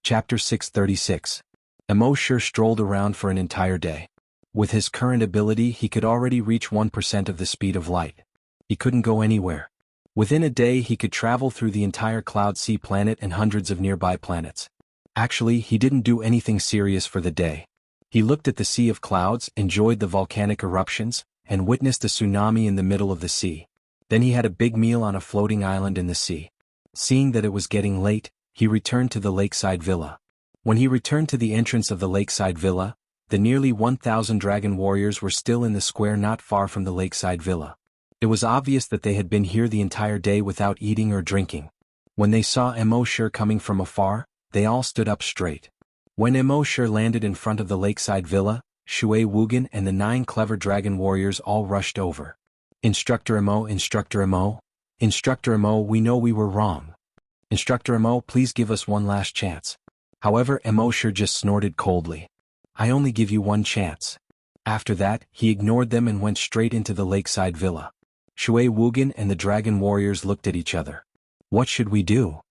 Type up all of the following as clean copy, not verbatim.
Chapter 636. Immortal strolled around for an entire day. With his current ability, he could already reach 1% of the speed of light. He couldn't go anywhere. Within a day, he could travel through the entire Cloud Sea planet and hundreds of nearby planets. Actually, he didn't do anything serious for the day. He looked at the Sea of Clouds, enjoyed the volcanic eruptions, and witnessed a tsunami in the middle of the sea. Then he had a big meal on a floating island in the sea. Seeing that it was getting late, he returned to the lakeside villa. When he returned to the entrance of the lakeside villa, the nearly 1,000 dragon warriors were still in the square not far from the lakeside villa. It was obvious that they had been here the entire day without eating or drinking. When they saw Immortal coming from afar, they all stood up straight. When Immortal landed in front of the lakeside villa, xuanhuan and the 9 clever dragon warriors all rushed over. Instructor Immo, Instructor Immo, Instructor Immo, we know we were wrong. Instructor Immo, please give us one last chance. However, Immortal just snorted coldly. I only give you one chance. After that, he ignored them and went straight into the lakeside villa. Xuanhuan and the dragon warriors looked at each other. What should we do?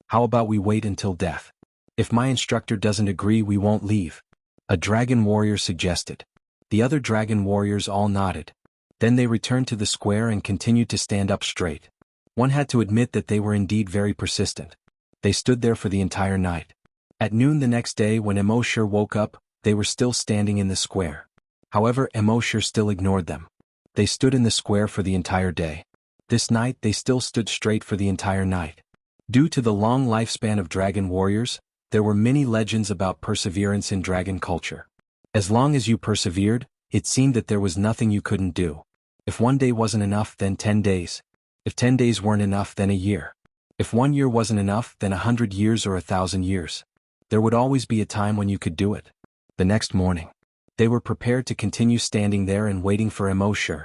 How about we wait until death? If my instructor doesn't agree, we won't leave. A dragon warrior suggested. The other dragon warriors all nodded. Then they returned to the square and continued to stand up straight. One had to admit that they were indeed very persistent. They stood there for the entire night. At noon the next day, when Immortal woke up, they were still standing in the square. However, Immortal still ignored them. They stood in the square for the entire day. This night they still stood straight for the entire night. Due to the long lifespan of dragon warriors, there were many legends about perseverance in dragon culture. As long as you persevered, it seemed that there was nothing you couldn't do. If one day wasn't enough, then 10 days. If 10 days weren't enough, then a year. If 1 year wasn't enough, then 100 years or 1,000 years. There would always be a time when you could do it. The next morning, they were prepared to continue standing there and waiting for Immortal.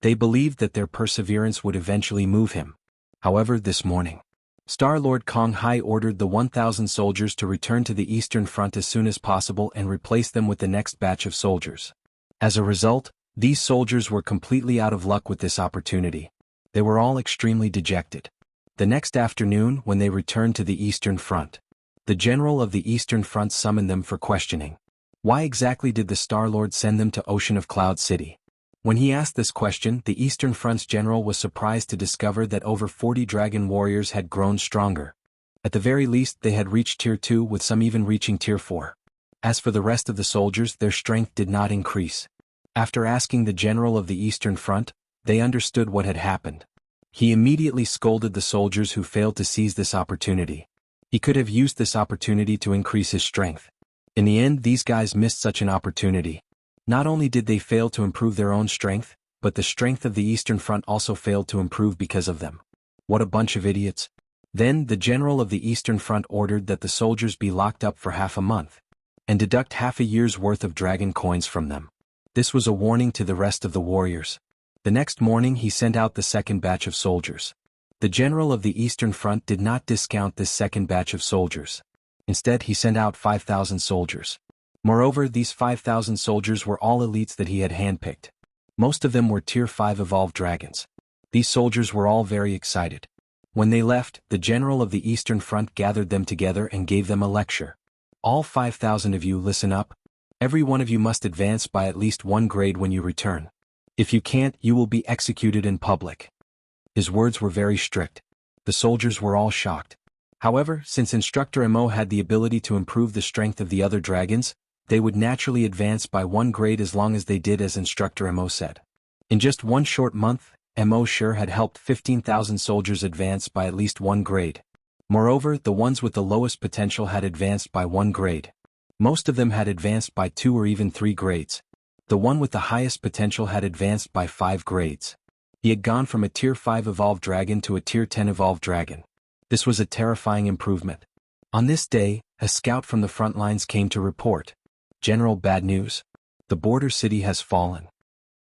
They believed that their perseverance would eventually move him. However, this morning, Star-Lord Kong Hai ordered the 1,000 soldiers to return to the Eastern Front as soon as possible and replace them with the next batch of soldiers. As a result, these soldiers were completely out of luck with this opportunity. They were all extremely dejected. The next afternoon, when they returned to the Eastern Front, the general of the Eastern Front summoned them for questioning. Why exactly did the Star-Lord send them to Ocean of Cloud City? When he asked this question, the Eastern Front's general was surprised to discover that over 40 dragon warriors had grown stronger. At the very least, they had reached Tier 2, with some even reaching Tier 4. As for the rest of the soldiers, their strength did not increase. After asking the general of the Eastern Front, they understood what had happened. He immediately scolded the soldiers who failed to seize this opportunity. He could have used this opportunity to increase his strength. In the end, these guys missed such an opportunity. Not only did they fail to improve their own strength, but the strength of the Eastern Front also failed to improve because of them. What a bunch of idiots. Then, the general of the Eastern Front ordered that the soldiers be locked up for half a month, and deduct half a year's worth of dragon coins from them. This was a warning to the rest of the warriors. The next morning he sent out the second batch of soldiers. The general of the Eastern Front did not discount this second batch of soldiers. Instead, he sent out 5,000 soldiers. Moreover, these 5,000 soldiers were all elites that he had handpicked. Most of them were Tier 5 evolved dragons. These soldiers were all very excited. When they left, the general of the Eastern Front gathered them together and gave them a lecture. All 5,000 of you, listen up. Every one of you must advance by at least 1 grade when you return. If you can't, you will be executed in public. His words were very strict. The soldiers were all shocked. However, since Instructor Immo had the ability to improve the strength of the other dragons, they would naturally advance by 1 grade as long as they did as Instructor Immo said. In just 1 short month, Immortal had helped 15,000 soldiers advance by at least 1 grade. Moreover, the ones with the lowest potential had advanced by 1 grade. Most of them had advanced by 2 or even 3 grades. The one with the highest potential had advanced by 5 grades. He had gone from a Tier 5 evolved dragon to a Tier 10 evolved dragon. This was a terrifying improvement. On this day, a scout from the front lines came to report. General, bad news. The border city has fallen.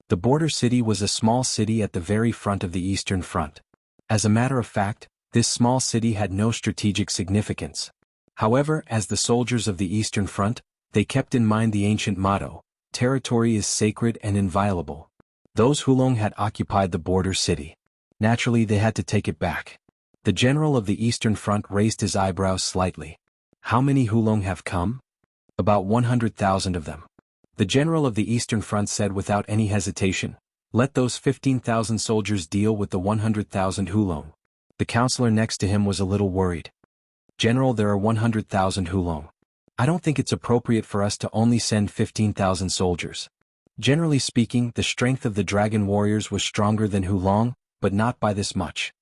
The border city was a small city at the very front of the Eastern Front. As a matter of fact, this small city had no strategic significance. However, as the soldiers of the Eastern Front, they kept in mind the ancient motto, territory is sacred and inviolable. Those Hulong had occupied the border city. Naturally, they had to take it back. The general of the Eastern Front raised his eyebrows slightly. How many Hulong have come? About 100,000 of them. The general of the Eastern Front said without any hesitation. Let those 15,000 soldiers deal with the 100,000 Hulong. The counselor next to him was a little worried. General, there are 100,000 Hulong. I don't think it's appropriate for us to only send 15,000 soldiers. Generally speaking, the strength of the dragon warriors was stronger than Hulong, but not by this much.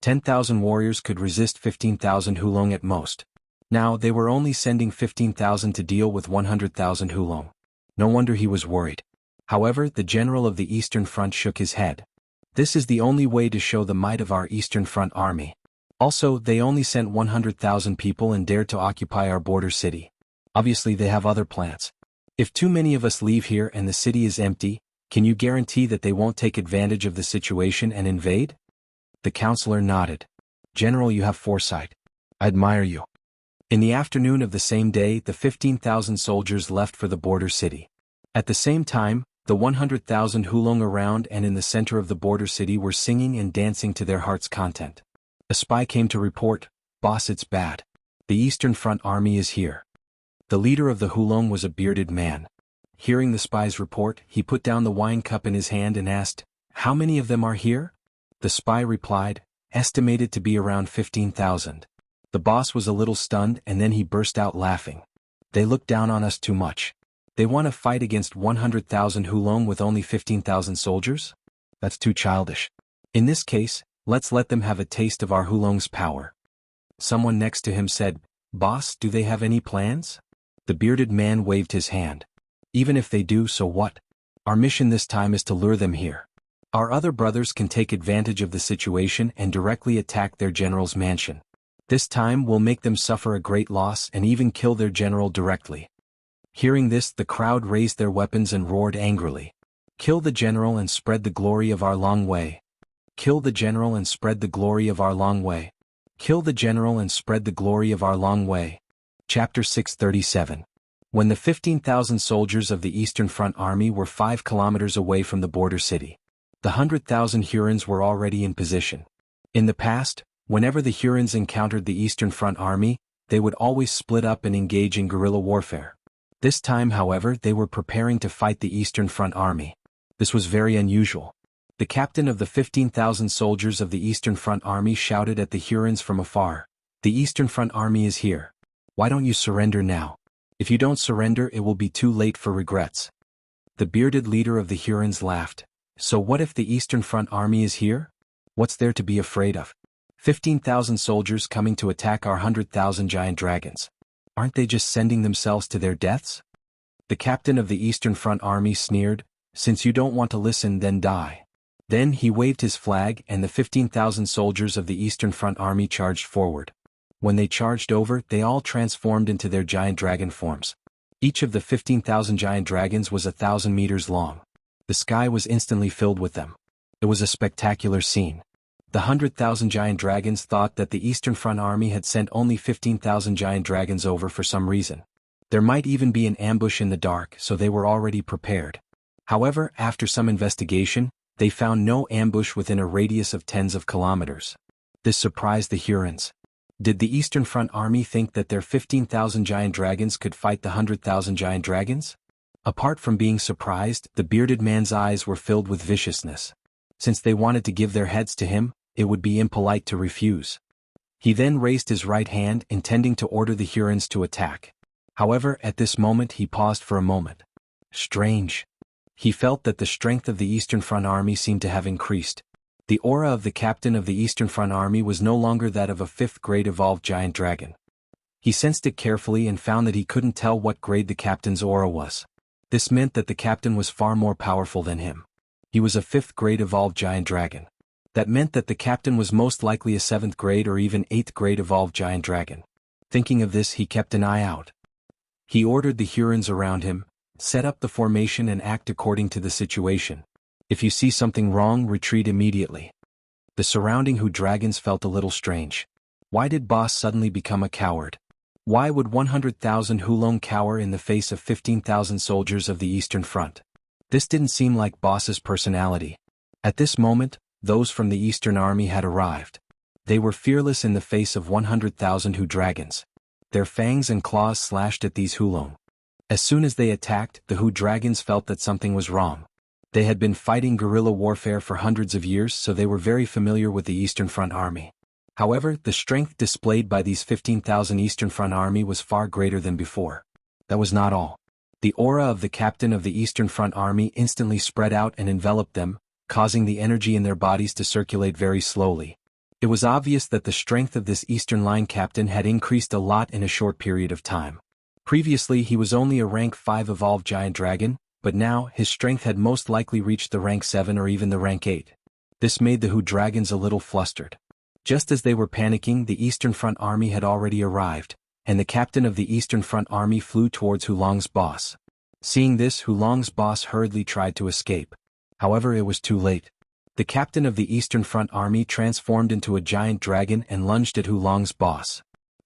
10,000 warriors could resist 15,000 Hulong at most. Now, they were only sending 15,000 to deal with 100,000 Hulong. No wonder he was worried. However, the general of the Eastern Front shook his head. This is the only way to show the might of our Eastern Front army. Also, they only sent 100,000 people and dared to occupy our border city. Obviously, they have other plans. If too many of us leave here and the city is empty, can you guarantee that they won't take advantage of the situation and invade? The counselor nodded. General, you have foresight. I admire you. In the afternoon of the same day, the 15,000 soldiers left for the border city. At the same time, the 100,000 Hulong around and in the center of the border city were singing and dancing to their heart's content. A spy came to report, "Boss, it's bad. The Eastern Front army is here." The leader of the Hulong was a bearded man. Hearing the spy's report, he put down the wine cup in his hand and asked, "How many of them are here?" The spy replied, "Estimated to be around 15,000. The boss was a little stunned and then he burst out laughing. "They look down on us too much. They want to fight against 100,000 Hulong with only 15,000 soldiers? That's too childish. In this case, let's let them have a taste of our Hulong's power." Someone next to him said, "Boss, do they have any plans?" The bearded man waved his hand. "Even if they do, so what? Our mission this time is to lure them here. Our other brothers can take advantage of the situation and directly attack their general's mansion. This time we'll make them suffer a great loss and even kill their general directly." Hearing this, the crowd raised their weapons and roared angrily. "Kill the general and spread the glory of our long way. Kill the general and spread the glory of our long way. Kill the general and spread the glory of our long way." Chapter 637. When the 15,000 soldiers of the Eastern Front army were 5 kilometers away from the border city, the 100,000 Hurons were already in position. In the past, whenever the Hurons encountered the Eastern Front army, they would always split up and engage in guerrilla warfare. This time, however, they were preparing to fight the Eastern Front army. This was very unusual. The captain of the 15,000 soldiers of the Eastern Front army shouted at the Hurons from afar, "The Eastern Front army is here. Why don't you surrender now? If you don't surrender, it will be too late for regrets." The bearded leader of the Hurons laughed. "So what if the Eastern Front army is here? What's there to be afraid of? 15,000 soldiers coming to attack our 100,000 giant dragons. Aren't they just sending themselves to their deaths?" The captain of the Eastern Front army sneered, "Since you don't want to listen, then die." Then he waved his flag and the 15,000 soldiers of the Eastern Front army charged forward. When they charged over, they all transformed into their giant dragon forms. Each of the 15,000 giant dragons was 1,000 meters long. The sky was instantly filled with them. It was a spectacular scene. The 100,000 giant dragons thought that the Eastern Front army had sent only 15,000 giant dragons over for some reason. There might even be an ambush in the dark, so they were already prepared. However, after some investigation, they found no ambush within a radius of tens of kilometers. This surprised the Hurons. Did the Eastern Front army think that their 15,000 giant dragons could fight the 100,000 giant dragons? Apart from being surprised, the bearded man's eyes were filled with viciousness. Since they wanted to give their heads to him, it would be impolite to refuse. He then raised his right hand, intending to order the Hurons to attack. However, at this moment he paused for a moment. Strange. He felt that the strength of the Eastern Front army seemed to have increased. The aura of the captain of the Eastern Front army was no longer that of a 5th grade evolved giant dragon. He sensed it carefully and found that he couldn't tell what grade the captain's aura was. This meant that the captain was far more powerful than him. He was a 5th grade evolved giant dragon. That meant that the captain was most likely a 7th grade or even 8th grade evolved giant dragon. Thinking of this, he kept an eye out. He ordered the Hurons around him, set up the formation and act according to the situation. If you see something wrong, retreat immediately. The surrounding dragons felt a little strange. Why did Boss suddenly become a coward? Why would 100,000 Hulong cower in the face of 15,000 soldiers of the Eastern Front? This didn't seem like Boss's personality. At this moment, those from the Eastern Army had arrived. They were fearless in the face of 100,000 dragons. Their fangs and claws slashed at these hulong. As soon as they attacked, the Hu dragons felt that something was wrong. They had been fighting guerrilla warfare for hundreds of years, so they were very familiar with the Eastern Front Army. However, the strength displayed by these 15,000 Eastern Front Army was far greater than before. That was not all. The aura of the captain of the Eastern Front Army instantly spread out and enveloped them, causing the energy in their bodies to circulate very slowly. It was obvious that the strength of this Eastern Line captain had increased a lot in a short period of time. Previously he was only a rank 5 evolved giant dragon, but now his strength had most likely reached the rank 7 or even the rank 8. This made the Hu dragons a little flustered. Just as they were panicking, the Eastern Front Army had already arrived, and the captain of the Eastern Front Army flew towards Hulong's boss. Seeing this, Hulong's boss hurriedly tried to escape. However, it was too late. The captain of the Eastern Front Army transformed into a giant dragon and lunged at Hulong's boss.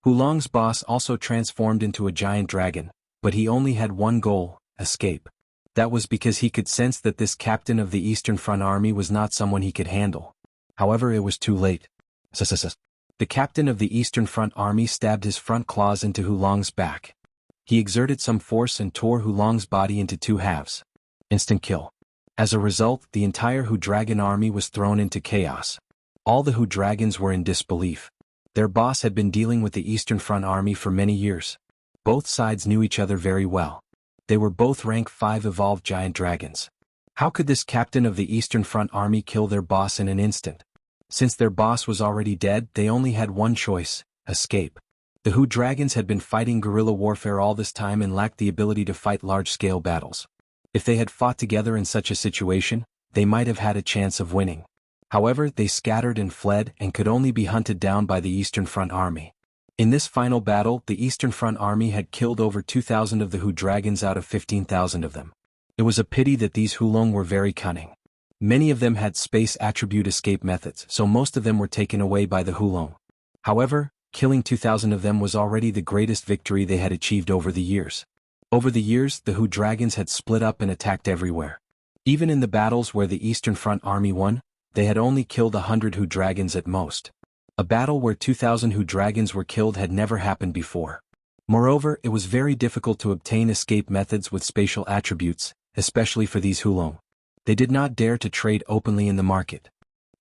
Hulong's boss also transformed into a giant dragon, but he only had one goal: escape. That was because he could sense that this captain of the Eastern Front Army was not someone he could handle. However, it was too late. The captain of the Eastern Front Army stabbed his front claws into Hulong's back. He exerted some force and tore Hulong's body into two halves. Instant kill. As a result, the entire Hu dragon army was thrown into chaos. All the Hu dragons were in disbelief. Their boss had been dealing with the Eastern Front Army for many years. Both sides knew each other very well. They were both rank 5 evolved giant dragons. How could this captain of the Eastern Front Army kill their boss in an instant? Since their boss was already dead, they only had one choice: escape. The Hu dragons had been fighting guerrilla warfare all this time and lacked the ability to fight large-scale battles. If they had fought together in such a situation, they might have had a chance of winning. However, they scattered and fled and could only be hunted down by the Eastern Front Army. In this final battle, the Eastern Front Army had killed over 2,000 of the Hu dragons out of 15,000 of them. It was a pity that these Hulong were very cunning. Many of them had space attribute escape methods, so most of them were taken away by the Hulong. However, killing 2,000 of them was already the greatest victory they had achieved over the years. Over the years, the Hu dragons had split up and attacked everywhere. Even in the battles where the Eastern Front Army won, they had only killed 100 Hu dragons at most. A battle where 2,000 Hu dragons were killed had never happened before. Moreover, it was very difficult to obtain escape methods with spatial attributes, especially for these Hulong. They did not dare to trade openly in the market.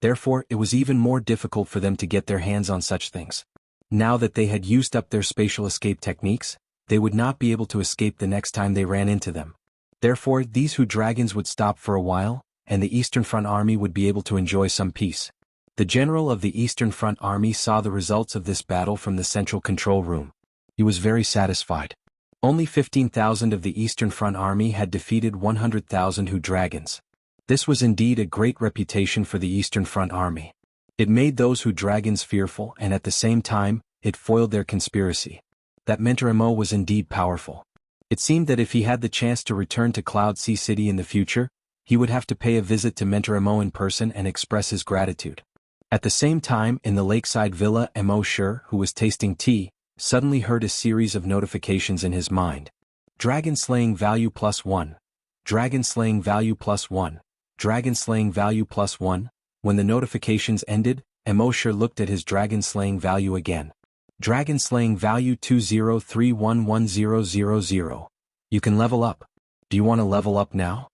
Therefore, it was even more difficult for them to get their hands on such things. Now that they had used up their spatial escape techniques, they would not be able to escape the next time they ran into them. Therefore, these Hu dragons would stop for a while, and the Eastern Front Army would be able to enjoy some peace. The general of the Eastern Front Army saw the results of this battle from the central control room. He was very satisfied. Only 15,000 of the Eastern Front Army had defeated 100,000 Hu dragons. This was indeed a great reputation for the Eastern Front Army. It made those Hu dragons fearful, and at the same time, it foiled their conspiracy. That Mentor Mo was indeed powerful. It seemed that if he had the chance to return to Cloud Sea City in the future, he would have to pay a visit to Mentor Mo in person and express his gratitude. At the same time, in the lakeside villa, Mo Shur, who was tasting tea, suddenly heard a series of notifications in his mind. Dragon slaying value +1. Dragon slaying value +1. Dragon slaying value +1. When the notifications ended, Mo Shur looked at his dragon slaying value again. Dragon slaying value 203110000. You can level up. Do you want to level up now?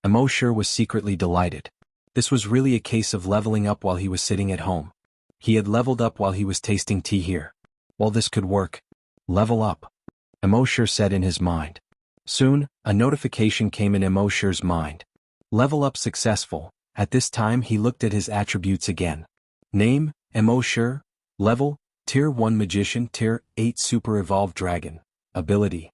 Mo Shur was secretly delighted. This was really a case of leveling up while he was sitting at home. He had leveled up while he was tasting tea here. Well, this could work. Level up. Mo Shur said in his mind. Soon, a notification came in Mo Shur's mind. Level up successful. At this time he looked at his attributes again. Name, Mo Shur. Level, Tier 1 Magician, Tier 8 Super Evolved Dragon. Ability.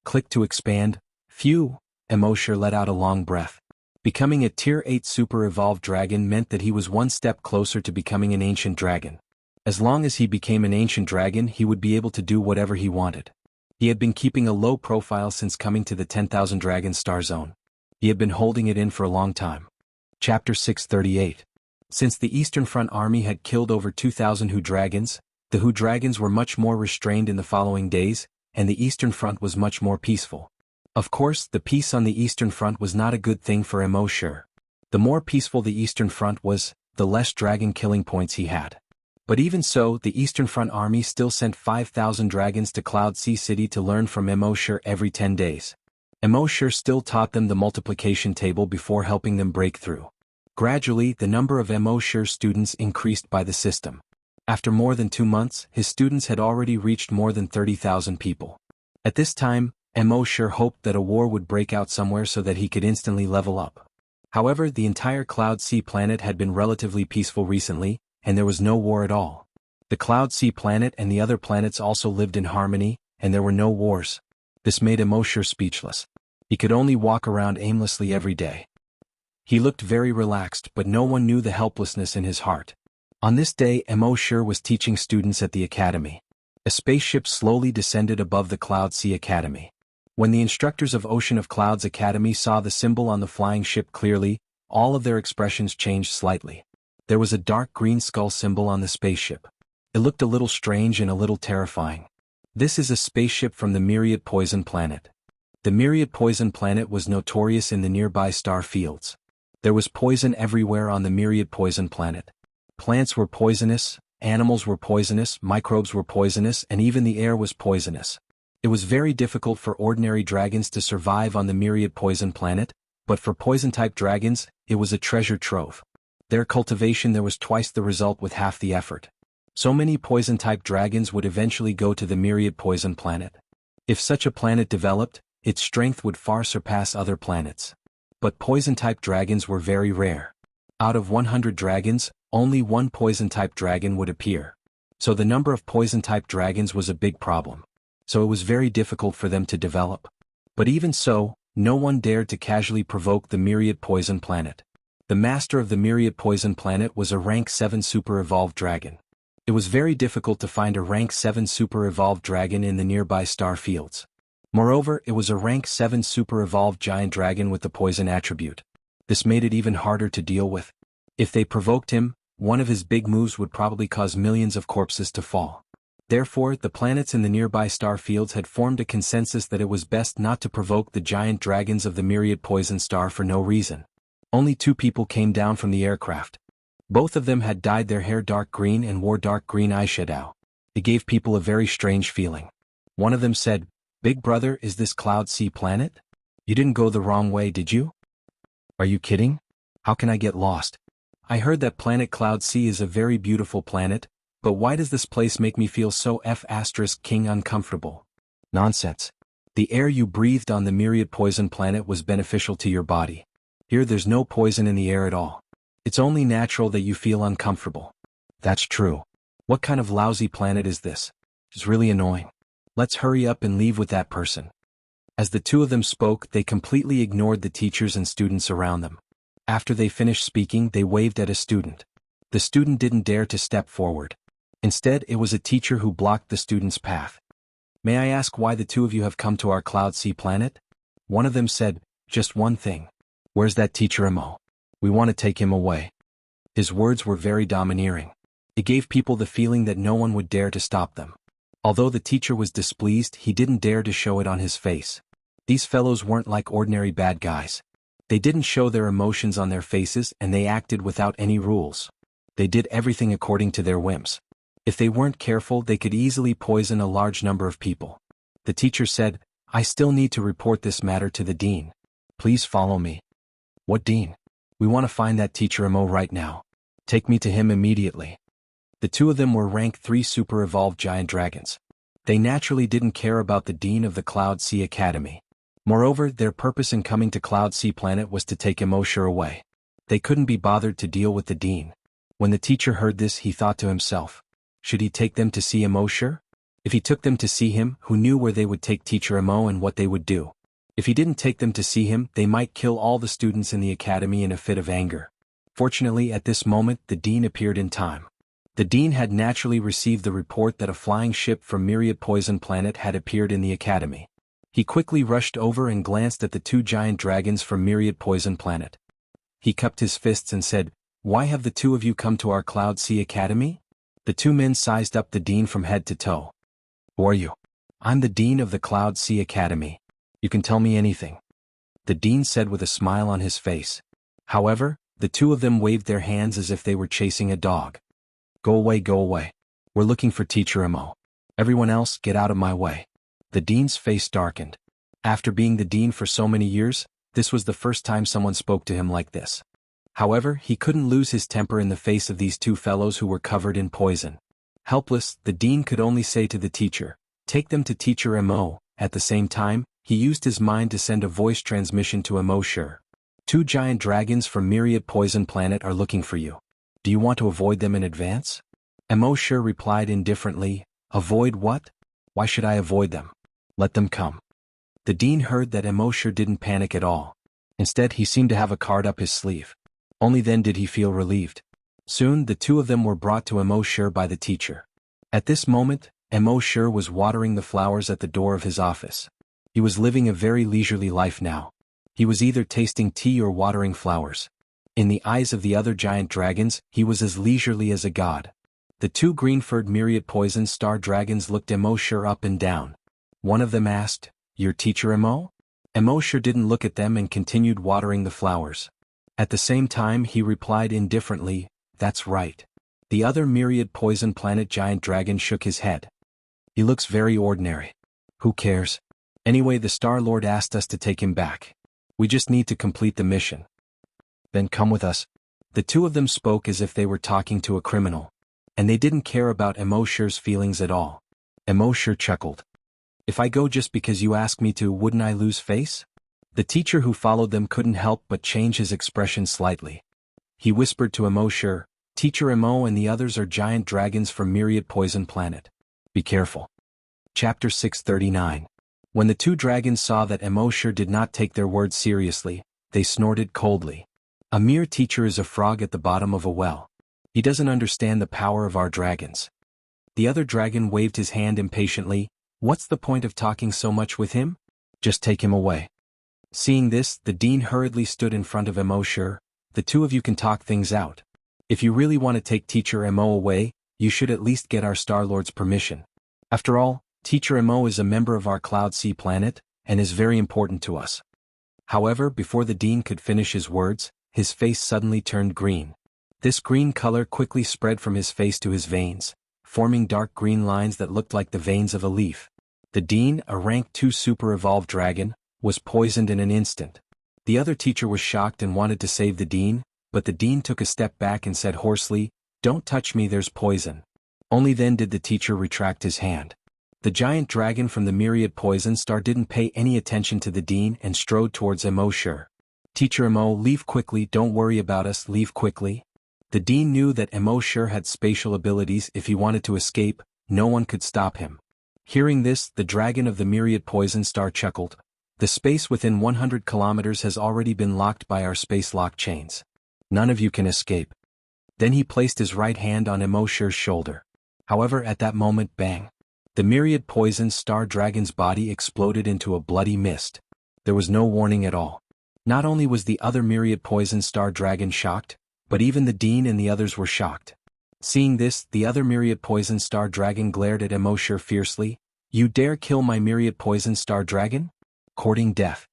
Click to expand. Phew, Mo Shur let out a long breath. Becoming a Tier 8 Super Evolved Dragon meant that he was one step closer to becoming an Ancient Dragon. As long as he became an Ancient Dragon, he would be able to do whatever he wanted. He had been keeping a low profile since coming to the 10,000 Dragon Star Zone. He had been holding it in for a long time. Chapter 638. Since the Eastern Front Army had killed over 2,000 Hu dragons, the Hu dragons were much more restrained in the following days, and the Eastern Front was much more peaceful. Of course, the peace on the Eastern Front was not a good thing for Mo Shur. The more peaceful the Eastern Front was, the less dragon killing points he had. But even so, the Eastern Front Army still sent 5,000 dragons to Cloud Sea City to learn from Immortal every 10 days. Immortal still taught them the multiplication table before helping them break through. Gradually, the number of Immortal students increased by the system. After more than 2 months, his students had already reached more than 30,000 people. At this time, Immortal hoped that a war would break out somewhere so that he could instantly level up. However, the entire Cloud Sea planet had been relatively peaceful recently, and there was no war at all. The Cloud Sea planet and the other planets also lived in harmony, and there were no wars. This made Immortal speechless. He could only walk around aimlessly every day. He looked very relaxed, but no one knew the helplessness in his heart. On this day, Immortal was teaching students at the academy. A spaceship slowly descended above the Cloud Sea Academy. When the instructors of Ocean of Clouds Academy saw the symbol on the flying ship clearly, all of their expressions changed slightly. There was a dark green skull symbol on the spaceship. It looked a little strange and a little terrifying. This is a spaceship from the Myriad Poison Planet. The Myriad Poison Planet was notorious in the nearby star fields. There was poison everywhere on the Myriad Poison Planet. Plants were poisonous, animals were poisonous, microbes were poisonous, and even the air was poisonous. It was very difficult for ordinary dragons to survive on the Myriad Poison Planet, but for poison-type dragons, it was a treasure trove. Their cultivation there was twice the result with half the effort. So many poison-type dragons would eventually go to the Myriad Poison Planet. If such a planet developed, its strength would far surpass other planets. But poison-type dragons were very rare. Out of 100 dragons, only one poison-type dragon would appear. So the number of poison-type dragons was a big problem. So it was very difficult for them to develop. But even so, no one dared to casually provoke the Myriad Poison Planet. The master of the Myriad Poison Planet was a rank 7 super evolved dragon. It was very difficult to find a rank 7 super evolved dragon in the nearby star fields. Moreover, it was a rank 7 super evolved giant dragon with the poison attribute. This made it even harder to deal with. If they provoked him, one of his big moves would probably cause millions of corpses to fall. Therefore, the planets in the nearby star fields had formed a consensus that it was best not to provoke the giant dragons of the Myriad Poison Star for no reason. Only 2 people came down from the aircraft. Both of them had dyed their hair dark green and wore dark green eyeshadow. It gave people a very strange feeling. One of them said, "Big brother, is this Cloud Sea planet? You didn't go the wrong way, did you? Are you kidding? How can I get lost? I heard that planet Cloud Sea is a very beautiful planet, but why does this place make me feel so king uncomfortable?" Nonsense. The air you breathed on the Myriad Poison Planet was beneficial to your body. Here there's no poison in the air at all. It's only natural that you feel uncomfortable. That's true. What kind of lousy planet is this? It's really annoying. Let's hurry up and leave with that person. As the 2 of them spoke, they completely ignored the teachers and students around them. After they finished speaking, they waved at a student. The student didn't dare to step forward. Instead, it was a teacher who blocked the student's path. "May I ask why the 2 of you have come to our Cloud Sea planet?" One of them said, "Just one thing. Where's that teacher Imo? We want to take him away." His words were very domineering. It gave people the feeling that no one would dare to stop them. Although the teacher was displeased, he didn't dare to show it on his face. These fellows weren't like ordinary bad guys. They didn't show their emotions on their faces and they acted without any rules. They did everything according to their whims. If they weren't careful, they could easily poison a large number of people. The teacher said, "I still need to report this matter to the dean. Please follow me." "What dean? We want to find that teacher Imo right now. Take me to him immediately." The 2 of them were rank 3 super evolved giant dragons. They naturally didn't care about the dean of the Cloud Sea Academy. Moreover, their purpose in coming to Cloud Sea Planet was to take Immortal away. They couldn't be bothered to deal with the dean. When the teacher heard this, he thought to himself, should he take them to see Immortal? If he took them to see him, who knew where they would take teacher Imo and what they would do? If he didn't take them to see him, they might kill all the students in the academy in a fit of anger. Fortunately, at this moment, the dean appeared in time. The dean had naturally received the report that a flying ship from Myriad Poison Planet had appeared in the academy. He quickly rushed over and glanced at the 2 giant dragons from Myriad Poison Planet. He cupped his fists and said, "Why have the 2 of you come to our Cloud Sea Academy?" The 2 men sized up the dean from head to toe. "Who are you?" "I'm the dean of the Cloud Sea Academy. You can tell me anything," the dean said with a smile on his face. However, the 2 of them waved their hands as if they were chasing a dog. Go away, go away. We're looking for Teacher Mo. Everyone else, get out of my way. The dean's face darkened. After being the dean for so many years, this was the first time someone spoke to him like this. However, he couldn't lose his temper in the face of these two fellows who were covered in poison. Helpless, the dean could only say to the teacher, "Take them to Teacher Mo." At the same time, he used his mind to send a voice transmission to Mo. Sure. 2 giant dragons from Myriad Poison Planet are looking for you. Do you want to avoid them in advance? Mo. Sure replied indifferently, "Avoid what? Why should I avoid them? Let them come." The dean heard that Mo. Sure didn't panic at all. Instead, he seemed to have a card up his sleeve. Only then did he feel relieved. Soon, the two of them were brought to Mo. Sure by the teacher. At this moment, Mo. Sure was watering the flowers at the door of his office. He was living a very leisurely life now. He was either tasting tea or watering flowers. In the eyes of the other giant dragons, he was as leisurely as a god. The 2 green-furred myriad poison star dragons looked Mo. Sure up and down. One of them asked, "Your Teacher Mo?" Mo. Sure didn't look at them and continued watering the flowers. At the same time, he replied indifferently, "That's right." The other myriad poison planet giant dragon shook his head. "He looks very ordinary. Who cares? Anyway, the Star Lord asked us to take him back. We just need to complete the mission. Then come with us." The two of them spoke as if they were talking to a criminal. And they didn't care about Mo. Sure's feelings at all. Mo. Sure chuckled. "If I go just because you ask me to, wouldn't I lose face?" The teacher who followed them couldn't help but change his expression slightly. He whispered to Mo. Sure, "Teacher Mo and the others are giant dragons from Myriad Poison Planet. Be careful." Chapter 639. When the 2 dragons saw that Mo. Sure did not take their words seriously, they snorted coldly. "A mere teacher is a frog at the bottom of a well. He doesn't understand the power of our dragons." The other dragon waved his hand impatiently. "What's the point of talking so much with him? Just take him away." Seeing this, the dean hurriedly stood in front of Mo. Sure, "The 2 of you can talk things out. If you really want to take Teacher Mo away, you should at least get our Star Lord's permission. After all, Teacher Mo is a member of our Cloud Sea planet, and is very important to us." However, before the dean could finish his words, his face suddenly turned green. This green color quickly spread from his face to his veins, forming dark green lines that looked like the veins of a leaf. The dean, a rank 2 super-evolved dragon, was poisoned in an instant. The other teacher was shocked and wanted to save the dean, but the dean took a step back and said hoarsely, "Don't touch me, there's poison." Only then did the teacher retract his hand. The giant dragon from the Myriad Poison Star didn't pay any attention to the dean and strode towards Mo. Sure. "Teacher Mo, leave quickly, don't worry about us, leave quickly." The dean knew that Mo. Sure had spatial abilities. If he wanted to escape, no one could stop him. Hearing this, the dragon of the Myriad Poison Star chuckled. "The space within 100 kilometers has already been locked by our space lock chains. None of you can escape." Then he placed his right hand on Mo. Sure's shoulder. However, at that moment, bang! The Myriad Poison Star Dragon's body exploded into a bloody mist. There was no warning at all. Not only was the other Myriad Poison Star Dragon shocked, but even the dean and the others were shocked. Seeing this, the other Myriad Poison Star Dragon glared at Mo. Sure fiercely. "You dare kill my Myriad Poison Star Dragon? Courting death."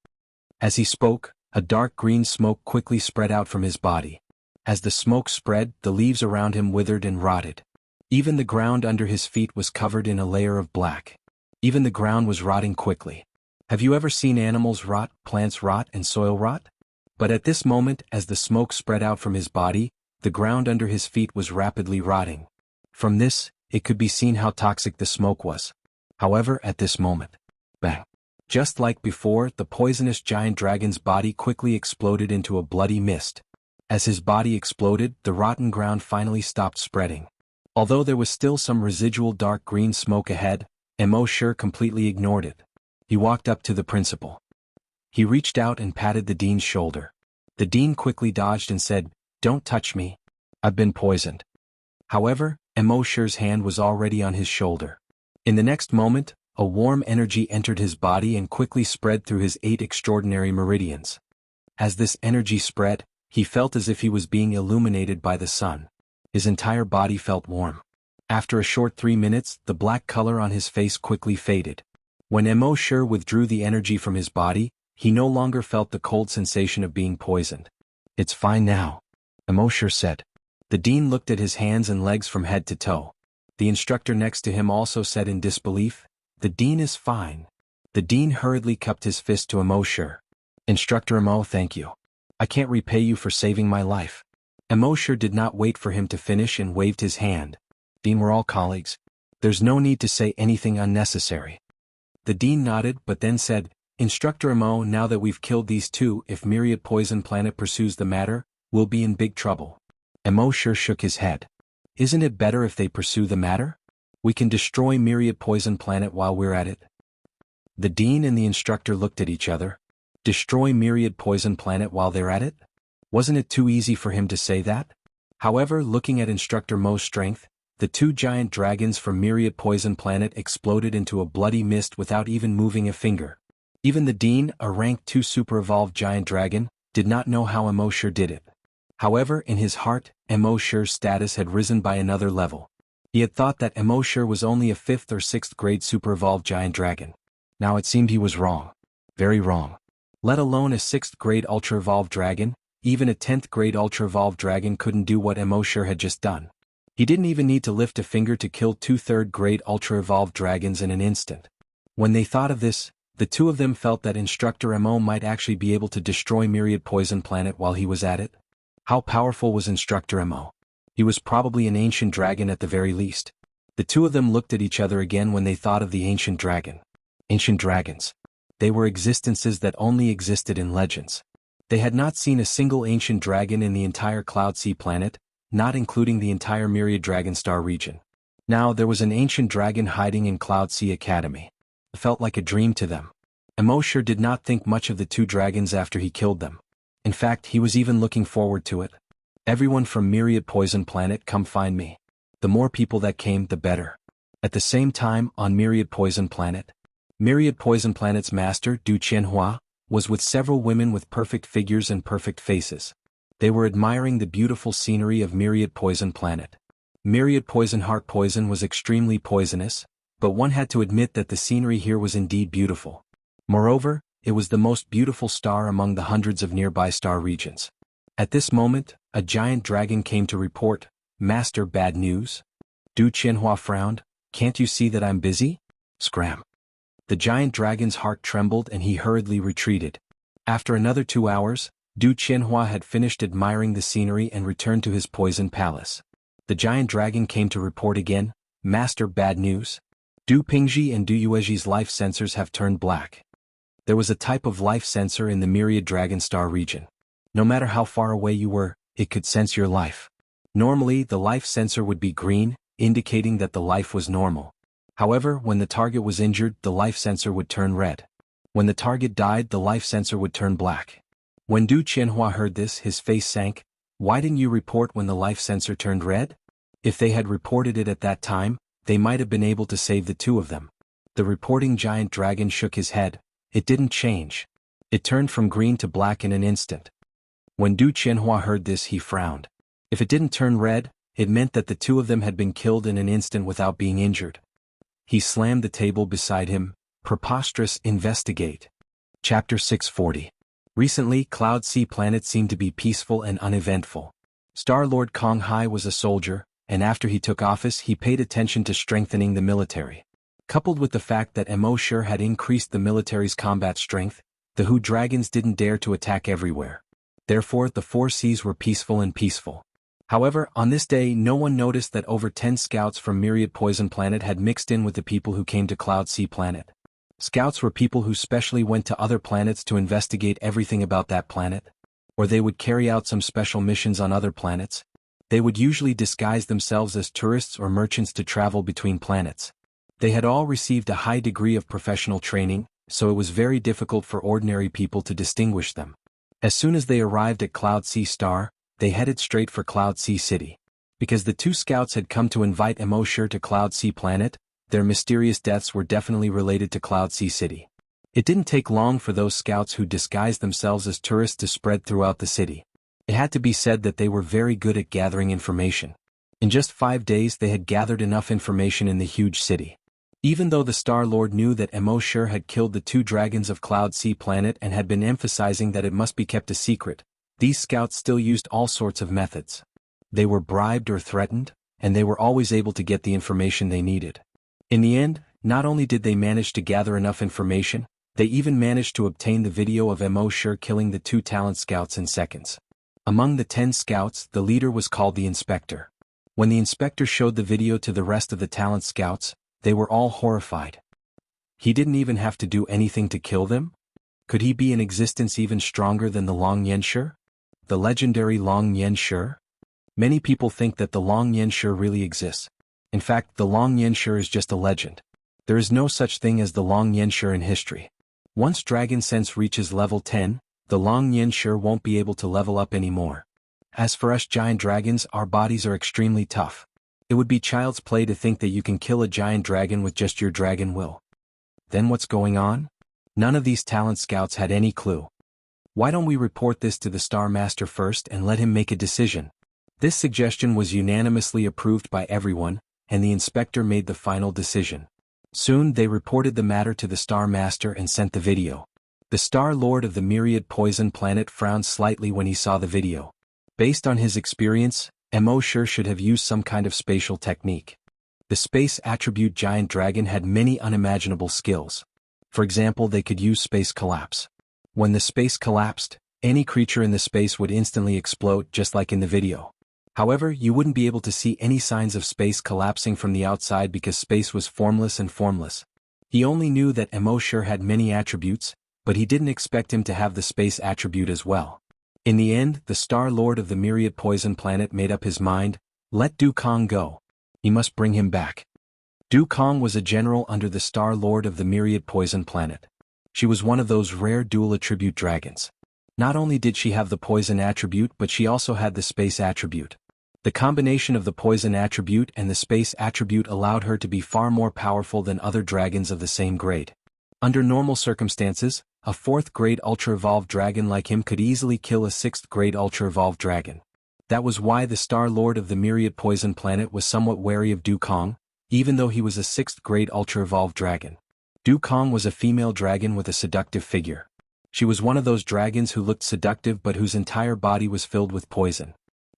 As he spoke, a dark green smoke quickly spread out from his body. As the smoke spread, the leaves around him withered and rotted. Even the ground under his feet was covered in a layer of black. Even the ground was rotting quickly. Have you ever seen animals rot, plants rot, and soil rot? But at this moment, as the smoke spread out from his body, the ground under his feet was rapidly rotting. From this, it could be seen how toxic the smoke was. However, at this moment, bang! Just like before, the poisonous giant dragon's body quickly exploded into a bloody mist. As his body exploded, the rotten ground finally stopped spreading. Although there was still some residual dark green smoke ahead, Mo. Sure completely ignored it. He walked up to the principal. He reached out and patted the dean's shoulder. The dean quickly dodged and said, "Don't touch me. I've been poisoned." However, Mo. Sure's hand was already on his shoulder. In the next moment, a warm energy entered his body and quickly spread through his 8 extraordinary meridians. As this energy spread, he felt as if he was being illuminated by the sun. His entire body felt warm. After a short 3 minutes, the black color on his face quickly faded. When Mo. Sure withdrew the energy from his body, he no longer felt the cold sensation of being poisoned. "It's fine now," Mo. Sure said. The The dean looked at his hands and legs from head to toe. The instructor next to him also said in disbelief, "The dean is fine." The dean hurriedly cupped his fist to Immortal. "Instructor Immortal, thank you. I can't repay you for saving my life." Immortal did not wait for him to finish and waved his hand. "Dean, we're all colleagues. There's no need to say anything unnecessary." The dean nodded but then said, "Instructor Immortal, now that we've killed these two, if Myriad Poison Planet pursues the matter, we'll be in big trouble." Immortal shook his head. "Isn't it better if they pursue the matter? We can destroy Myriad Poison Planet while we're at it." The dean and the instructor looked at each other. Destroy Myriad Poison Planet while they're at it? Wasn't it too easy for him to say that? However, looking at Instructor Mo's strength, the two giant dragons from Myriad Poison Planet exploded into a bloody mist without even moving a finger. Even the dean, a rank 2 super-evolved giant dragon, did not know how Immortal did it. However, in his heart, Immortal's status had risen by another level. He had thought that Immortal was only a 5th or 6th grade super-evolved giant dragon. Now it seemed he was wrong. Very wrong. Let alone a 6th grade ultra-evolved dragon, even a 10th grade ultra-evolved dragon couldn't do what Immortal had just done. He didn't even need to lift a finger to kill 2 3rd grade ultra-evolved dragons in an instant. When they thought of this, the two of them felt that Instructor Mo might actually be able to destroy Myriad Poison Planet while he was at it. How powerful was Instructor Mo? He was probably an ancient dragon at the very least. The two of them looked at each other again when they thought of the ancient dragon. Ancient dragons. They were existences that only existed in legends. They had not seen a single ancient dragon in the entire Cloud Sea planet, not including the entire Myriad Dragonstar region. Now there was an ancient dragon hiding in Cloud Sea Academy. It felt like a dream to them. Immortal did not think much of the two dragons after he killed them. In fact, he was even looking forward to it. Everyone from Myriad Poison Planet, come find me. The more people that came, the better. At the same time, on Myriad Poison Planet's master, xuanhuan, was with several women with perfect figures and perfect faces. They were admiring the beautiful scenery of Myriad Poison Planet. Myriad Poison Heart Poison was extremely poisonous, but one had to admit that the scenery here was indeed beautiful. Moreover, it was the most beautiful star among the hundreds of nearby star regions. At this moment, a giant dragon came to report, "Master, bad news." Xuanhuan frowned, "Can't you see that I'm busy?" Scram. The giant dragon's heart trembled and he hurriedly retreated. After another 2 hours, Xuanhuan had finished admiring the scenery and returned to his poison palace. The giant dragon came to report again, "Master, bad news. Du Pingji and Du Yueji's life sensors have turned black." There was a type of life sensor in the Myriad Dragonstar region. No matter how far away you were, it could sense your life. Normally, the life sensor would be green, indicating that the life was normal. However, when the target was injured, the life sensor would turn red. When the target died, the life sensor would turn black. When Xuanhuan heard this, his face sank. Why didn't you report when the life sensor turned red? If they had reported it at that time, they might have been able to save the two of them. The reporting giant dragon shook his head. It didn't change. It turned from green to black in an instant. When Xuanhuan heard this, he frowned. If it didn't turn red, it meant that the two of them had been killed in an instant without being injured. He slammed the table beside him. Preposterous, investigate. Chapter 640. Recently, Cloud Sea Planet seemed to be peaceful and uneventful. Star-Lord Kong Hai was a soldier, and after he took office he paid attention to strengthening the military. Coupled with the fact that Immortal had increased the military's combat strength, the Hu dragons didn't dare to attack everywhere. Therefore, the 4 seas were peaceful and peaceful. However, on this day no one noticed that over 10 scouts from Myriad Poison Planet had mixed in with the people who came to Cloud Sea Planet. Scouts were people who specially went to other planets to investigate everything about that planet. Or they would carry out some special missions on other planets. They would usually disguise themselves as tourists or merchants to travel between planets. They had all received a high degree of professional training, so it was very difficult for ordinary people to distinguish them. As soon as they arrived at Cloud Sea Star, they headed straight for Cloud Sea City. Because the two scouts had come to invite Immortal to Cloud Sea Planet, their mysterious deaths were definitely related to Cloud Sea City. It didn't take long for those scouts who disguised themselves as tourists to spread throughout the city. It had to be said that they were very good at gathering information. In just 5 days they had gathered enough information in the huge city. Even though the Star-Lord knew that Immortal had killed the 2 dragons of Cloud Sea Planet and had been emphasizing that it must be kept a secret, these scouts still used all sorts of methods. They were bribed or threatened, and they were always able to get the information they needed. In the end, not only did they manage to gather enough information, they even managed to obtain the video of Immortal killing the 2 talent scouts in seconds. Among the 10 scouts, the leader was called the inspector. When the inspector showed the video to the rest of the talent scouts, they were all horrified. He didn't even have to do anything to kill them? Could he be in existence even stronger than the Long Xianxia? The legendary Long Xianxia? Many people think that the Long Xianxia really exists. In fact, the Long Xianxia is just a legend. There is no such thing as the Long Xianxia in history. Once Dragon Sense reaches level 10, the Long Xianxia won't be able to level up anymore. As for us giant dragons, our bodies are extremely tough. It would be child's play to think that you can kill a giant dragon with just your dragon will. Then what's going on? None of these talent scouts had any clue. Why don't we report this to the Star Master first and let him make a decision? This suggestion was unanimously approved by everyone, and the inspector made the final decision. Soon they reported the matter to the Star Master and sent the video. The Star Lord of the Myriad Poison Planet frowned slightly when he saw the video. Based on his experience, Immortal should have used some kind of spatial technique. The space attribute giant dragon had many unimaginable skills. For example, they could use space collapse. When the space collapsed, any creature in the space would instantly explode just like in the video. However, you wouldn't be able to see any signs of space collapsing from the outside because space was formless and formless. He only knew that Immortal had many attributes, but he didn't expect him to have the space attribute as well. In the end, the Star Lord of the Myriad Poison Planet made up his mind, let Du Kong go. He must bring him back. Du Kong was a general under the Star Lord of the Myriad Poison Planet. She was one of those rare dual attribute dragons. Not only did she have the poison attribute, but she also had the space attribute. The combination of the poison attribute and the space attribute allowed her to be far more powerful than other dragons of the same grade. Under normal circumstances, a 4th grade ultra-evolved dragon like him could easily kill a 6th grade ultra-evolved dragon. That was why the Star Lord of the Myriad Poison Planet was somewhat wary of Du Kong, even though he was a 6th grade ultra-evolved dragon. Du Kong was a female dragon with a seductive figure. She was one of those dragons who looked seductive but whose entire body was filled with poison.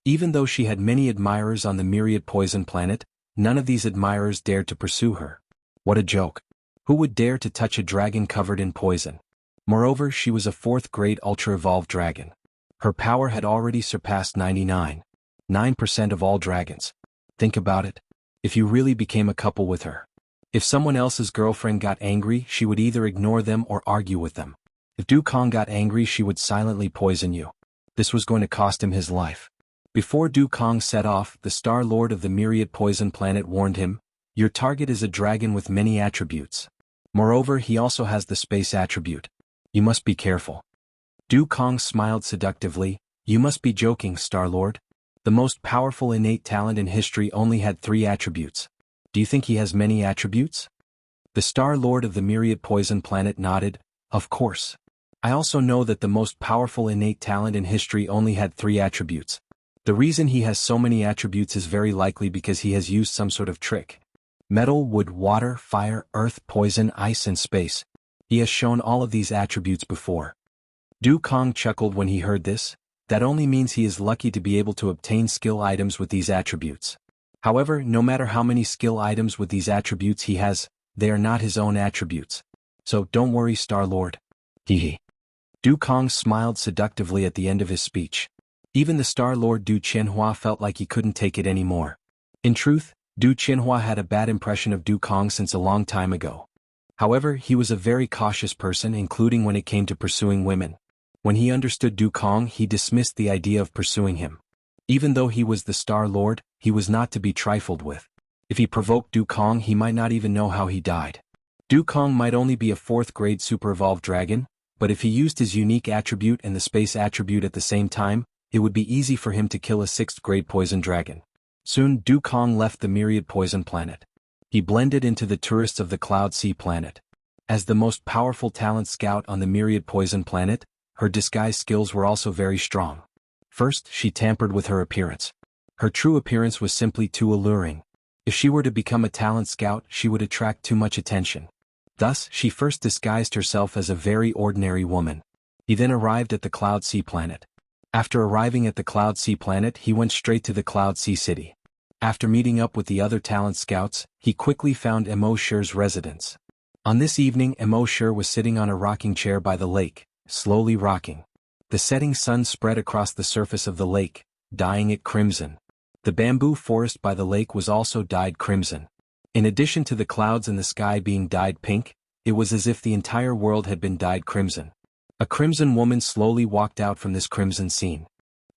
Even though she had many admirers on the Myriad Poison Planet, none of these admirers dared to pursue her. What a joke. Who would dare to touch a dragon covered in poison? Moreover, she was a 4th grade ultra-evolved dragon. Her power had already surpassed 99.9% of all dragons. Think about it. If you really became a couple with her. If someone else's girlfriend got angry, she would either ignore them or argue with them. If Du Kong got angry, she would silently poison you. This was going to cost him his life. Before Du Kong set off, the Star Lord of the Myriad Poison Planet warned him, your target is a dragon with many attributes. Moreover, he also has the space attribute. You must be careful. Du Kong smiled seductively, you must be joking, Star-Lord. The most powerful innate talent in history only had 3 attributes. Do you think he has many attributes? The Star-Lord of the Myriad Poison Planet nodded, of course. I also know that the most powerful innate talent in history only had 3 attributes. The reason he has so many attributes is very likely because he has used some sort of trick. Metal, wood, water, fire, earth, poison, ice and space. He has shown all of these attributes before. Du Kong chuckled when he heard this. That only means he is lucky to be able to obtain skill items with these attributes. However, no matter how many skill items with these attributes he has, they are not his own attributes. So don't worry, Star-Lord. Hehe. Du Kong smiled seductively at the end of his speech. Even the Star-Lord Du Xuanhuan felt like he couldn't take it anymore. In truth, Du Xuanhuan had a bad impression of Du Kong since a long time ago. However, he was a very cautious person, including when it came to pursuing women. When he understood Du Kong, he dismissed the idea of pursuing him. Even though he was the Star-Lord, he was not to be trifled with. If he provoked Du Kong, he might not even know how he died. Du Kong might only be a 4th grade super-evolved dragon, but if he used his unique attribute and the space attribute at the same time, it would be easy for him to kill a 6th grade poison dragon. Soon, Du Kong left the Myriad Poison Planet. He blended into the tourists of the Cloud Sea Planet. As the most powerful talent scout on the Myriad Poison Planet, her disguise skills were also very strong. First, she tampered with her appearance. Her true appearance was simply too alluring. If she were to become a talent scout, she would attract too much attention. Thus, she first disguised herself as a very ordinary woman. He then arrived at the Cloud Sea Planet. After arriving at the Cloud Sea planet, he went straight to the Cloud Sea city. After meeting up with the other talent scouts, he quickly found Immortal's residence. On this evening, Immortal was sitting on a rocking chair by the lake, slowly rocking. The setting sun spread across the surface of the lake, dyeing it crimson. The bamboo forest by the lake was also dyed crimson. In addition to the clouds in the sky being dyed pink, it was as if the entire world had been dyed crimson. A crimson woman slowly walked out from this crimson scene.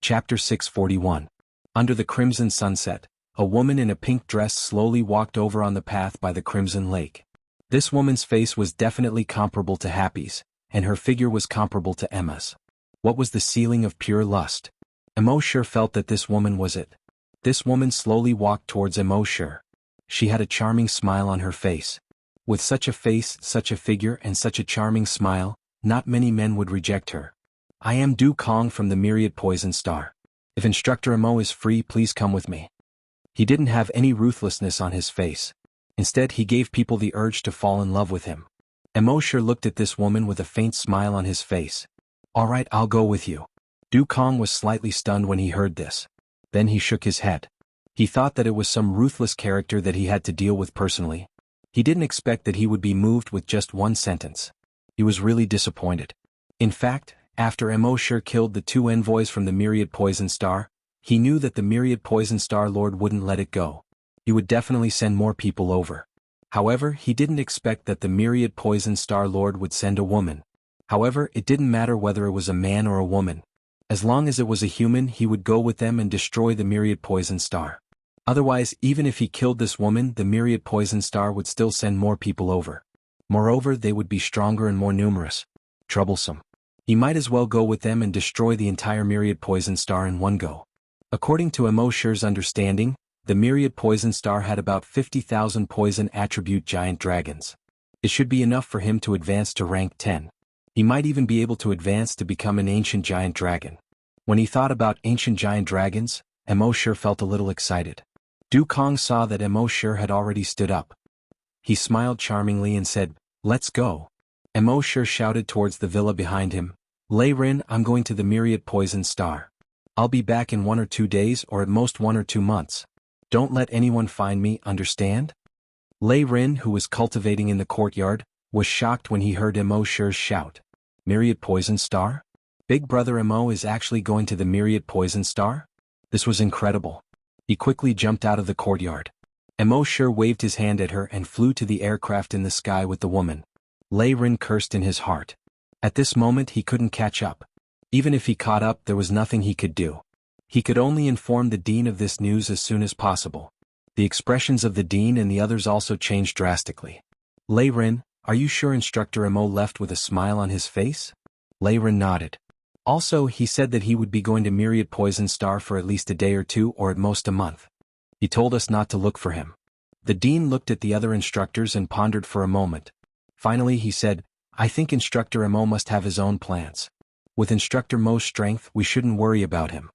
Chapter 641. Under the crimson sunset, a woman in a pink dress slowly walked over on the path by the crimson lake. This woman's face was definitely comparable to Happy's, and her figure was comparable to Emma's. What was the ceiling of pure lust? Immortal felt that this woman was it. This woman slowly walked towards Immortal. She had a charming smile on her face. With such a face, such a figure, and such a charming smile, not many men would reject her. I am Du Kong from the Myriad Poison Star. If Instructor Emo is free, please come with me. He didn't have any ruthlessness on his face. Instead, he gave people the urge to fall in love with him. Immortal looked at this woman with a faint smile on his face. Alright, I'll go with you. Du Kong was slightly stunned when he heard this. Then he shook his head. He thought that it was some ruthless character that he had to deal with personally. He didn't expect that he would be moved with just one sentence. He was really disappointed. In fact, after Immortal killed the two envoys from the Myriad Poison Star, he knew that the Myriad Poison Star Lord wouldn't let it go. He would definitely send more people over. However, he didn't expect that the Myriad Poison Star Lord would send a woman. However, it didn't matter whether it was a man or a woman. As long as it was a human, he would go with them and destroy the Myriad Poison Star. Otherwise, even if he killed this woman, the Myriad Poison Star would still send more people over. Moreover, they would be stronger and more numerous. Troublesome. He might as well go with them and destroy the entire Myriad Poison Star in one go. According to Immortal's understanding, the Myriad Poison Star had about 50,000 poison attribute giant dragons. It should be enough for him to advance to rank 10. He might even be able to advance to become an ancient giant dragon. When he thought about ancient giant dragons, Immortal felt a little excited. Du Kong saw that Immortal had already stood up. He smiled charmingly and said, "Let's go." Immortal shouted towards the villa behind him, "Lei Rin, I'm going to the Myriad Poison Star. I'll be back in 1 or 2 days or at most 1 or 2 months. Don't let anyone find me, understand?" Lei Rin, who was cultivating in the courtyard, was shocked when he heard Immortal's shout. Myriad Poison Star? Big brother Emo is actually going to the Myriad Poison Star? This was incredible. He quickly jumped out of the courtyard. Immortal waved his hand at her and flew to the aircraft in the sky with the woman. Lei Rin cursed in his heart. At this moment he couldn't catch up. Even if he caught up, there was nothing he could do. He could only inform the dean of this news as soon as possible. The expressions of the dean and the others also changed drastically. Lei Rin, are you sure Instructor Emo left with a smile on his face? Lei Rin nodded. Also, he said that he would be going to Myriad Poison Star for at least a day or 2 or at most a month. He told us not to look for him. The dean looked at the other instructors and pondered for a moment. Finally he said, I think Instructor Emo must have his own plans. With Instructor Mo's strength, we shouldn't worry about him.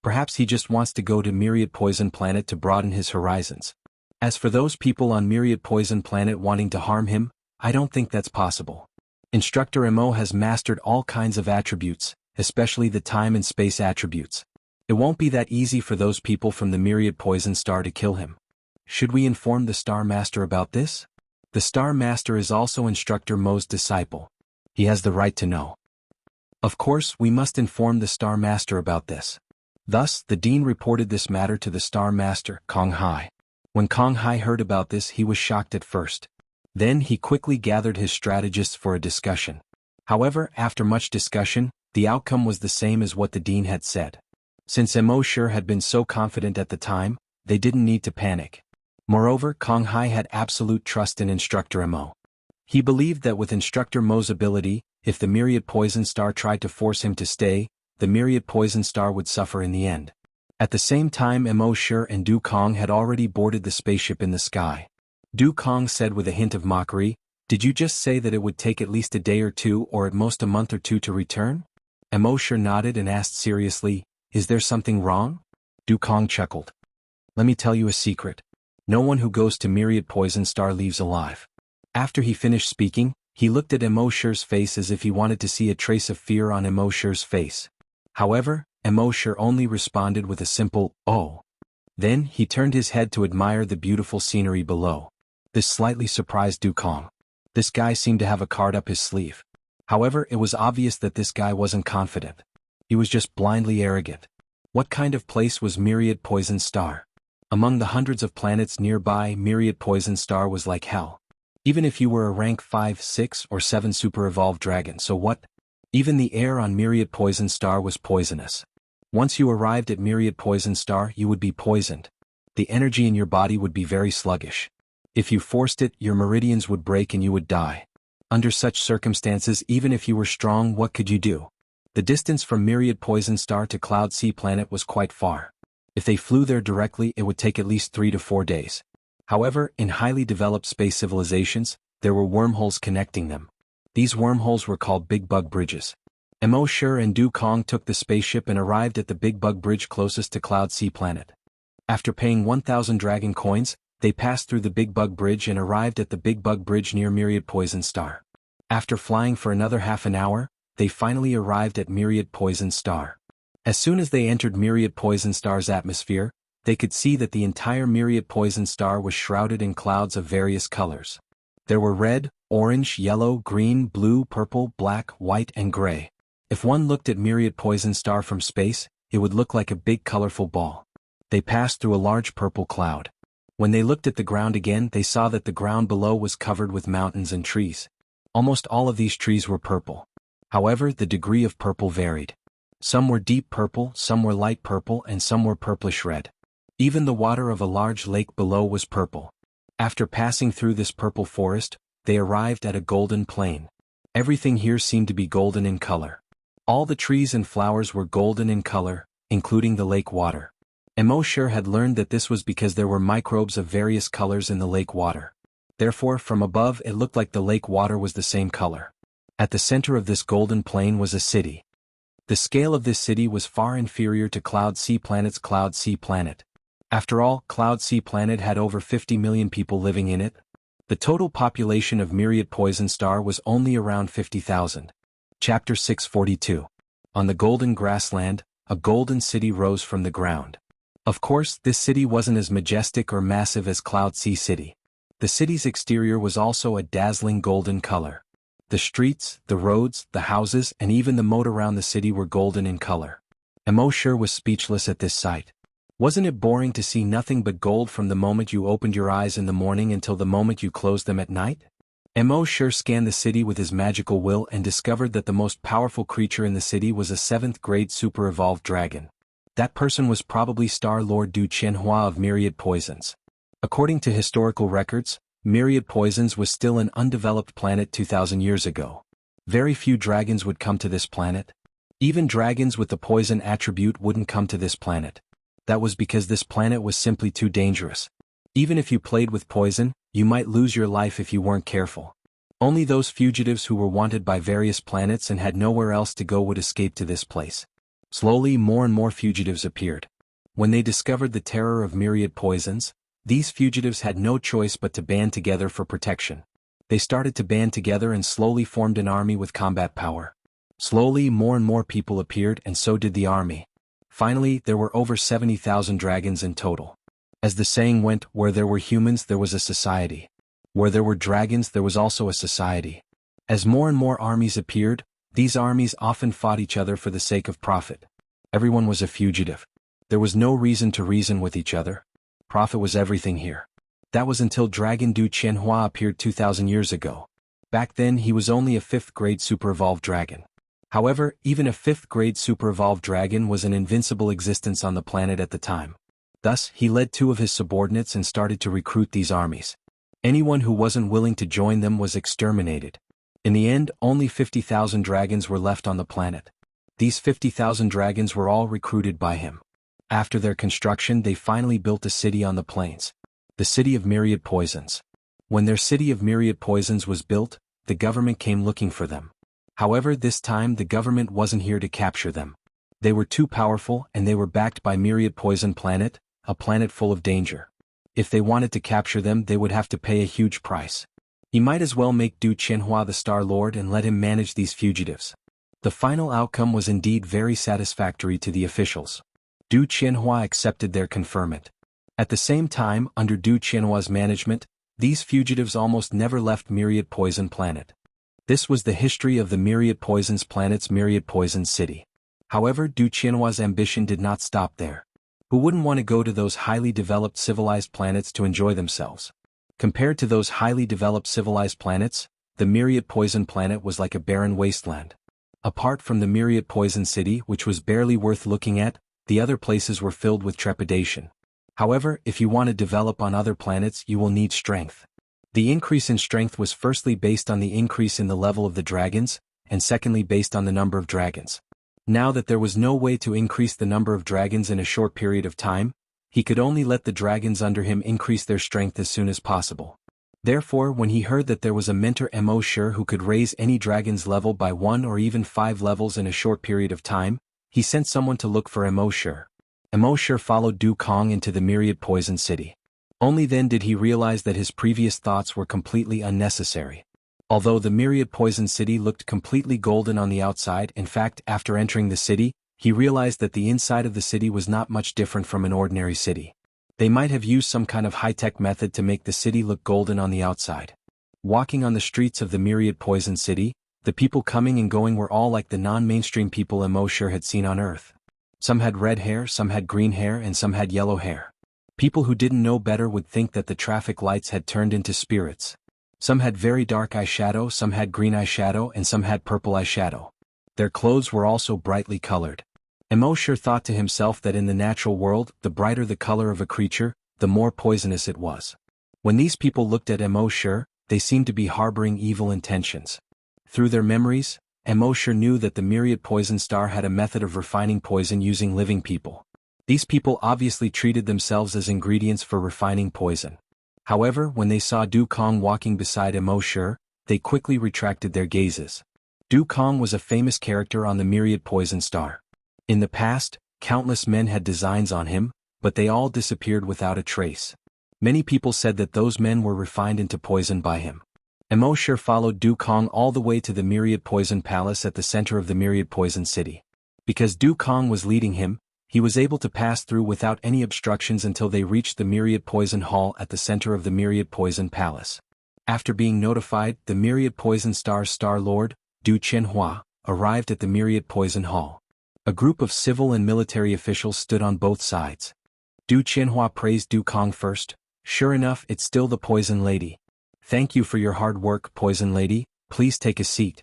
Perhaps he just wants to go to Myriad Poison Planet to broaden his horizons. As for those people on Myriad Poison Planet wanting to harm him, I don't think that's possible. Instructor Emo has mastered all kinds of attributes, especially the time and space attributes. It won't be that easy for those people from the Myriad Poison Star to kill him. Should we inform the Star Master about this? The Star Master is also Instructor Mo's disciple. He has the right to know. Of course, we must inform the Star Master about this. Thus, the dean reported this matter to the Star Master, Kong Hai. When Kong Hai heard about this, he was shocked at first. Then he quickly gathered his strategists for a discussion. However, after much discussion, the outcome was the same as what the dean had said. Since Immortal had been so confident at the time, they didn't need to panic. Moreover, Kong Hai had absolute trust in Instructor Emo. He believed that with Instructor Mo's ability, if the Myriad Poison Star tried to force him to stay, the Myriad Poison Star would suffer in the end. At the same time, Immortal and Du Kong had already boarded the spaceship in the sky. Du Kong said with a hint of mockery, "Did you just say that it would take at least a day or 2 or at most a month or 2 to return?" Immortal nodded and asked seriously, "Is there something wrong?" Du Kong chuckled. "Let me tell you a secret. No one who goes to Myriad Poison Star leaves alive." After he finished speaking, he looked at Immortal's face as if he wanted to see a trace of fear on Immortal's face. However, Emoshir only responded with a simple, "Oh." Then, he turned his head to admire the beautiful scenery below. This slightly surprised Dukong. This guy seemed to have a card up his sleeve. However, it was obvious that this guy wasn't confident. He was just blindly arrogant. What kind of place was Myriad Poison Star? Among the hundreds of planets nearby, Myriad Poison Star was like hell. Even if you were a rank 5, 6, or 7 super evolved dragon, so what? Even the air on Myriad Poison Star was poisonous. Once you arrived at Myriad Poison Star, you would be poisoned. The energy in your body would be very sluggish. If you forced it, your meridians would break and you would die. Under such circumstances, even if you were strong, what could you do? The distance from Myriad Poison Star to Cloud Sea Planet was quite far. If they flew there directly, it would take at least 3 to 4 days. However, in highly developed space civilizations, there were wormholes connecting them. These wormholes were called Big Bug Bridges. Emoshir and Dukong took the spaceship and arrived at the Big Bug Bridge closest to Cloud Sea Planet. After paying 1,000 dragon coins, they passed through the Big Bug Bridge and arrived at the Big Bug Bridge near Myriad Poison Star. After flying for another half an hour, they finally arrived at Myriad Poison Star. As soon as they entered Myriad Poison Star's atmosphere, they could see that the entire Myriad Poison Star was shrouded in clouds of various colors. There were red, orange, yellow, green, blue, purple, black, white, and gray. If one looked at Myriad Poison Star from space, it would look like a big colorful ball. They passed through a large purple cloud. When they looked at the ground again, they saw that the ground below was covered with mountains and trees. Almost all of these trees were purple. However, the degree of purple varied. Some were deep purple, some were light purple, and some were purplish red. Even the water of a large lake below was purple. After passing through this purple forest, they arrived at a golden plain. Everything here seemed to be golden in color. All the trees and flowers were golden in color, including the lake water. Emoshir had learned that this was because there were microbes of various colors in the lake water. Therefore, from above it looked like the lake water was the same color. At the center of this golden plain was a city. The scale of this city was far inferior to Cloud Sea Planet's Cloud Sea Planet. After all, Cloud Sea Planet had over 50 million people living in it. The total population of Myriad Poison Star was only around 50,000. Chapter 642. On the golden grassland, a golden city rose from the ground. Of course, this city wasn't as majestic or massive as Cloud Sea City. The city's exterior was also a dazzling golden color. The streets, the roads, the houses, and even the moat around the city were golden in color. Emoshir was speechless at this sight. Wasn't it boring to see nothing but gold from the moment you opened your eyes in the morning until the moment you closed them at night? Emoshir scanned the city with his magical will and discovered that the most powerful creature in the city was a 7th grade super evolved dragon. That person was probably Star Lord Du Xianhuan of Myriad Poisons. According to historical records, Myriad Poisons was still an undeveloped planet 2,000 years ago. Very few dragons would come to this planet. Even dragons with the poison attribute wouldn't come to this planet. That was because this planet was simply too dangerous. Even if you played with poison, you might lose your life if you weren't careful. Only those fugitives who were wanted by various planets and had nowhere else to go would escape to this place. Slowly, more and more fugitives appeared. When they discovered the terror of Myriad Poisons, these fugitives had no choice but to band together for protection. They started to band together and slowly formed an army with combat power. Slowly, more and more people appeared, and so did the army. Finally, there were over 70,000 dragons in total. As the saying went, where there were humans there was a society. Where there were dragons there was also a society. As more and more armies appeared, these armies often fought each other for the sake of profit. Everyone was a fugitive. There was no reason to reason with each other. Profit was everything here. That was until Dragon Du Xianhuan appeared 2,000 years ago. Back then he was only a 5th grade super evolved dragon. However, even a 5th grade super evolved dragon was an invincible existence on the planet at the time. Thus, he led 2 of his subordinates and started to recruit these armies. Anyone who wasn't willing to join them was exterminated. In the end, only 50,000 dragons were left on the planet. These 50,000 dragons were all recruited by him. After their construction, they finally built a city on the plains. The city of Myriad Poisons. When their city of Myriad Poisons was built, the government came looking for them. However, this time the government wasn't here to capture them. They were too powerful and they were backed by Myriad Poison Planet, a planet full of danger. If they wanted to capture them, they would have to pay a huge price. He might as well make Du Xianhuan the Star Lord and let him manage these fugitives. The final outcome was indeed very satisfactory to the officials. Du Qianhua accepted their conferment. At the same time, under Du Qianhua's management, these fugitives almost never left Myriad Poison Planet. This was the history of the Myriad Poisons Planet's Myriad Poison City. However, Du Qianhua's ambition did not stop there. Who wouldn't want to go to those highly developed civilized planets to enjoy themselves? Compared to those highly developed civilized planets, the Myriad Poison Planet was like a barren wasteland. Apart from the Myriad Poison City, which was barely worth looking at, the other places were filled with trepidation. However, if you want to develop on other planets, you will need strength. The increase in strength was firstly based on the increase in the level of the dragons, and secondly based on the number of dragons. Now that there was no way to increase the number of dragons in a short period of time, he could only let the dragons under him increase their strength as soon as possible. Therefore, when he heard that there was a mentor Immortal who could raise any dragon's level by 1 or even 5 levels in a short period of time, he sent someone to look for Immortal. Immortal followed Du Kong into the Myriad Poison City. Only then did he realize that his previous thoughts were completely unnecessary. Although the Myriad Poison City looked completely golden on the outside, in fact, after entering the city, he realized that the inside of the city was not much different from an ordinary city. They might have used some kind of high-tech method to make the city look golden on the outside. Walking on the streets of the Myriad Poison City, the people coming and going were all like the non-mainstream people Immortal had seen on Earth. Some had red hair, some had green hair, and some had yellow hair. People who didn't know better would think that the traffic lights had turned into spirits. Some had very dark eyeshadow, some had green eyeshadow, and some had purple eyeshadow. Their clothes were also brightly colored. Immortal thought to himself that in the natural world, the brighter the color of a creature, the more poisonous it was. When these people looked at Immortal, they seemed to be harboring evil intentions. Through their memories, Immortal knew that the Myriad Poison Star had a method of refining poison using living people. These people obviously treated themselves as ingredients for refining poison. However, when they saw Du Kong walking beside Immortal, they quickly retracted their gazes. Du Kong was a famous character on the Myriad Poison Star. In the past, countless men had designs on him, but they all disappeared without a trace. Many people said that those men were refined into poison by him. Immortal followed Du Kong all the way to the Myriad Poison Palace at the center of the Myriad Poison City. Because Du Kong was leading him, he was able to pass through without any obstructions until they reached the Myriad Poison Hall at the center of the Myriad Poison Palace. After being notified, the Myriad Poison Star's Star Lord, Du Qianhua, arrived at the Myriad Poison Hall. A group of civil and military officials stood on both sides. Du Qianhua praised Du Kong first. Sure enough, it's still the Poison Lady. Thank you for your hard work, Poison Lady. Please take a seat.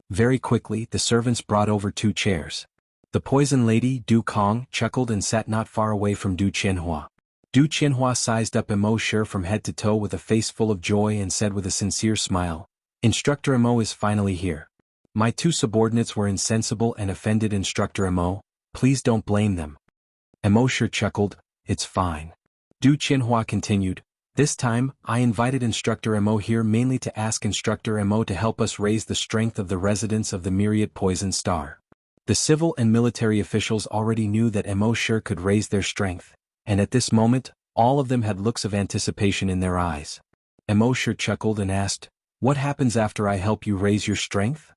Very quickly, the servants brought over 2 chairs. The Poison Lady, Du Kong, chuckled and sat not far away from Du Qianhua. Du Qianhua sized up Immortal from head to toe with a face full of joy and said with a sincere smile, "Instructor Imo is finally here. My 2 subordinates were insensible and offended Instructor Imo. Please don't blame them." Immortal chuckled, "It's fine." Du Qianhua continued, "This time, I invited Instructor Imo here mainly to ask Instructor Imo to help us raise the strength of the residents of the Myriad Poison Star." The civil and military officials already knew that Immortal could raise their strength, and at this moment, all of them had looks of anticipation in their eyes. Immortal chuckled and asked, "What happens after I help you raise your strength?"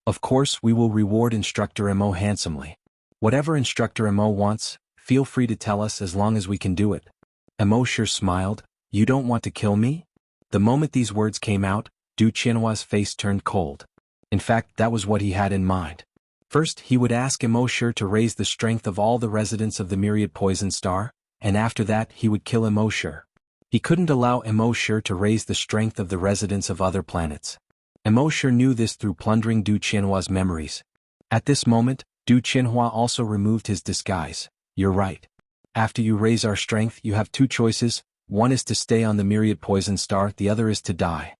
"Of course, we will reward Instructor Imo handsomely. Whatever Instructor Imo wants, feel free to tell us as long as we can do it." Immortal smiled, "You don't want to kill me?" The moment these words came out, Du Qianhua's face turned cold. In fact, that was what he had in mind. First, he would ask Immortal to raise the strength of all the residents of the Myriad Poison Star, and after that he would kill Immortal. He couldn't allow Immortal to raise the strength of the residents of other planets. Immortal knew this through plundering Du Qianhua's memories. At this moment, Du Qianhua also removed his disguise. "You're right. After you raise our strength, you have 2 choices. One is to stay on the Myriad Poison Star, the other is to die."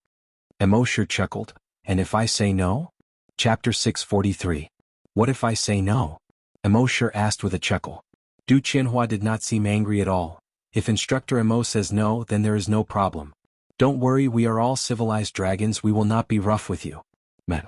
Immortal chuckled, "And if I say no?" Chapter 643. What if I say no? Immortal asked with a chuckle. Du Qianhua did not seem angry at all. If Instructor Imo says no, then there is no problem. Don't worry, we are all civilized dragons, we will not be rough with you. Men.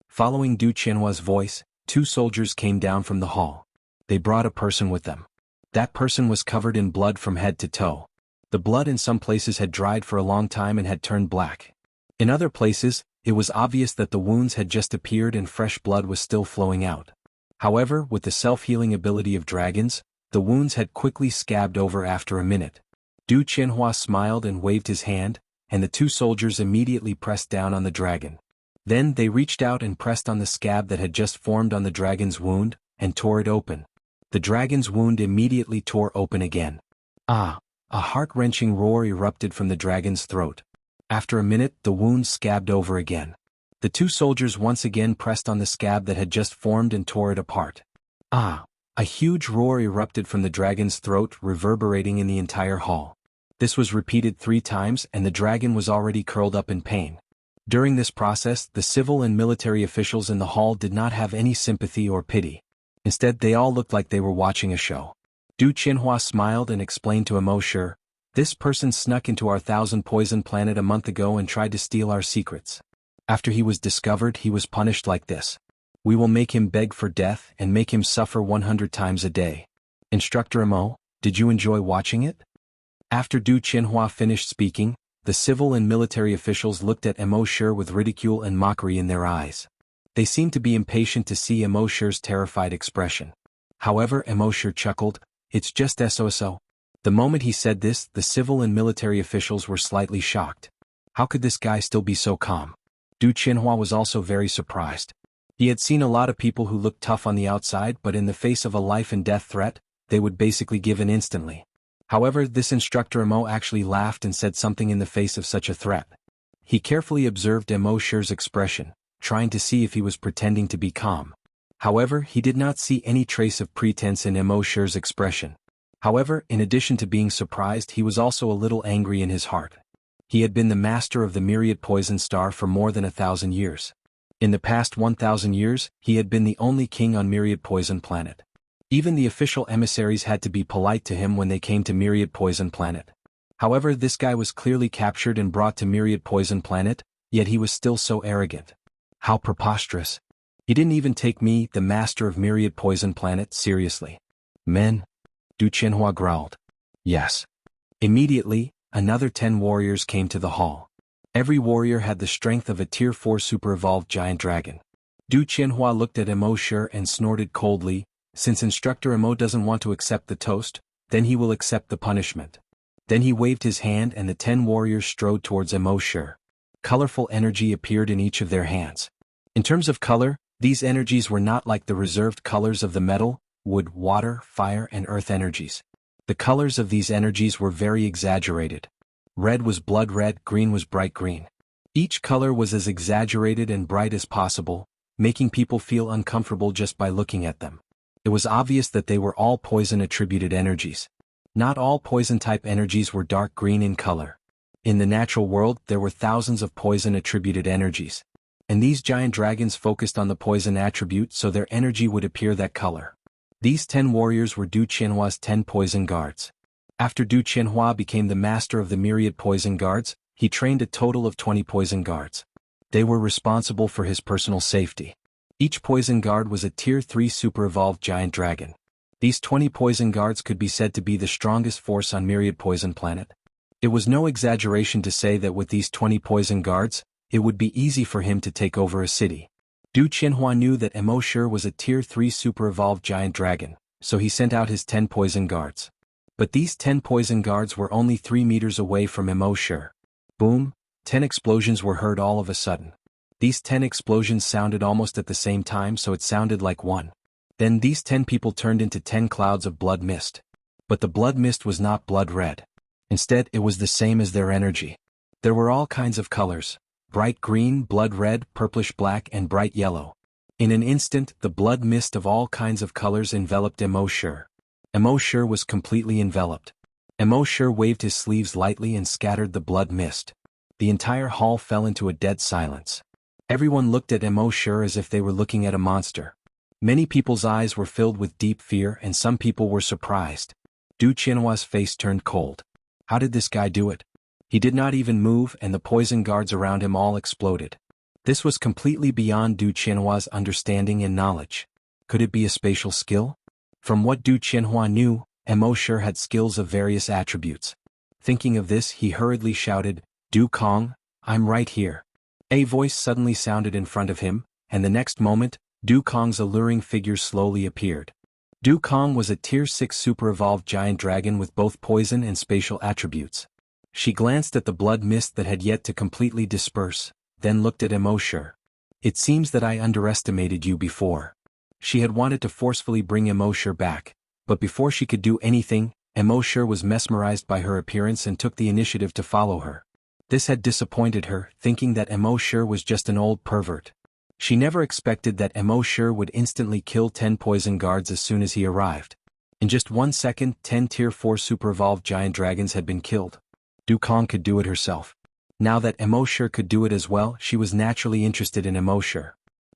Following Du Qianhua's voice, 2 soldiers came down from the hall. They brought a person with them. That person was covered in blood from head to toe. The blood in some places had dried for a long time and had turned black. In other places, It was obvious that the wounds had just appeared and fresh blood was still flowing out. However, with the self-healing ability of dragons, the wounds had quickly scabbed over after a minute. Xuanhuan smiled and waved his hand, and the two soldiers immediately pressed down on the dragon. Then they reached out and pressed on the scab that had just formed on the dragon's wound, and tore it open. The dragon's wound immediately tore open again. Ah! A heart-wrenching roar erupted from the dragon's throat. After a minute, the wound scabbed over again. The two soldiers once again pressed on the scab that had just formed and tore it apart. Ah! A huge roar erupted from the dragon's throat, reverberating in the entire hall. This was repeated 3 times and the dragon was already curled up in pain. During this process, the civil and military officials in the hall did not have any sympathy or pity. Instead, they all looked like they were watching a show. Xuanhuan smiled and explained to Immortal, "This person snuck into our 1,000-poison planet a month ago and tried to steal our secrets. After he was discovered, he was punished like this. We will make him beg for death and make him suffer 100 times a day." Instructor Imo, did you enjoy watching it? After Xuanhuan finished speaking, the civil and military officials looked at Immortal with ridicule and mockery in their eyes. They seemed to be impatient to see Immortal's terrified expression. However, Immortal chuckled, "It's just so. The moment he said this, the civil and military officials were slightly shocked. How could this guy still be so calm? Xuanhuan was also very surprised. He had seen a lot of people who looked tough on the outside, but in the face of a life-and-death threat, they would basically give in instantly. However, this instructor Imo actually laughed and said something in the face of such a threat. He carefully observed Immortal's expression, trying to see if he was pretending to be calm. However, he did not see any trace of pretense in Immortal's expression. However, in addition to being surprised, he was also a little angry in his heart. He had been the master of the myriad poison star for more than 1,000 years. In the past 1,000 years, he had been the only king on Myriad Poison Planet. Even the official emissaries had to be polite to him when they came to Myriad Poison Planet. However, this guy was clearly captured and brought to Myriad Poison Planet, yet he was still so arrogant. How preposterous. He didn't even take me, the master of Myriad Poison Planet, seriously. Men? Xuanhuan growled. Yes. Immediately, another 10 warriors came to the hall. Every warrior had the strength of a Tier 4 super-evolved giant dragon. Xuanhuan looked at Immortal and snorted coldly, "Since Instructor Imo doesn't want to accept the toast, then he will accept the punishment." Then he waved his hand and the 10 warriors strode towards Immortal. Colorful energy appeared in each of their hands. In terms of color, these energies were not like the reserved colors of the metal, wood, water, fire and earth energies. The colors of these energies were very exaggerated. Red was blood red, green was bright green. Each color was as exaggerated and bright as possible, making people feel uncomfortable just by looking at them. It was obvious that they were all poison-attributed energies. Not all poison-type energies were dark green in color. In the natural world, there were thousands of poison-attributed energies. And these giant dragons focused on the poison attribute so their energy would appear that color. These 10 warriors were Xuanhuan's 10 poison guards. After Xuanhuan became the master of the myriad poison guards, he trained a total of 20 poison guards. They were responsible for his personal safety. Each poison guard was a Tier 3 super-evolved giant dragon. These 20 poison guards could be said to be the strongest force on Myriad Poison Planet. It was no exaggeration to say that with these 20 poison guards, it would be easy for him to take over a city. Xuanhuan knew that Immortal was a Tier 3 super-evolved giant dragon, so he sent out his 10 poison guards. But these 10 poison guards were only 3 meters away from Immortal. Boom! 10 explosions were heard all of a sudden. These 10 explosions sounded almost at the same time, so it sounded like one. Then these 10 people turned into 10 clouds of blood mist. But the blood mist was not blood red. Instead, it was the same as their energy. There were all kinds of colors: bright green, blood red, purplish black, and bright yellow. In an instant, the blood mist of all kinds of colors enveloped Immortal. Immortal was completely enveloped. Immortal waved his sleeves lightly and scattered the blood mist. The entire hall fell into a dead silence. Everyone looked at Immortal as if they were looking at a monster. Many people's eyes were filled with deep fear and some people were surprised. Xuanhuan's face turned cold. How did this guy do it? He did not even move and the poison guards around him all exploded. This was completely beyond Xuanhuan's understanding and knowledge. Could it be a spatial skill? From what Xuanhuan knew, Immortal had skills of various attributes. Thinking of this, he hurriedly shouted, "Du Kong, I'm right here." A voice suddenly sounded in front of him, and the next moment, Du Kong's alluring figure slowly appeared. Du Kong was a Tier 6 super-evolved giant dragon with both poison and spatial attributes. She glanced at the blood mist that had yet to completely disperse, then looked at Immortal. It seems that I underestimated you before. She had wanted to forcefully bring Immortal back, but before she could do anything, Immortal was mesmerized by her appearance and took the initiative to follow her. This had disappointed her, thinking that Immortal was just an old pervert. She never expected that Immortal would instantly kill 10 poison guards as soon as he arrived. In just 1 second, 10 Tier 4 super-evolved giant dragons had been killed. Du Kong could do it herself. Now that Immortal could do it as well, she was naturally interested in Immortal.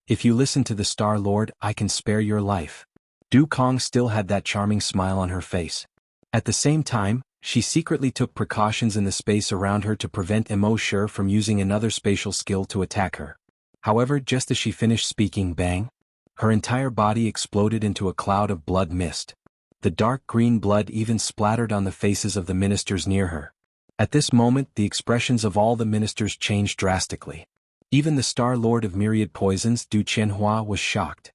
If you listen to the Star Lord, I can spare your life. Du Kong still had that charming smile on her face. At the same time, she secretly took precautions in the space around her to prevent Immortal from using another spatial skill to attack her. However, just as she finished speaking, bang! Her entire body exploded into a cloud of blood mist. The dark green blood even splattered on the faces of the ministers near her. At this moment, the expressions of all the ministers changed drastically. Even the Star Lord of Myriad Poisons, Du Xianhuan, was shocked.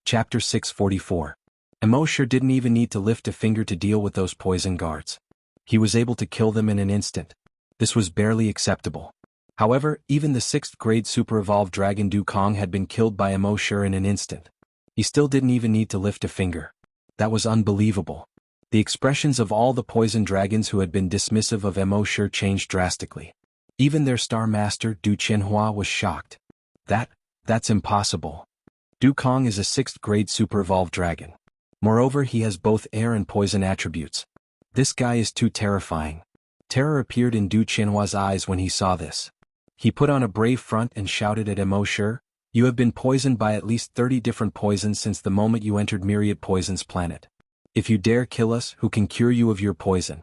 Chapter 644. Immortal didn't even need to lift a finger to deal with those poison guards. He was able to kill them in an instant. This was barely acceptable. However, even the 6th grade super-evolved dragon Du Kong had been killed by Immortal in an instant. He still didn't even need to lift a finger. That was unbelievable. The expressions of all the poison dragons who had been dismissive of Immortal changed drastically. Even their Star Master, Du Xianhuan, was shocked. That's impossible. Du Kong is a 6th grade super-evolved dragon. Moreover, he has both air and poison attributes. This guy is too terrifying. Terror appeared in Du Xianhua's eyes when he saw this. He put on a brave front and shouted at Immortal, "You have been poisoned by at least 30 different poisons since the moment you entered Myriad Poison's planet. If you dare kill us, who can cure you of your poison?"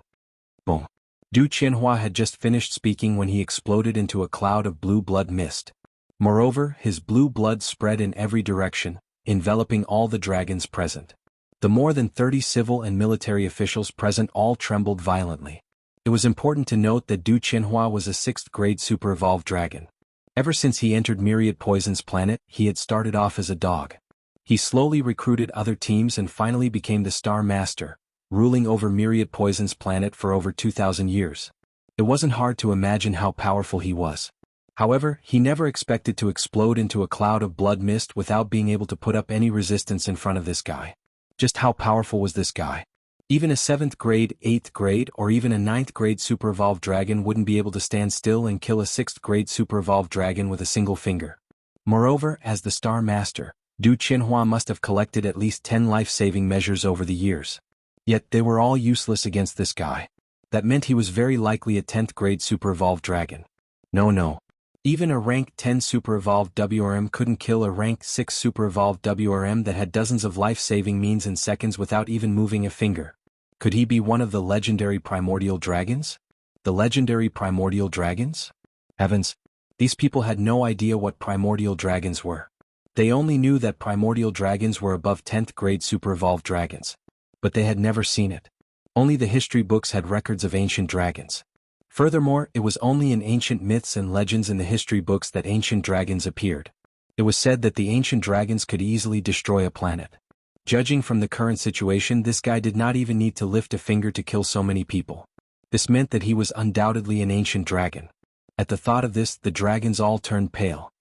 Boom. Du Xianhuan had just finished speaking when he exploded into a cloud of blue blood mist. Moreover, his blue blood spread in every direction, enveloping all the dragons present. The more than 30 civil and military officials present all trembled violently. It was important to note that Du Xianhuan was a 6th grade super-evolved dragon. Ever since he entered Myriad Poison's planet, he had started off as a dog. He slowly recruited other teams and finally became the Star Master, ruling over Myriad Poison's planet for over 2,000 years. It wasn't hard to imagine how powerful he was. However, he never expected to explode into a cloud of blood mist without being able to put up any resistance in front of this guy. Just how powerful was this guy? Even a 7th grade, 8th grade, or even a 9th grade super-evolved dragon wouldn't be able to stand still and kill a 6th grade super-evolved dragon with a single finger. Moreover, as the Star Master, Du Xianhuan must have collected at least 10 life-saving measures over the years. Yet they were all useless against this guy. That meant he was very likely a 10th grade super-evolved dragon. No. Even a rank 10 super-evolved WRM couldn't kill a rank 6 super-evolved WRM that had dozens of life-saving means in seconds without even moving a finger. Could he be one of the legendary primordial dragons? The legendary primordial dragons? Heavens! These people had no idea what primordial dragons were. They only knew that primordial dragons were above 10th grade super-evolved dragons. But they had never seen it. Only the history books had records of ancient dragons. Furthermore, it was only in ancient myths and legends in the history books that ancient dragons appeared. It was said that the ancient dragons could easily destroy a planet. Judging from the current situation, this guy did not even need to lift a finger to kill so many people. This meant that he was undoubtedly an ancient dragon. At the thought of this, the dragons all turned pale.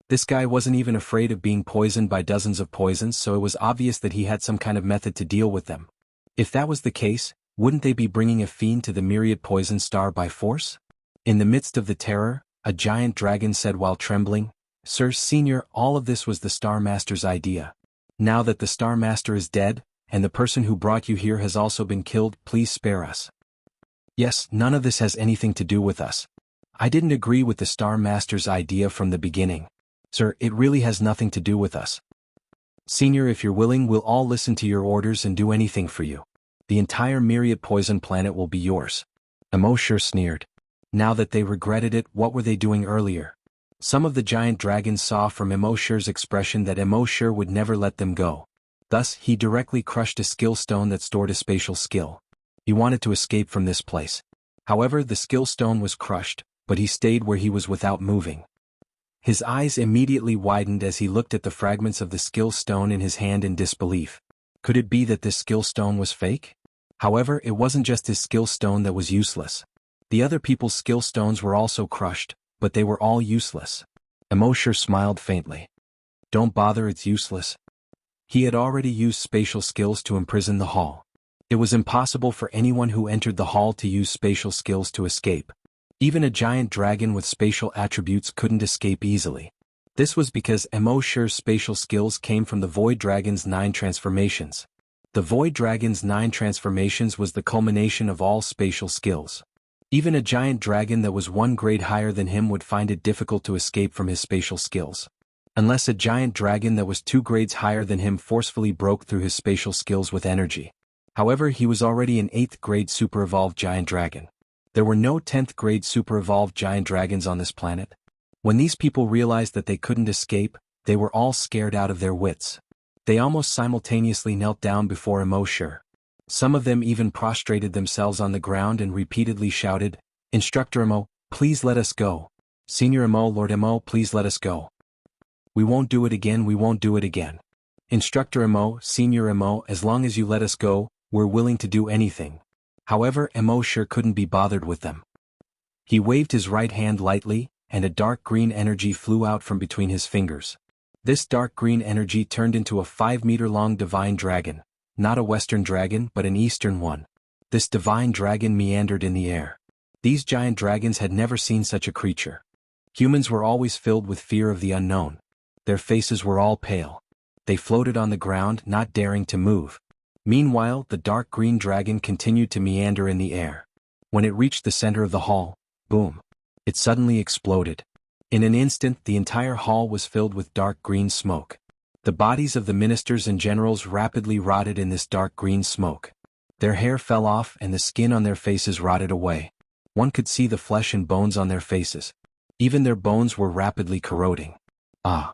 This guy wasn't even afraid of being poisoned by dozens of poisons, so it was obvious that he had some kind of method to deal with them. If that was the case, wouldn't they be bringing a fiend to the Myriad Poison Star by force? In the midst of the terror, a giant dragon said while trembling, "Sir Senior, all of this was the Star Master's idea. Now that the Star Master is dead, and the person who brought you here has also been killed, please spare us." "Yes, none of this has anything to do with us. I didn't agree with the Star Master's idea from the beginning. Sir, it really has nothing to do with us. Senior, if you're willing, we'll all listen to your orders and do anything for you. The entire Myriad Poison planet will be yours." Immortal sneered. Now that they regretted it, what were they doing earlier? Some of the giant dragons saw from Immortal's expression that Immortal would never let them go. Thus, he directly crushed a skill stone that stored a spatial skill. He wanted to escape from this place. However, the skill stone was crushed, but he stayed where he was without moving. His eyes immediately widened as he looked at the fragments of the skill stone in his hand in disbelief. Could it be that this skill stone was fake? However, it wasn't just his skill stone that was useless. The other people's skill stones were also crushed, but they were all useless. Immortal smiled faintly. Don't bother, it's useless. He had already used spatial skills to imprison the hall. It was impossible for anyone who entered the hall to use spatial skills to escape. Even a giant dragon with spatial attributes couldn't escape easily. This was because Immortal's spatial skills came from the Void Dragon's 9 transformations. The Void Dragon's 9 transformations was the culmination of all spatial skills. Even a giant dragon that was 1 grade higher than him would find it difficult to escape from his spatial skills. Unless a giant dragon that was 2 grades higher than him forcefully broke through his spatial skills with energy. However, he was already an 8th grade super evolved giant dragon. There were no 10th grade super evolved giant dragons on this planet. When these people realized that they couldn't escape, they were all scared out of their wits. They almost simultaneously knelt down before Immortal. Some of them even prostrated themselves on the ground and repeatedly shouted, "Instructor Immo, please let us go. Senior Immo, Lord Immo, please let us go. We won't do it again, we won't do it again. Instructor Immo, Senior Immo, as long as you let us go, we're willing to do anything." However, Immortal couldn't be bothered with them. He waved his right hand lightly, and a dark green energy flew out from between his fingers. This dark green energy turned into a 5-meter-long divine dragon, not a Western dragon but an Eastern one. This divine dragon meandered in the air. These giant dragons had never seen such a creature. Humans were always filled with fear of the unknown. Their faces were all pale. They floated on the ground, not daring to move. Meanwhile, the dark green dragon continued to meander in the air. When it reached the center of the hall, boom! It suddenly exploded. In an instant, the entire hall was filled with dark green smoke. The bodies of the ministers and generals rapidly rotted in this dark green smoke. Their hair fell off and the skin on their faces rotted away. One could see the flesh and bones on their faces. Even their bones were rapidly corroding. Ah!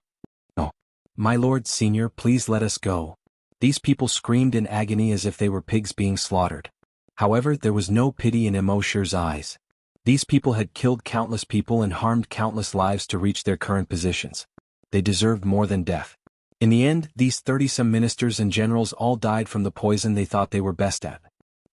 No. My lord senior, please let us go. These people screamed in agony as if they were pigs being slaughtered. However, there was no pity in Immortal's eyes. These people had killed countless people and harmed countless lives to reach their current positions. They deserved more than death. In the end, these 30-some ministers and generals all died from the poison they thought they were best at.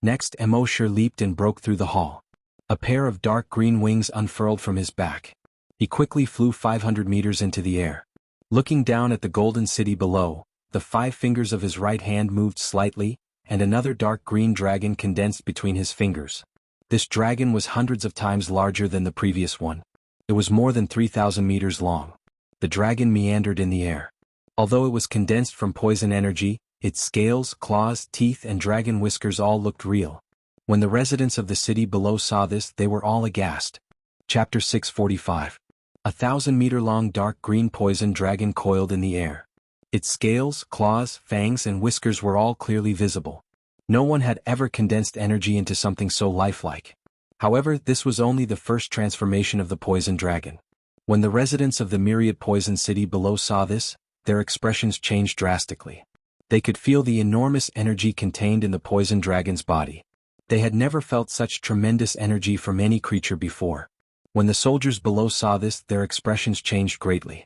Next, Immortal leaped and broke through the hall. A pair of dark green wings unfurled from his back. He quickly flew 500 meters into the air. Looking down at the golden city below, the 5 fingers of his right hand moved slightly, and another dark green dragon condensed between his fingers. This dragon was hundreds of times larger than the previous one. It was more than 3,000 meters long. The dragon meandered in the air. Although it was condensed from poison energy, its scales, claws, teeth and dragon whiskers all looked real. When the residents of the city below saw this, they were all aghast. Chapter 645. A 1,000-meter-long dark green poison dragon coiled in the air. Its scales, claws, fangs and whiskers were all clearly visible. No one had ever condensed energy into something so lifelike. However, this was only the first transformation of the poison dragon. When the residents of the myriad poison city below saw this, their expressions changed drastically. They could feel the enormous energy contained in the poison dragon's body. They had never felt such tremendous energy from any creature before. When the soldiers below saw this, their expressions changed greatly.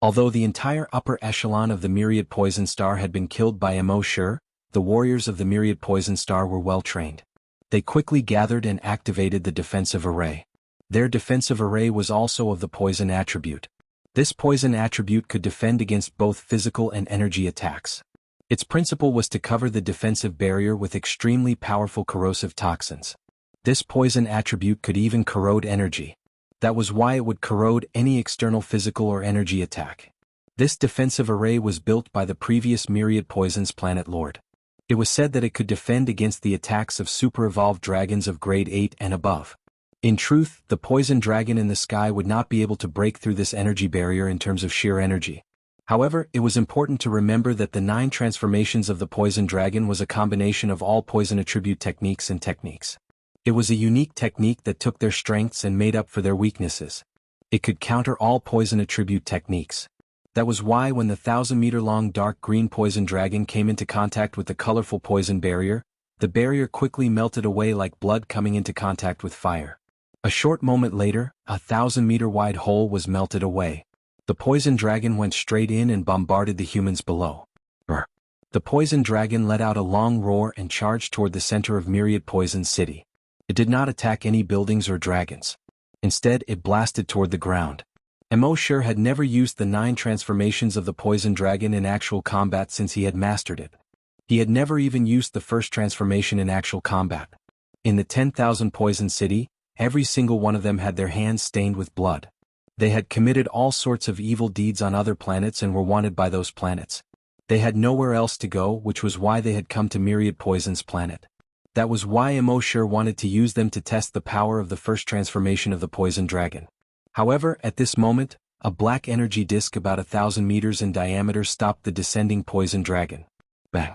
Although the entire upper echelon of the Myriad Poison Star had been killed by Immortal, the warriors of the Myriad Poison Star were well trained. They quickly gathered and activated the defensive array. Their defensive array was also of the poison attribute. This poison attribute could defend against both physical and energy attacks. Its principle was to cover the defensive barrier with extremely powerful corrosive toxins. This poison attribute could even corrode energy. That was why it would corrode any external physical or energy attack. This defensive array was built by the previous Myriad Poisons Planet Lord. It was said that it could defend against the attacks of super-evolved dragons of grade 8 and above. In truth, the poison dragon in the sky would not be able to break through this energy barrier in terms of sheer energy. However, it was important to remember that the 9 transformations of the poison dragon was a combination of all poison attribute techniques and techniques. It was a unique technique that took their strengths and made up for their weaknesses. It could counter all poison attribute techniques. That was why when the 1,000-meter-long dark green poison dragon came into contact with the colorful poison barrier, the barrier quickly melted away like blood coming into contact with fire. A short moment later, a 1,000-meter-wide hole was melted away. The poison dragon went straight in and bombarded the humans below. Brr. The poison dragon let out a long roar and charged toward the center of Myriad Poison City. It did not attack any buildings or dragons. Instead, it blasted toward the ground. Immortal had never used the 9 transformations of the poison dragon in actual combat since he had mastered it. He had never even used the first transformation in actual combat. In the 10,000 Poison City, every single one of them had their hands stained with blood. They had committed all sorts of evil deeds on other planets and were wanted by those planets. They had nowhere else to go, which was why they had come to Myriad Poison's planet. That was why Immortal wanted to use them to test the power of the first transformation of the poison dragon. However, at this moment, a black energy disk about 1,000 meters in diameter stopped the descending poison dragon. Bang!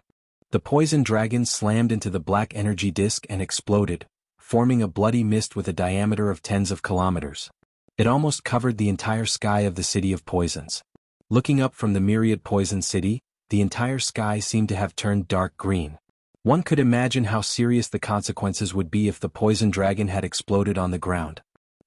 The poison dragon slammed into the black energy disk and exploded, forming a bloody mist with a diameter of tens of kilometers. It almost covered the entire sky of the City of Poisons. Looking up from the Myriad Poison City, the entire sky seemed to have turned dark green. One could imagine how serious the consequences would be if the poison dragon had exploded on the ground.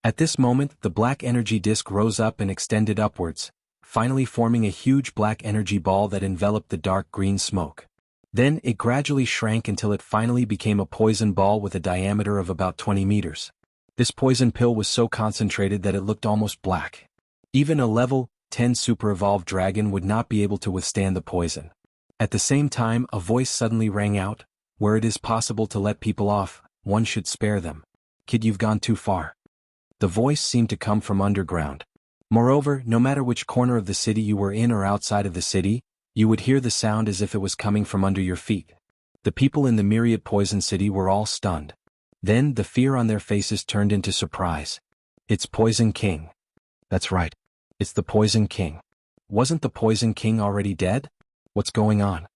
At this moment, the black energy disk rose up and extended upwards, finally forming a huge black energy ball that enveloped the dark green smoke. Then it gradually shrank until it finally became a poison ball with a diameter of about 20 meters. This poison pill was so concentrated that it looked almost black. Even a level 10 super-evolved dragon would not be able to withstand the poison. At the same time, a voice suddenly rang out, "Where it is possible to let people off, one should spare them. Kid, you've gone too far." The voice seemed to come from underground. Moreover, no matter which corner of the city you were in or outside of the city, you would hear the sound as if it was coming from under your feet. The people in the Myriad Poison City were all stunned. Then the fear on their faces turned into surprise. It's Poison King. That's right. It's the Poison King. Wasn't the Poison King already dead? What's going on?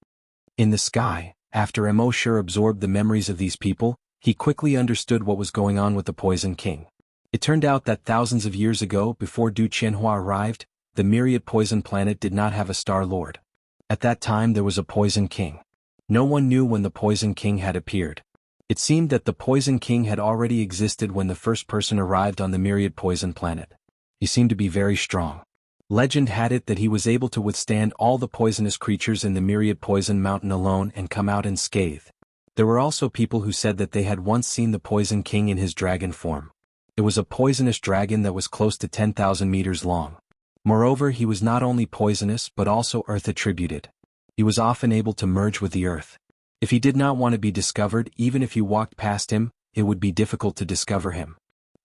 In the sky, after Immortal absorbed the memories of these people, he quickly understood what was going on with the Poison King. It turned out that thousands of years ago, before xuanhuan arrived, the Myriad Poison planet did not have a Star Lord. At that time there was a Poison King. No one knew when the Poison King had appeared. It seemed that the Poison King had already existed when the first person arrived on the Myriad Poison planet. He seemed to be very strong. Legend had it that he was able to withstand all the poisonous creatures in the Myriad Poison Mountain alone and come out unscathed. There were also people who said that they had once seen the Poison King in his dragon form. It was a poisonous dragon that was close to 10,000 meters long. Moreover, he was not only poisonous but also earth-attributed. He was often able to merge with the earth. If he did not want to be discovered, even if you walked past him, it would be difficult to discover him.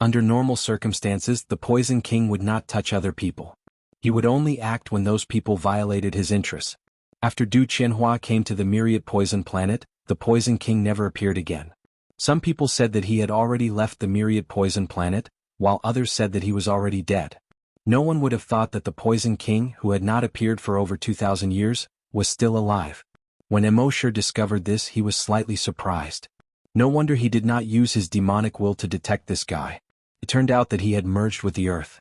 Under normal circumstances, the Poison King would not touch other people. He would only act when those people violated his interests. After xuanhuan came to the Myriad Poison planet, the Poison King never appeared again. Some people said that he had already left the Myriad Poison planet, while others said that he was already dead. No one would have thought that the Poison King, who had not appeared for over 2,000 years, was still alive. When Immortal discovered this, he was slightly surprised. No wonder he did not use his demonic will to detect this guy. It turned out that he had merged with the earth.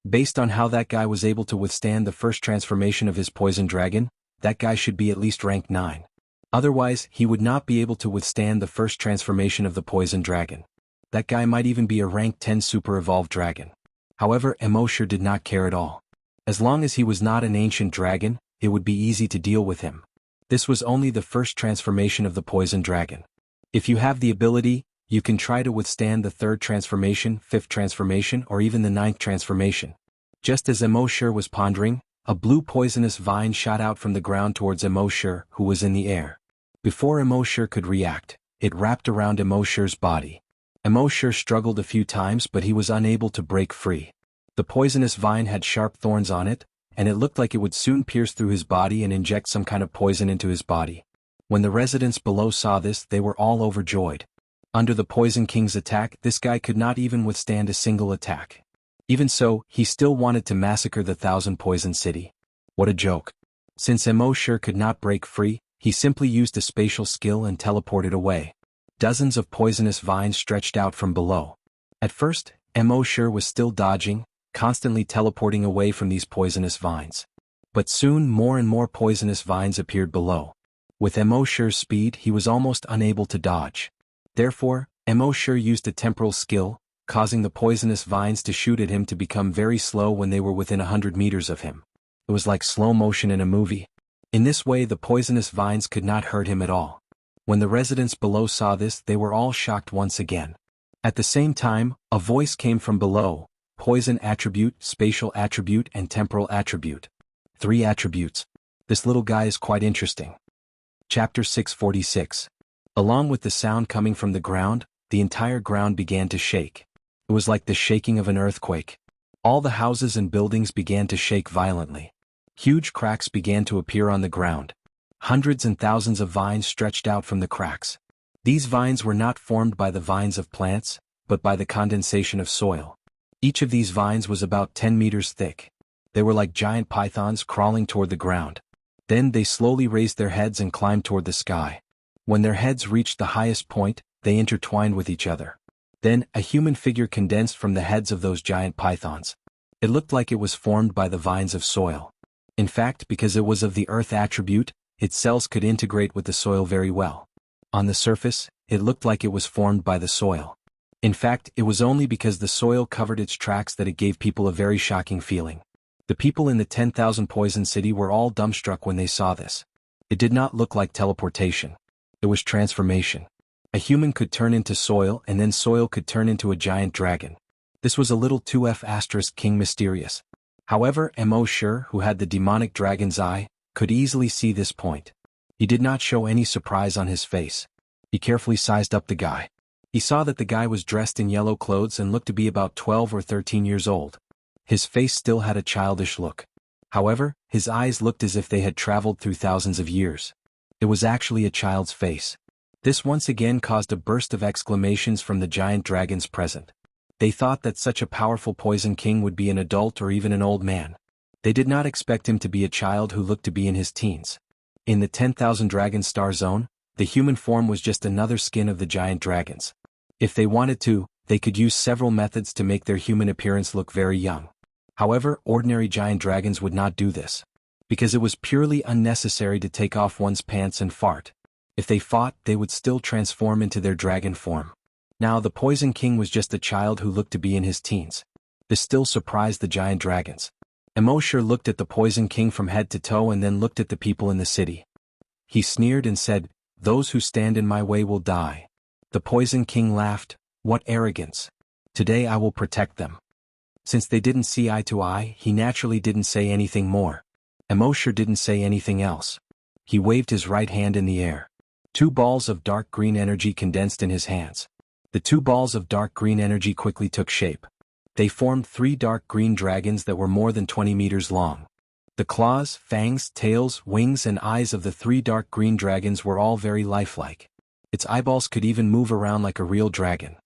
Based on how that guy was able to withstand the first transformation of his poison dragon, that guy should be at least rank 9. Otherwise, he would not be able to withstand the first transformation of the poison dragon. That guy might even be a rank 10 super-evolved dragon. However, Immortal did not care at all. As long as he was not an ancient dragon, it would be easy to deal with him. This was only the first transformation of the poison dragon. If you have the ability, you can try to withstand the 3rd transformation, 5th transformation, or even the 9th transformation. Just as Immortal was pondering, a blue poisonous vine shot out from the ground towards Immortal, who was in the air. Before Immortal could react, it wrapped around Immortal's body. Immortal struggled a few times but he was unable to break free. The poisonous vine had sharp thorns on it, and it looked like it would soon pierce through his body and inject some kind of poison into his body. When the residents below saw this, they were all overjoyed. Under the Poison King's attack, this guy could not even withstand a single attack. Even so, he still wanted to massacre the 1,000 Poison City. What a joke. Since Immortal could not break free, he simply used a spatial skill and teleported away. Dozens of poisonous vines stretched out from below. At first, Immortal was still dodging, constantly teleporting away from these poisonous vines. But soon more and more poisonous vines appeared below. With Immortal's speed, he was almost unable to dodge. Therefore, Immortal used a temporal skill, causing the poisonous vines to shoot at him to become very slow when they were within 100 meters of him. It was like slow motion in a movie. In this way the poisonous vines could not hurt him at all. When the residents below saw this, they were all shocked once again. At the same time, a voice came from below: poison attribute, spatial attribute, and temporal attribute. 3 attributes. This little guy is quite interesting. Chapter 646. Along with the sound coming from the ground, the entire ground began to shake. It was like the shaking of an earthquake. All the houses and buildings began to shake violently. Huge cracks began to appear on the ground. Hundreds and thousands of vines stretched out from the cracks. These vines were not formed by the vines of plants, but by the condensation of soil. Each of these vines was about 10 meters thick. They were like giant pythons crawling toward the ground. Then they slowly raised their heads and climbed toward the sky. When their heads reached the highest point, they intertwined with each other. Then, a human figure condensed from the heads of those giant pythons. It looked like it was formed by the vines of soil. In fact, because it was of the earth attribute, its cells could integrate with the soil very well. On the surface, it looked like it was formed by the soil. In fact, it was only because the soil covered its tracks that it gave people a very shocking feeling. The people in the 10,000 Poison City were all dumbstruck when they saw this. It did not look like teleportation. It was transformation. A human could turn into soil, and then soil could turn into a giant dragon. This was a little 2F** King mysterious. However, Mo Sure, who had the demonic dragon's eye, could easily see this point. He did not show any surprise on his face. He carefully sized up the guy. He saw that the guy was dressed in yellow clothes and looked to be about 12 or 13 years old. His face still had a childish look. However, his eyes looked as if they had traveled through thousands of years. It was actually a child's face. This once again caused a burst of exclamations from the giant dragons present. They thought that such a powerful Poison King would be an adult or even an old man. They did not expect him to be a child who looked to be in his teens. In the 10,000 Dragon Star Zone, the human form was just another skin of the giant dragons. If they wanted to, they could use several methods to make their human appearance look very young. However, ordinary giant dragons would not do this, because it was purely unnecessary to take off one's pants and fart. If they fought, they would still transform into their dragon form. Now the Poison King was just a child who looked to be in his teens. This still surprised the giant dragons. Mo Sure looked at the Poison King from head to toe and then looked at the people in the city. He sneered and said, "Those who stand in my way will die." The Poison King laughed. "What arrogance! Today I will protect them." Since they didn't see eye to eye, he naturally didn't say anything more. Mo Sure didn't say anything else. He waved his right hand in the air. 2 balls of dark green energy condensed in his hands. The 2 balls of dark green energy quickly took shape. They formed 3 dark green dragons that were more than 20 meters long. The claws, fangs, tails, wings and eyes of the 3 dark green dragons were all very lifelike. Its eyeballs could even move around like a real dragon.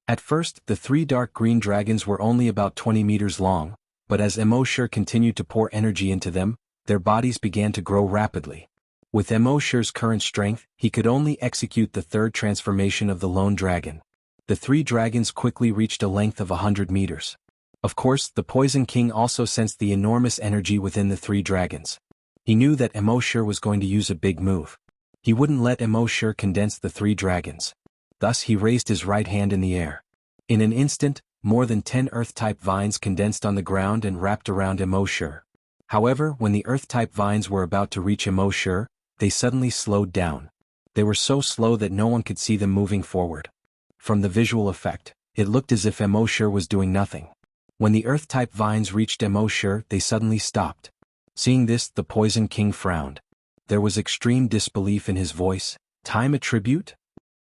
At first, the 3 dark green dragons were only about 20 meters long, but as Mo Sure continued to pour energy into them, their bodies began to grow rapidly. With Mo Sure's current strength, he could only execute the 3rd transformation of the lone dragon. The 3 dragons quickly reached a length of 100 meters. Of course, the Poison King also sensed the enormous energy within the 3 dragons. He knew that Mo Sure was going to use a big move. He wouldn't let Mo Sure condense the 3 dragons. Thus he raised his right hand in the air. In an instant, more than 10 Earth-type vines condensed on the ground and wrapped around Mo Sure. However, when the Earth-type vines were about to reach Mo Sure, they suddenly slowed down. They were so slow that no one could see them moving forward. From the visual effect, it looked as if Mo Sure was doing nothing. When the Earth-type vines reached Mo Sure, they suddenly stopped. Seeing this, the Poison King frowned. There was extreme disbelief in his voice. Time attribute?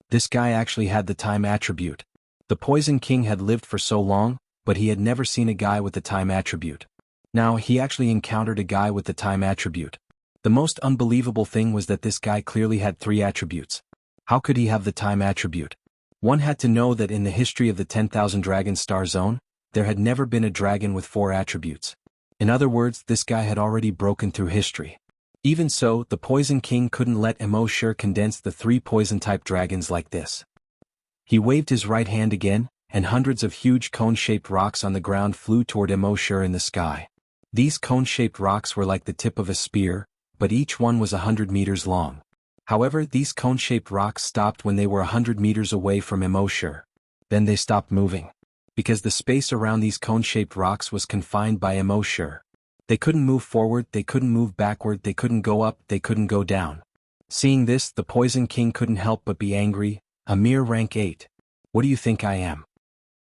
This guy actually had the time attribute. The Poison King had lived for so long, but he had never seen a guy with the time attribute. Now he actually encountered a guy with the time attribute. The most unbelievable thing was that this guy clearly had 3 attributes. How could he have the time attribute? One had to know that in the history of the 10,000 Dragon Star Zone, there had never been a dragon with 4 attributes. In other words, this guy had already broken through history. Even so, the Poison King couldn't let Mo Sure condense the 3 poison-type dragons like this. He waved his right hand again, and hundreds of huge cone-shaped rocks on the ground flew toward Mo Sure in the sky. These cone-shaped rocks were like the tip of a spear, but each one was 100 meters long. However, these cone-shaped rocks stopped when they were 100 meters away from Mo Sure. Then they stopped moving. because the space around these cone-shaped rocks was confined by Immortal. They couldn't move forward, they couldn't move backward, they couldn't go up, they couldn't go down. Seeing this, the Poison King couldn't help but be angry. A mere rank 8. What do you think I am?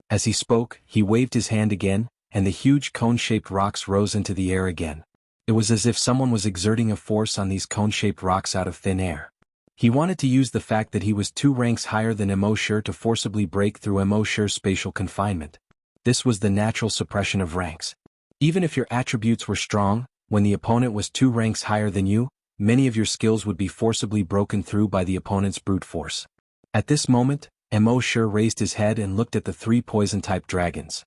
As he spoke, he waved his hand again, and the huge cone-shaped rocks rose into the air again. It was as if someone was exerting a force on these cone-shaped rocks out of thin air. He wanted to use the fact that he was 2 ranks higher than Immortal to forcibly break through Immortal's spatial confinement. This was the natural suppression of ranks. Even if your attributes were strong, when the opponent was 2 ranks higher than you, many of your skills would be forcibly broken through by the opponent's brute force. At this moment, Immortal raised his head and looked at the 3 poison-type dragons.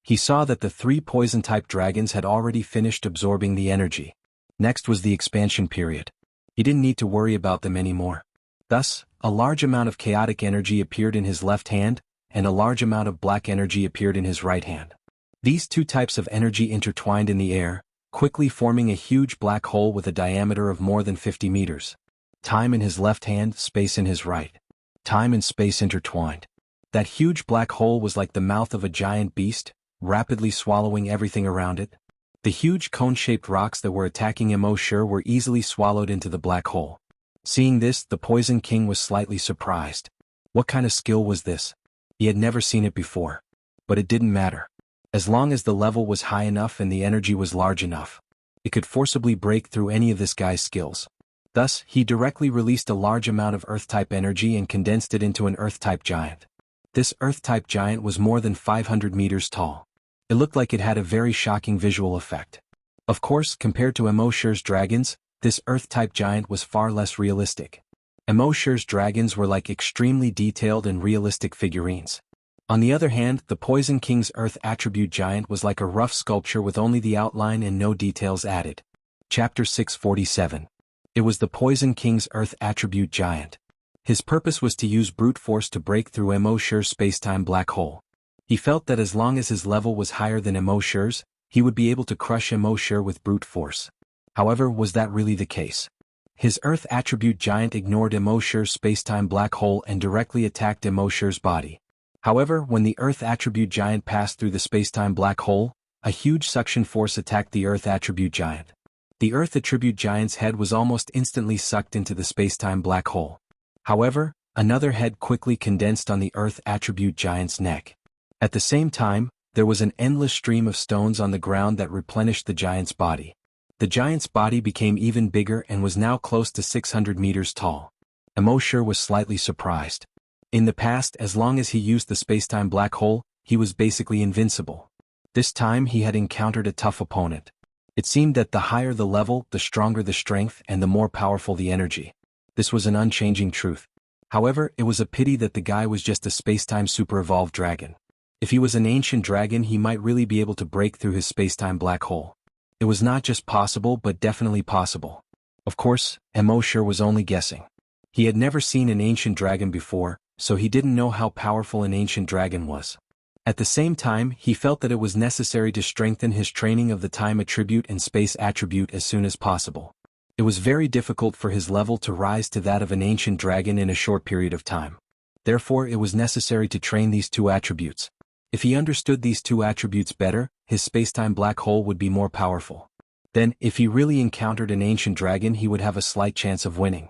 He saw that the 3 poison-type dragons had already finished absorbing the energy. Next was the expansion period. He didn't need to worry about them anymore. Thus, a large amount of chaotic energy appeared in his left hand, and a large amount of black energy appeared in his right hand. These 2 types of energy intertwined in the air, quickly forming a huge black hole with a diameter of more than 50 meters. Time in his left hand, space in his right. Time and space intertwined. That huge black hole was like the mouth of a giant beast, rapidly swallowing everything around it. The huge cone-shaped rocks that were attacking Immortal were easily swallowed into the black hole. Seeing this, the Poison King was slightly surprised. What kind of skill was this? He had never seen it before. But it didn't matter. As long as the level was high enough and the energy was large enough, it could forcibly break through any of this guy's skills. Thus, he directly released a large amount of Earth-type energy and condensed it into an Earth-type giant. This Earth-type giant was more than 500 meters tall. It looked like it had a very shocking visual effect. Of course, compared to Immortal's dragons, this Earth-type giant was far less realistic. Immortal's dragons were like extremely detailed and realistic figurines. On the other hand, the Poison King's Earth attribute giant was like a rough sculpture with only the outline and no details added. Chapter 647. It was the Poison King's Earth attribute giant. His purpose was to use brute force to break through Immortal's space-time black hole. He felt that as long as his level was higher than Immortal's, he would be able to crush Immortal with brute force. However, was that really the case? His Earth attribute giant ignored Immortal's space-time black hole and directly attacked Immortal's body. However, when the Earth attribute giant passed through the space-time black hole, a huge suction force attacked the Earth attribute giant. The Earth attribute giant's head was almost instantly sucked into the space-time black hole. However, another head quickly condensed on the Earth attribute giant's neck. At the same time, there was an endless stream of stones on the ground that replenished the giant's body. The giant's body became even bigger and was now close to 600 meters tall. Immortal was slightly surprised. In the past, as long as he used the space-time black hole, he was basically invincible. This time he had encountered a tough opponent. It seemed that the higher the level, the stronger the strength and the more powerful the energy. This was an unchanging truth. However, it was a pity that the guy was just a space-time super-evolved dragon. If he was an ancient dragon, he might really be able to break through his space-time black hole. It was not just possible but definitely possible. Of course, Immortal was only guessing. He had never seen an ancient dragon before, so he didn't know how powerful an ancient dragon was. At the same time, he felt that it was necessary to strengthen his training of the time attribute and space attribute as soon as possible. It was very difficult for his level to rise to that of an ancient dragon in a short period of time. Therefore, it was necessary to train these 2 attributes. If he understood these 2 attributes better, his space-time black hole would be more powerful. Then, if he really encountered an ancient dragon, he would have a slight chance of winning.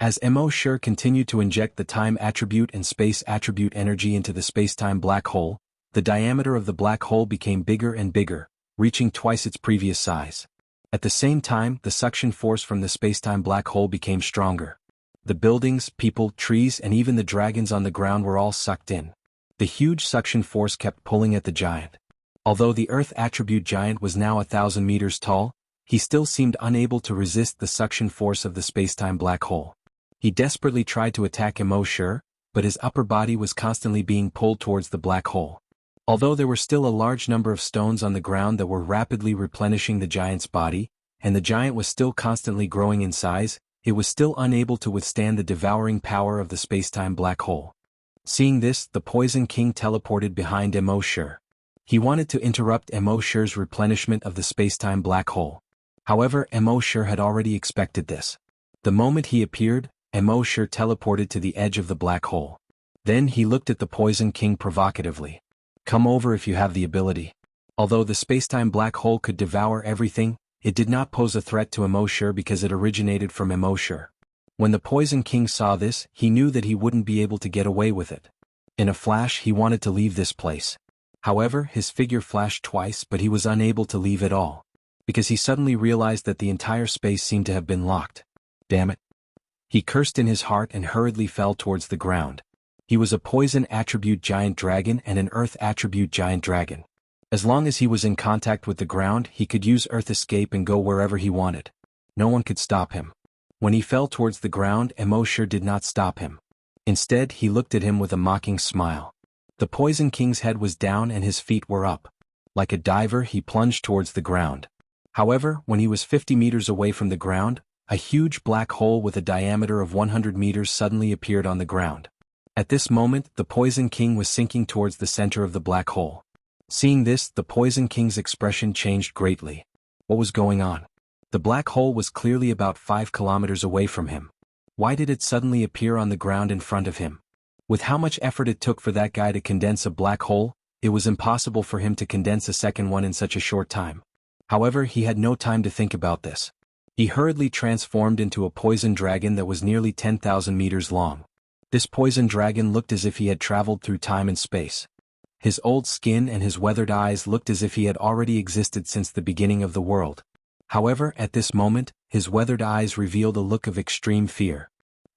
As Immortal continued to inject the time attribute and space attribute energy into the space-time black hole, the diameter of the black hole became bigger and bigger, reaching twice its previous size. At the same time, the suction force from the space-time black hole became stronger. The buildings, people, trees, and even the dragons on the ground were all sucked in. The huge suction force kept pulling at the giant. Although the Earth attribute giant was now 1,000 meters tall, he still seemed unable to resist the suction force of the space-time black hole. He desperately tried to attack Immortal, but his upper body was constantly being pulled towards the black hole. Although there were still a large number of stones on the ground that were rapidly replenishing the giant's body, and the giant was still constantly growing in size, it was still unable to withstand the devouring power of the space-time black hole. Seeing this, the Poison King teleported behind Immortal. He wanted to interrupt Immortal's replenishment of the space-time black hole. However, Immortal had already expected this. The moment he appeared, Immortal teleported to the edge of the black hole. Then he looked at the Poison King provocatively. Come over if you have the ability. Although the spacetime black hole could devour everything, it did not pose a threat to Immortal because it originated from Immortal. When the Poison King saw this, he knew that he wouldn't be able to get away with it. In a flash, he wanted to leave this place. However, his figure flashed twice, but he was unable to leave at all, because he suddenly realized that the entire space seemed to have been locked. Damn it. He cursed in his heart and hurriedly fell towards the ground. He was a poison attribute giant dragon and an earth attribute giant dragon. As long as he was in contact with the ground, he could use earth escape and go wherever he wanted. No one could stop him. When he fell towards the ground, Immortal did not stop him. Instead, he looked at him with a mocking smile. The Poison King's head was down and his feet were up. Like a diver, he plunged towards the ground. However, when he was 50 meters away from the ground, a huge black hole with a diameter of 100 meters suddenly appeared on the ground. At this moment, the Poison King was sinking towards the center of the black hole. Seeing this, the Poison King's expression changed greatly. What was going on? The black hole was clearly about 5 kilometers away from him. Why did it suddenly appear on the ground in front of him? With how much effort it took for that guy to condense a black hole, it was impossible for him to condense a second one in such a short time. However, he had no time to think about this. He hurriedly transformed into a poison dragon that was nearly 10,000 meters long. This poison dragon looked as if he had traveled through time and space. His old skin and his weathered eyes looked as if he had already existed since the beginning of the world. However, at this moment, his weathered eyes revealed a look of extreme fear.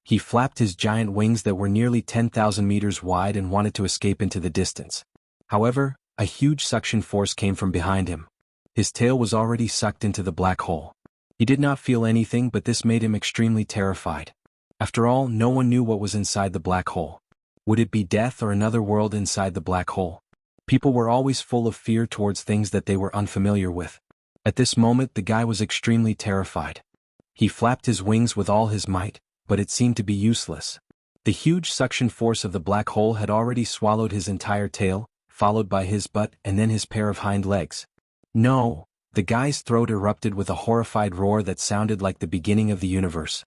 He flapped his giant wings that were nearly 10,000 meters wide and wanted to escape into the distance. However, a huge suction force came from behind him. His tail was already sucked into the black hole. He did not feel anything, but this made him extremely terrified. After all, no one knew what was inside the black hole. Would it be death or another world inside the black hole? People were always full of fear towards things that they were unfamiliar with. At this moment, the guy was extremely terrified. He flapped his wings with all his might, but it seemed to be useless. The huge suction force of the black hole had already swallowed his entire tail, followed by his butt and then his pair of hind legs. No! The guy's throat erupted with a horrified roar that sounded like the beginning of the universe.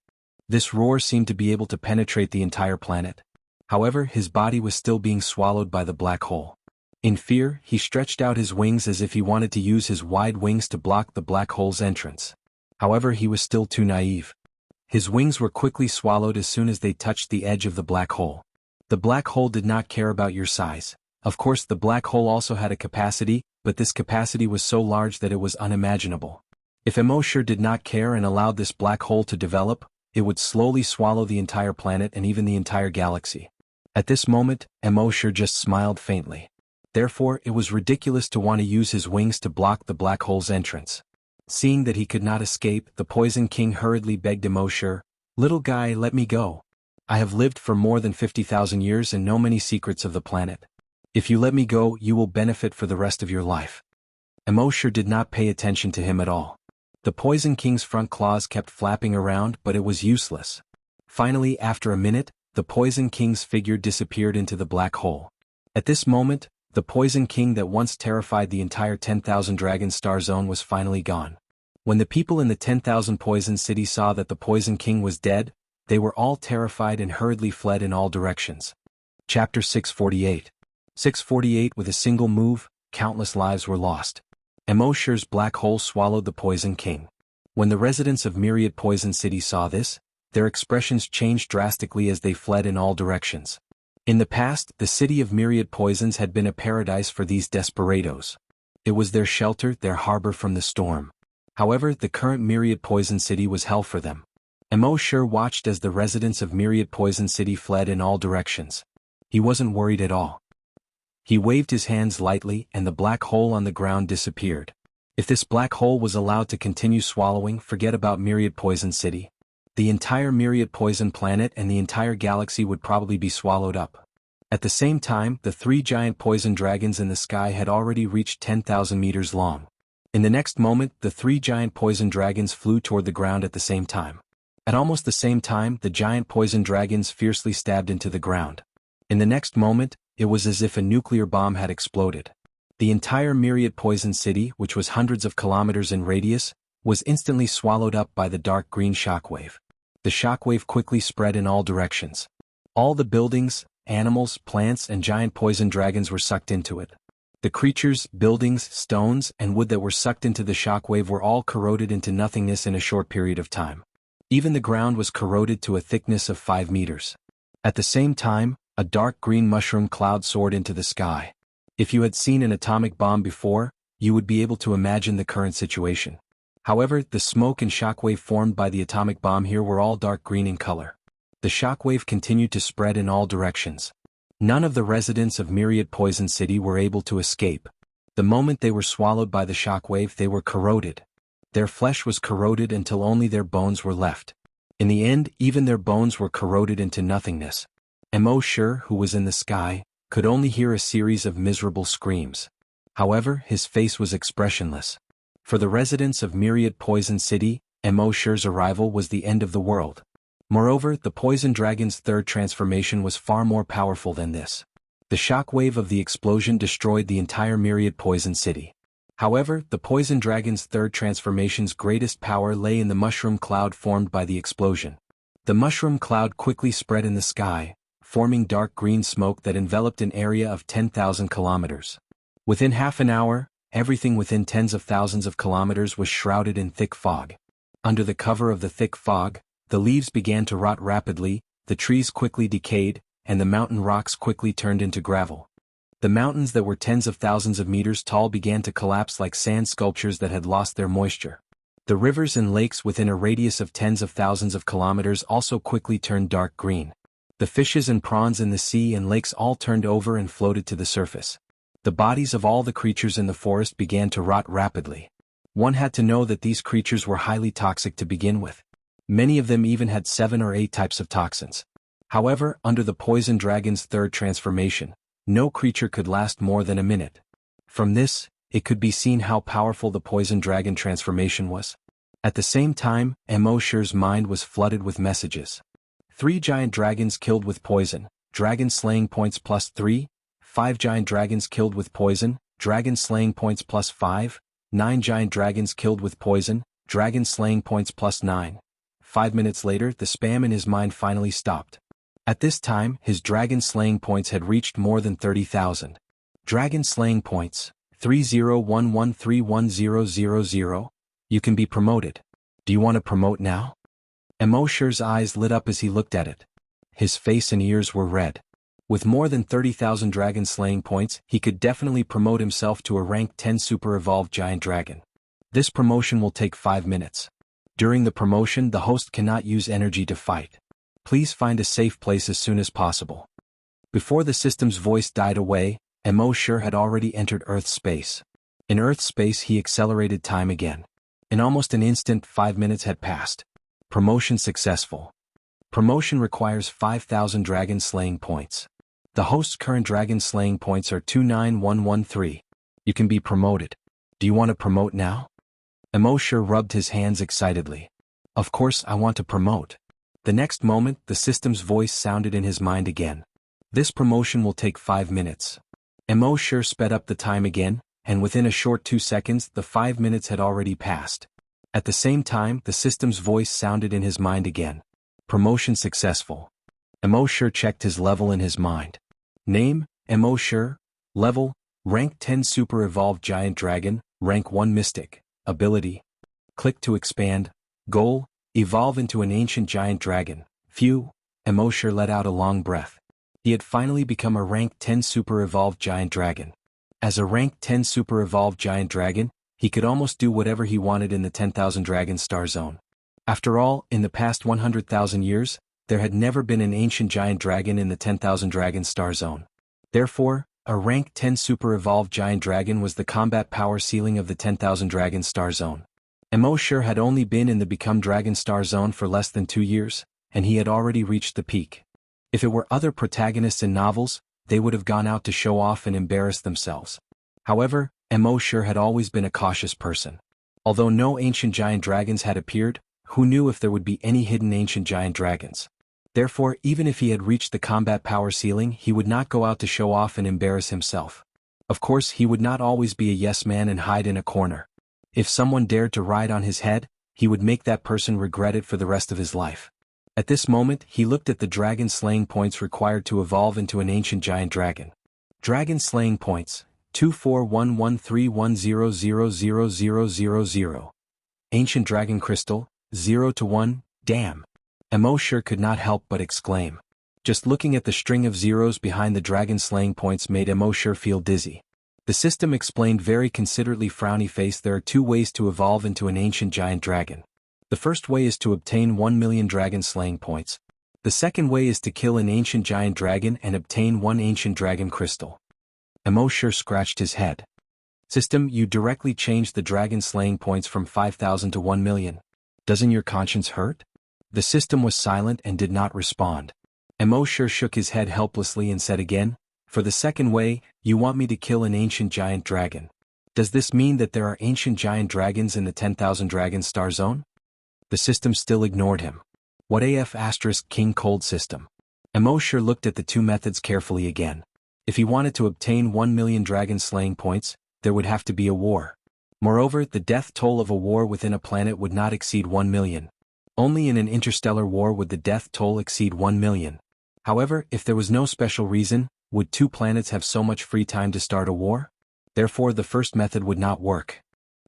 This roar seemed to be able to penetrate the entire planet. However, his body was still being swallowed by the black hole. In fear, he stretched out his wings as if he wanted to use his wide wings to block the black hole's entrance. However, he was still too naive. His wings were quickly swallowed as soon as they touched the edge of the black hole. The black hole did not care about your size. Of course, the black hole also had a capacity, but this capacity was so large that it was unimaginable. If Immortal did not care and allowed this black hole to develop, it would slowly swallow the entire planet and even the entire galaxy. At this moment, Immortal just smiled faintly. Therefore, it was ridiculous to want to use his wings to block the black hole's entrance. Seeing that he could not escape, the Poison King hurriedly begged Immortal, "Little guy, let me go. I have lived for more than 50,000 years and know many secrets of the planet. If you let me go, you will benefit for the rest of your life." Immortal did not pay attention to him at all. The Poison King's front claws kept flapping around, but it was useless. Finally, after a minute, the Poison King's figure disappeared into the black hole. At this moment, the Poison King that once terrified the entire 10,000 Dragon Star Zone was finally gone. When the people in the 10,000 Poison City saw that the Poison King was dead, they were all terrified and hurriedly fled in all directions. Chapter 648. 648. With a single move, countless lives were lost. Immortal's black hole swallowed the Poison King. When the residents of Myriad Poison City saw this, their expressions changed drastically as they fled in all directions. In the past, the city of Myriad Poisons had been a paradise for these desperados. It was their shelter, their harbor from the storm. However, the current Myriad Poison City was hell for them. Immortal watched as the residents of Myriad Poison City fled in all directions. He wasn't worried at all. He waved his hands lightly and the black hole on the ground disappeared. If this black hole was allowed to continue swallowing, forget about Myriad Poison City. The entire Myriad Poison planet and the entire galaxy would probably be swallowed up. At the same time, the 3 giant poison dragons in the sky had already reached 10,000 meters long. In the next moment, the 3 giant poison dragons flew toward the ground at the same time. At almost the same time, the giant poison dragons fiercely stabbed into the ground. In the next moment, it was as if a nuclear bomb had exploded. The entire Myriad Poison City, which was hundreds of kilometers in radius, was instantly swallowed up by the dark green shockwave. The shockwave quickly spread in all directions. All the buildings, animals, plants and giant poison dragons were sucked into it. The creatures, buildings, stones, and wood that were sucked into the shockwave were all corroded into nothingness in a short period of time. Even the ground was corroded to a thickness of 5 meters. At the same time, a dark green mushroom cloud soared into the sky. If you had seen an atomic bomb before, you would be able to imagine the current situation. However, the smoke and shockwave formed by the atomic bomb here were all dark green in color. The shockwave continued to spread in all directions. None of the residents of Myriad Poison City were able to escape. The moment they were swallowed by the shockwave, they were corroded. Their flesh was corroded until only their bones were left. In the end, even their bones were corroded into nothingness. Mo, who was in the sky, could only hear a series of miserable screams. However, his face was expressionless. For the residents of Myriad Poison City, Mo's arrival was the end of the world. Moreover, the poison dragon's third transformation was far more powerful than this. The shockwave of the explosion destroyed the entire Myriad Poison City. However, the poison dragon's third transformation's greatest power lay in the mushroom cloud formed by the explosion. The mushroom cloud quickly spread in the sky, forming dark green smoke that enveloped an area of 10,000 kilometers. Within half an hour, everything within tens of thousands of kilometers was shrouded in thick fog. Under the cover of the thick fog, the leaves began to rot rapidly, the trees quickly decayed, and the mountain rocks quickly turned into gravel. The mountains that were tens of thousands of meters tall began to collapse like sand sculptures that had lost their moisture. The rivers and lakes within a radius of tens of thousands of kilometers also quickly turned dark green. The fishes and prawns in the sea and lakes all turned over and floated to the surface. The bodies of all the creatures in the forest began to rot rapidly. One had to know that these creatures were highly toxic to begin with. Many of them even had 7 or 8 types of toxins. However, under the poison dragon's third transformation, no creature could last more than a minute. From this, it could be seen how powerful the poison dragon transformation was. At the same time, Mo's mind was flooded with messages. 3 giant dragons killed with poison, dragon slaying points +3, 5 giant dragons killed with poison, dragon slaying points +5, 9 giant dragons killed with poison, dragon slaying points +9. 5 minutes later, the spam in his mind finally stopped. At this time, his dragon slaying points had reached more than 30,000. Dragon slaying points, 3011310000. You can be promoted. Do you want to promote now? Mo's eyes lit up as he looked at it. His face and ears were red. With more than 30,000 dragon slaying points, he could definitely promote himself to a rank 10 super evolved giant dragon. This promotion will take 5 minutes. During the promotion, the host cannot use energy to fight. Please find a safe place as soon as possible. Before the system's voice died away, Mo had already entered Earth's space. In Earth's space, he accelerated time again. In almost an instant, 5 minutes had passed. Promotion successful. Promotion requires 5,000 dragon slaying points. The host's current dragon slaying points are 29113. You can be promoted. Do you want to promote now? Mo rubbed his hands excitedly. Of course I want to promote. The next moment, the system's voice sounded in his mind again. This promotion will take 5 minutes. Mo sped up the time again, and within a short 2 seconds, the 5 minutes had already passed. At the same time, the system's voice sounded in his mind again. Promotion successful. Mo checked his level in his mind. Name, Mo level, rank 10 super evolved giant dragon, rank 1 mystic. Ability. Click to expand. Goal, evolve into an ancient giant dragon. Phew, Mo let out a long breath. He had finally become a rank 10 super evolved giant dragon. As a rank 10 super evolved giant dragon, he could almost do whatever he wanted in the 10,000 dragon star zone. After all, in the past 100,000 years, there had never been an ancient giant dragon in the 10,000 dragon star zone. Therefore, a rank 10 super evolved giant dragon was the combat power ceiling of the 10,000 dragon star zone. Mo had only been in the become dragon star zone for less than 2 years, and he had already reached the peak. If it were other protagonists in novels, they would have gone out to show off and embarrass themselves. However, Mo had always been a cautious person. Although no ancient giant dragons had appeared, who knew if there would be any hidden ancient giant dragons? Therefore, even if he had reached the combat power ceiling, he would not go out to show off and embarrass himself. Of course, he would not always be a yes man and hide in a corner. If someone dared to ride on his head, he would make that person regret it for the rest of his life. At this moment, he looked at the dragon slaying points required to evolve into an ancient giant dragon. Dragon slaying points, 24113100000. Ancient Dragon Crystal, 0 to 1, damn. Emo could not help but exclaim. Just looking at the string of zeros behind the dragon slaying points made Emo feel dizzy. The system explained very considerately frowny face there are two ways to evolve into an ancient giant dragon. The first way is to obtain 1 million dragon slaying points. The second way is to kill an ancient giant dragon and obtain 1 ancient dragon crystal. Emo scratched his head. System, you directly changed the dragon slaying points from 5,000 to 1 million. Doesn't your conscience hurt? The system was silent and did not respond. Emo shook his head helplessly and said again, for the second way, you want me to kill an ancient giant dragon. Does this mean that there are ancient giant dragons in the 10,000 dragon star zone? The system still ignored him. What AF * King Cold system? Emo looked at the two methods carefully again. If he wanted to obtain 1 million dragon slaying points, there would have to be a war. Moreover, the death toll of a war within a planet would not exceed 1 million. Only in an interstellar war would the death toll exceed 1 million. However, if there was no special reason, would 2 planets have so much free time to start a war? Therefore the first method would not work.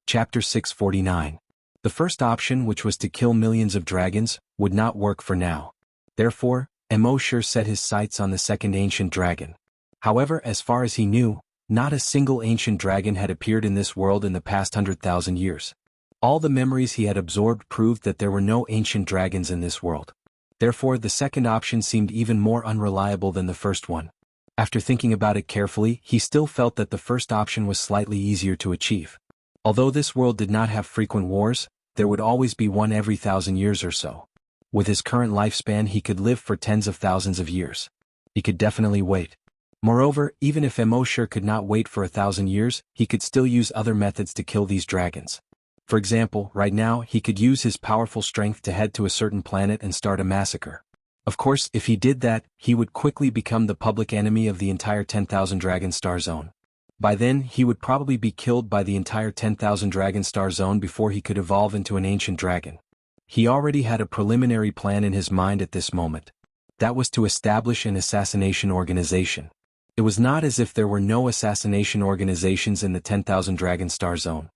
Chapter 649. The first option, which was to kill millions of dragons, would not work for now. Therefore, Emo set his sights on the second ancient dragon. However, as far as he knew, not a single ancient dragon had appeared in this world in the past 100,000 years. All the memories he had absorbed proved that there were no ancient dragons in this world. Therefore the second option seemed even more unreliable than the first one. After thinking about it carefully, he still felt that the first option was slightly easier to achieve. Although this world did not have frequent wars, there would always be one every 1,000 years or so. With his current lifespan he could live for tens of thousands of years. He could definitely wait. Moreover, even if Emo could not wait for 1,000 years, he could still use other methods to kill these dragons. For example, right now he could use his powerful strength to head to a certain planet and start a massacre. Of course, if he did that, he would quickly become the public enemy of the entire 10,000 Dragon Star Zone. By then, he would probably be killed by the entire 10,000 Dragon Star Zone before he could evolve into an ancient dragon. He already had a preliminary plan in his mind at this moment. That was to establish an assassination organization. It was not as if there were no assassination organizations in the 10,000 Dragon Star Zone.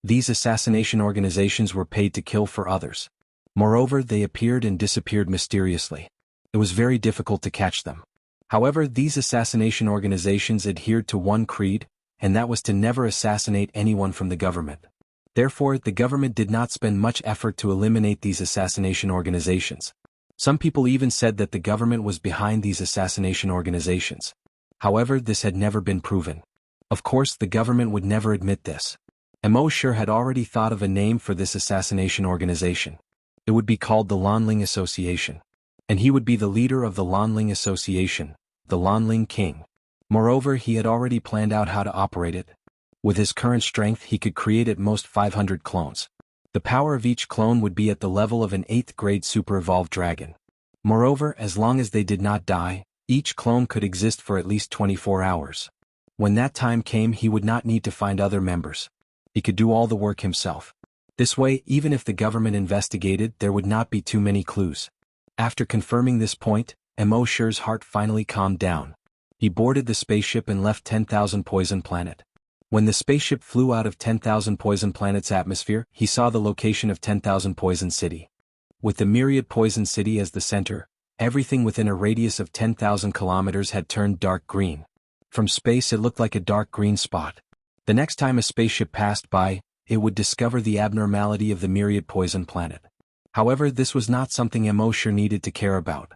These assassination organizations were paid to kill for others. Moreover, they appeared and disappeared mysteriously. It was very difficult to catch them. However, these assassination organizations adhered to one creed, and that was to never assassinate anyone from the government. Therefore, the government did not spend much effort to eliminate these assassination organizations. Some people even said that the government was behind these assassination organizations. However, this had never been proven. Of course, the government would never admit this. Emo had already thought of a name for this assassination organization. It would be called the Lanling Association. And he would be the leader of the Lanling Association, the Lanling King. Moreover, he had already planned out how to operate it. With his current strength he could create at most 500 clones. The power of each clone would be at the level of an 8th grade super-evolved dragon. Moreover, as long as they did not die, each clone could exist for at least 24 hours. When that time came he would not need to find other members. He could do all the work himself. This way, even if the government investigated, there would not be too many clues. After confirming this point, Emo's heart finally calmed down. He boarded the spaceship and left 10,000 Poison Planet. When the spaceship flew out of 10,000 Poison Planet's atmosphere, he saw the location of 10,000 Poison City. With the myriad Poison City as the center, everything within a radius of 10,000 kilometers had turned dark green. From space it looked like a dark green spot. The next time a spaceship passed by, it would discover the abnormality of the myriad Poison Planet. However, this was not something Emo needed to care about.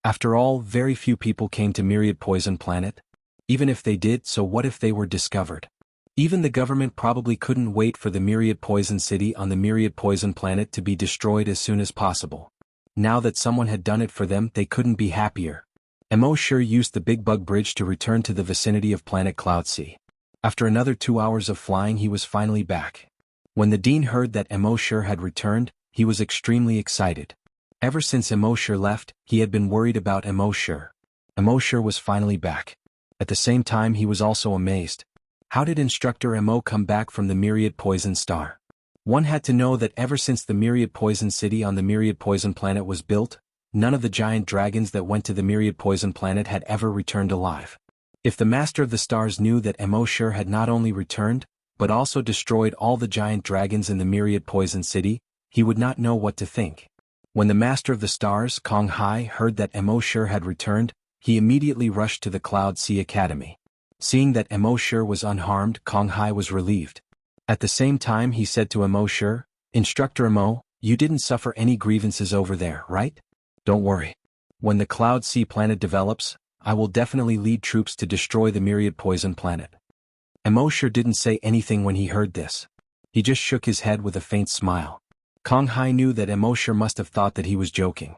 After all, very few people came to myriad Poison Planet. Even if they did, so what if they were discovered? Even the government probably couldn't wait for the myriad Poison City on the myriad Poison Planet to be destroyed as soon as possible. Now that someone had done it for them, they couldn't be happier. Emo used the Big Bug Bridge to return to the vicinity of planet Cloudsea. After another 2 hours of flying he was finally back. When the Dean heard that Emo had returned, he was extremely excited. Ever since Emo left, he had been worried about Emo. Emo was finally back. At the same time he was also amazed. How did Instructor Emo come back from the Myriad Poison Star? One had to know that ever since the Myriad Poison City on the Myriad Poison Planet was built, none of the giant dragons that went to the Myriad Poison Planet had ever returned alive. If the Master of the Stars knew that Immortal had not only returned, but also destroyed all the giant dragons in the myriad poison city, he would not know what to think. When the Master of the Stars, Xianxia, heard that Immortal had returned, he immediately rushed to the Cloud Sea Academy. Seeing that Immortal was unharmed, Xianxia was relieved. At the same time he said to Immortal, "Instructor Immo, you didn't suffer any grievances over there, right? Don't worry. When the Cloud Sea planet develops, I will definitely lead troops to destroy the myriad poison planet." Immortal didn't say anything when he heard this. He just shook his head with a faint smile. Xianxia knew that Immortal must have thought that he was joking.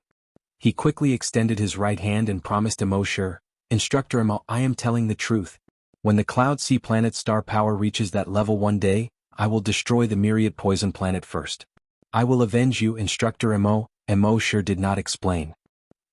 He quickly extended his right hand and promised Immortal, "Instructor Immo, I am telling the truth. When the Cloud Sea planet star power reaches that level one day, I will destroy the myriad poison planet first. I will avenge you, Instructor Immo." Immortal did not explain.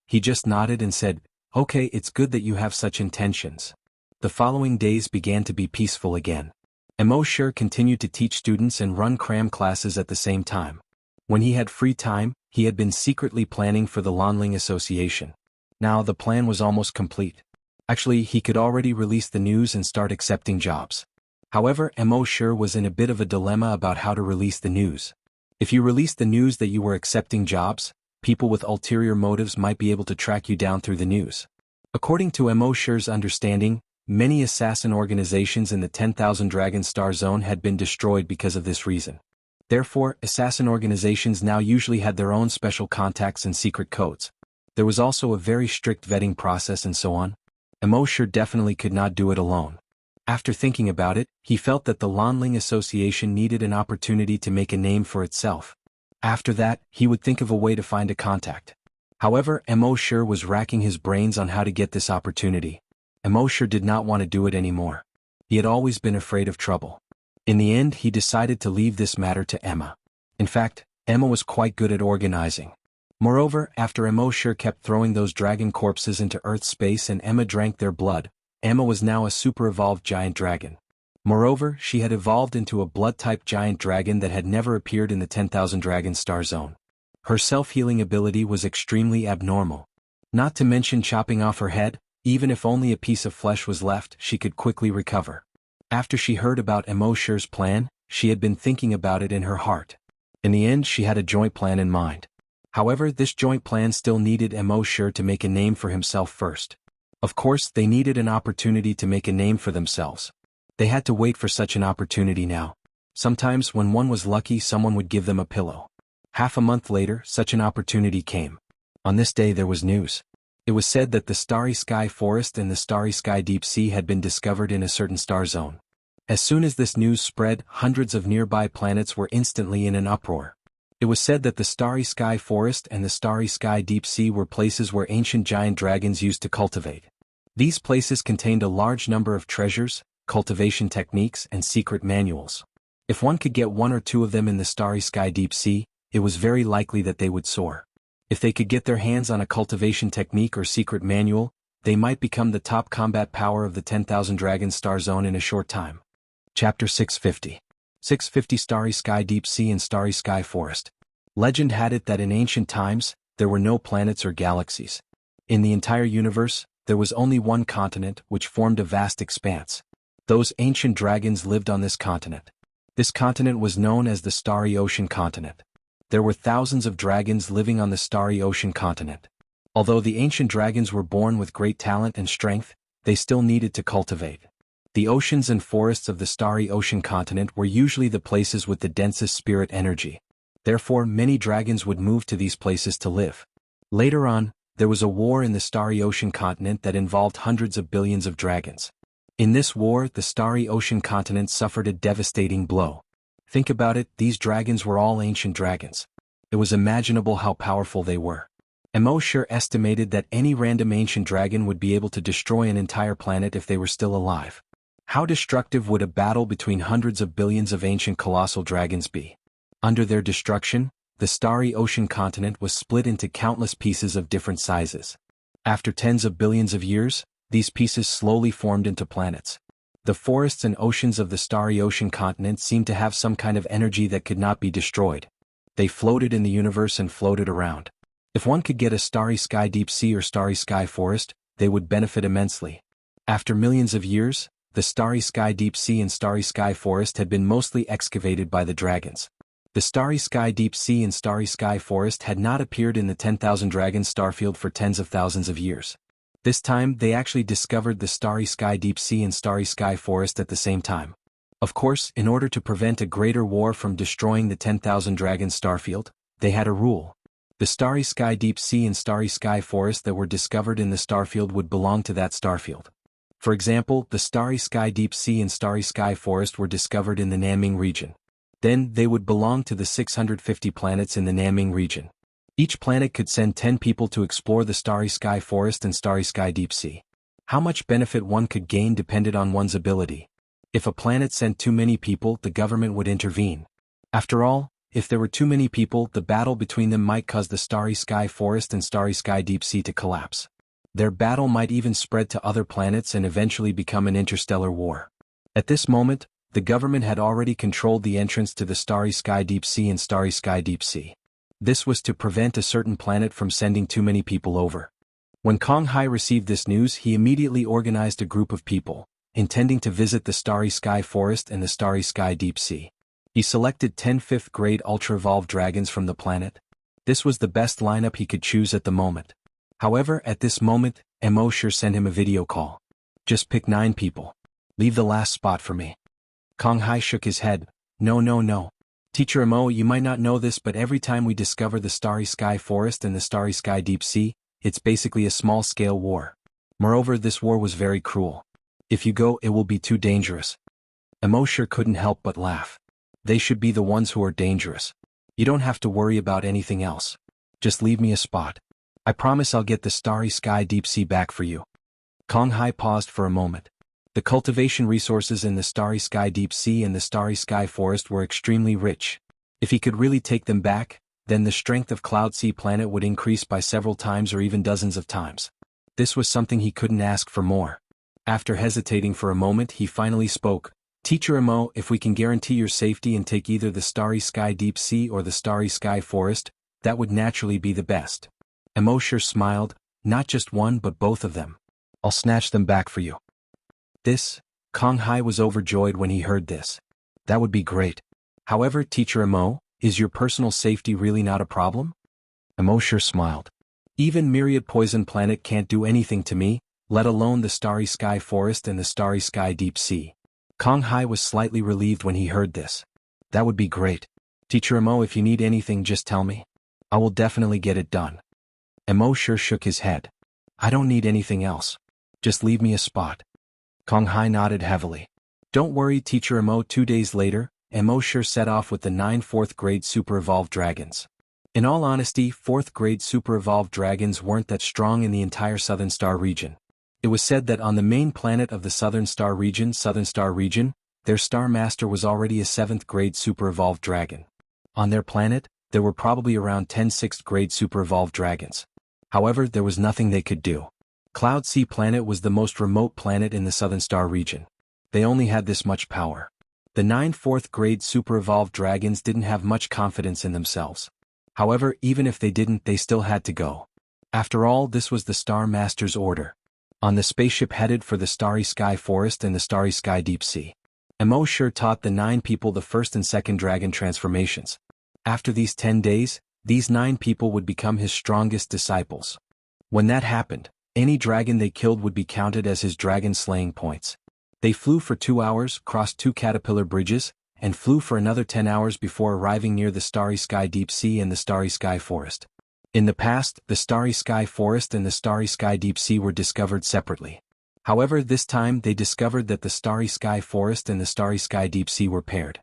He just nodded and said, "Okay, it's good that you have such intentions." The following days began to be peaceful again. Immortal continued to teach students and run cram classes at the same time. When he had free time, he had been secretly planning for the Lanling Association. Now the plan was almost complete. Actually, he could already release the news and start accepting jobs. However, Immortal was in a bit of a dilemma about how to release the news. If you released the news that you were accepting jobs, people with ulterior motives might be able to track you down through the news. According to Immortal's understanding, many assassin organizations in the 10,000 Dragon Star Zone had been destroyed because of this reason. Therefore, assassin organizations now usually had their own special contacts and secret codes. There was also a very strict vetting process and so on. Immortal definitely could not do it alone. After thinking about it, he felt that the Lanling Association needed an opportunity to make a name for itself. After that, he would think of a way to find a contact. However, Immortal was racking his brains on how to get this opportunity. Immortal did not want to do it anymore. He had always been afraid of trouble. In the end, he decided to leave this matter to Emma. In fact, Emma was quite good at organizing. Moreover, after Immortal kept throwing those dragon corpses into Earth space and Emma drank their blood, Emma was now a super-evolved giant dragon. Moreover, she had evolved into a blood-type giant dragon that had never appeared in the 10,000 Dragon Star Zone. Her self-healing ability was extremely abnormal. Not to mention chopping off her head, even if only a piece of flesh was left, she could quickly recover. After she heard about Immortal's plan, she had been thinking about it in her heart. In the end, she had a joint plan in mind. However, this joint plan still needed Immortal to make a name for himself first. Of course, they needed an opportunity to make a name for themselves. They had to wait for such an opportunity now. Sometimes when one was lucky, someone would give them a pillow. Half a month later, such an opportunity came. On this day there was news. It was said that the Starry Sky Forest and the Starry Sky Deep Sea had been discovered in a certain star zone. As soon as this news spread, hundreds of nearby planets were instantly in an uproar. It was said that the Starry Sky Forest and the Starry Sky Deep Sea were places where ancient giant dragons used to cultivate. These places contained a large number of treasures, cultivation techniques, and secret manuals. If one could get one or two of them in the Starry Sky Deep Sea, it was very likely that they would soar. If they could get their hands on a cultivation technique or secret manual, they might become the top combat power of the 10,000 Dragon Star Zone in a short time. Chapter 650. 650 Starry Sky Deep Sea and Starry Sky Forest. Legend had it that in ancient times, there were no planets or galaxies. In the entire universe, there was only one continent which formed a vast expanse. Those ancient dragons lived on this continent. This continent was known as the Starry Ocean Continent. There were thousands of dragons living on the Starry Ocean Continent. Although the ancient dragons were born with great talent and strength, they still needed to cultivate. The oceans and forests of the Starry Ocean Continent were usually the places with the densest spirit energy. Therefore, many dragons would move to these places to live. Later on, there was a war in the Starry Ocean Continent that involved hundreds of billions of dragons. In this war, the Starry Ocean Continent suffered a devastating blow. Think about it, these dragons were all ancient dragons. It was imaginable how powerful they were. Immortal estimated that any random ancient dragon would be able to destroy an entire planet if they were still alive. How destructive would a battle between hundreds of billions of ancient colossal dragons be? Under their destruction, the Starry Ocean Continent was split into countless pieces of different sizes. After tens of billions of years, these pieces slowly formed into planets. The forests and oceans of the Starry Ocean Continent seemed to have some kind of energy that could not be destroyed. They floated in the universe and floated around. If one could get a Starry Sky Deep Sea or Starry Sky Forest, they would benefit immensely. After millions of years, the Starry Sky Deep Sea and Starry Sky Forest had been mostly excavated by the dragons. The Starry Sky Deep Sea and Starry Sky Forest had not appeared in the 10,000 Dragons starfield for tens of thousands of years. This time they actually discovered the Starry Sky Deep Sea and Starry Sky Forest at the same time. Of course, in order to prevent a greater war from destroying the 10,000 Dragons starfield, they had a rule. The Starry Sky Deep Sea and Starry Sky Forest that were discovered in the starfield would belong to that starfield. For example, the Starry Sky Deep Sea and Starry Sky Forest were discovered in the Nanming region. Then they would belong to the 650 planets in the Nanming region. Each planet could send 10 people to explore the Starry Sky Forest and Starry Sky Deep Sea. How much benefit one could gain depended on one's ability. If a planet sent too many people, the government would intervene. After all, if there were too many people, the battle between them might cause the Starry Sky Forest and Starry Sky Deep Sea to collapse. Their battle might even spread to other planets and eventually become an interstellar war. At this moment, the government had already controlled the entrance to the Starry Sky Deep Sea and Starry Sky Deep Sea. This was to prevent a certain planet from sending too many people over. When Kong Hai received this news, he immediately organized a group of people, intending to visit the Starry Sky Forest and the Starry Sky Deep Sea. He selected 10 5th-grade ultra-evolved dragons from the planet. This was the best lineup he could choose at the moment. However, at this moment, Mo sure sent him a video call. Just pick 9 people. Leave the last spot for me. Kong Hai shook his head. No. Teacher Mo, you might not know this, but every time we discover the Starry Sky Forest and the Starry Sky Deep Sea, it's basically a small-scale war. Moreover, this war was very cruel. If you go, it will be too dangerous. Mo sure couldn't help but laugh. They should be the ones who are dangerous. You don't have to worry about anything else. Just leave me a spot. I promise I'll get the Starry Sky Deep Sea back for you. Kong Hai paused for a moment. The cultivation resources in the Starry Sky Deep Sea and the Starry Sky Forest were extremely rich. If he could really take them back, then the strength of Cloud Sea Planet would increase by several times or even dozens of times. This was something he couldn't ask for more. After hesitating for a moment, he finally spoke. Teacher Mo, if we can guarantee your safety and take either the Starry Sky Deep Sea or the Starry Sky Forest, that would naturally be the best. Mo sure smiled, not just one but both of them. I'll snatch them back for you. Kong Hai was overjoyed when he heard this. That would be great. However, Teacher Mo, is your personal safety really not a problem? Mo sure smiled. Even Myriad Poison Planet can't do anything to me, let alone the Starry Sky Forest and the Starry Sky Deep Sea. Kong Hai was slightly relieved when he heard this. That would be great. Teacher Mo, if you need anything, just tell me. I will definitely get it done. Mo sure shook his head. I don't need anything else. Just leave me a spot. Kong Hai nodded heavily. Don't worry, Teacher Mo. 2 days later, Mo sure set off with the 9 4th-grade super-evolved dragons. In all honesty, 4th-grade super-evolved dragons weren't that strong in the entire Southern Star region. It was said that on the main planet of the Southern Star region, their Star Master was already a 7th-grade super-evolved dragon. On their planet, there were probably around 10 6th-grade super-evolved dragons. However, there was nothing they could do. Cloud Sea Planet was the most remote planet in the Southern Star region. They only had this much power. The 9 4th-grade super-evolved dragons didn't have much confidence in themselves. However, even if they didn't, they still had to go. After all, this was the Star Master's order. On the spaceship headed for the Starry Sky Forest and the Starry Sky Deep Sea, Mo sure taught the 9 people the 1st and 2nd dragon transformations. After these 10 days, these 9 people would become his strongest disciples. When that happened, any dragon they killed would be counted as his dragon slaying points. They flew for 2 hours, crossed 2 caterpillar bridges, and flew for another 10 hours before arriving near the Starry Sky Deep Sea and the Starry Sky Forest. In the past, the Starry Sky Forest and the Starry Sky Deep Sea were discovered separately. However, this time they discovered that the Starry Sky Forest and the Starry Sky Deep Sea were paired.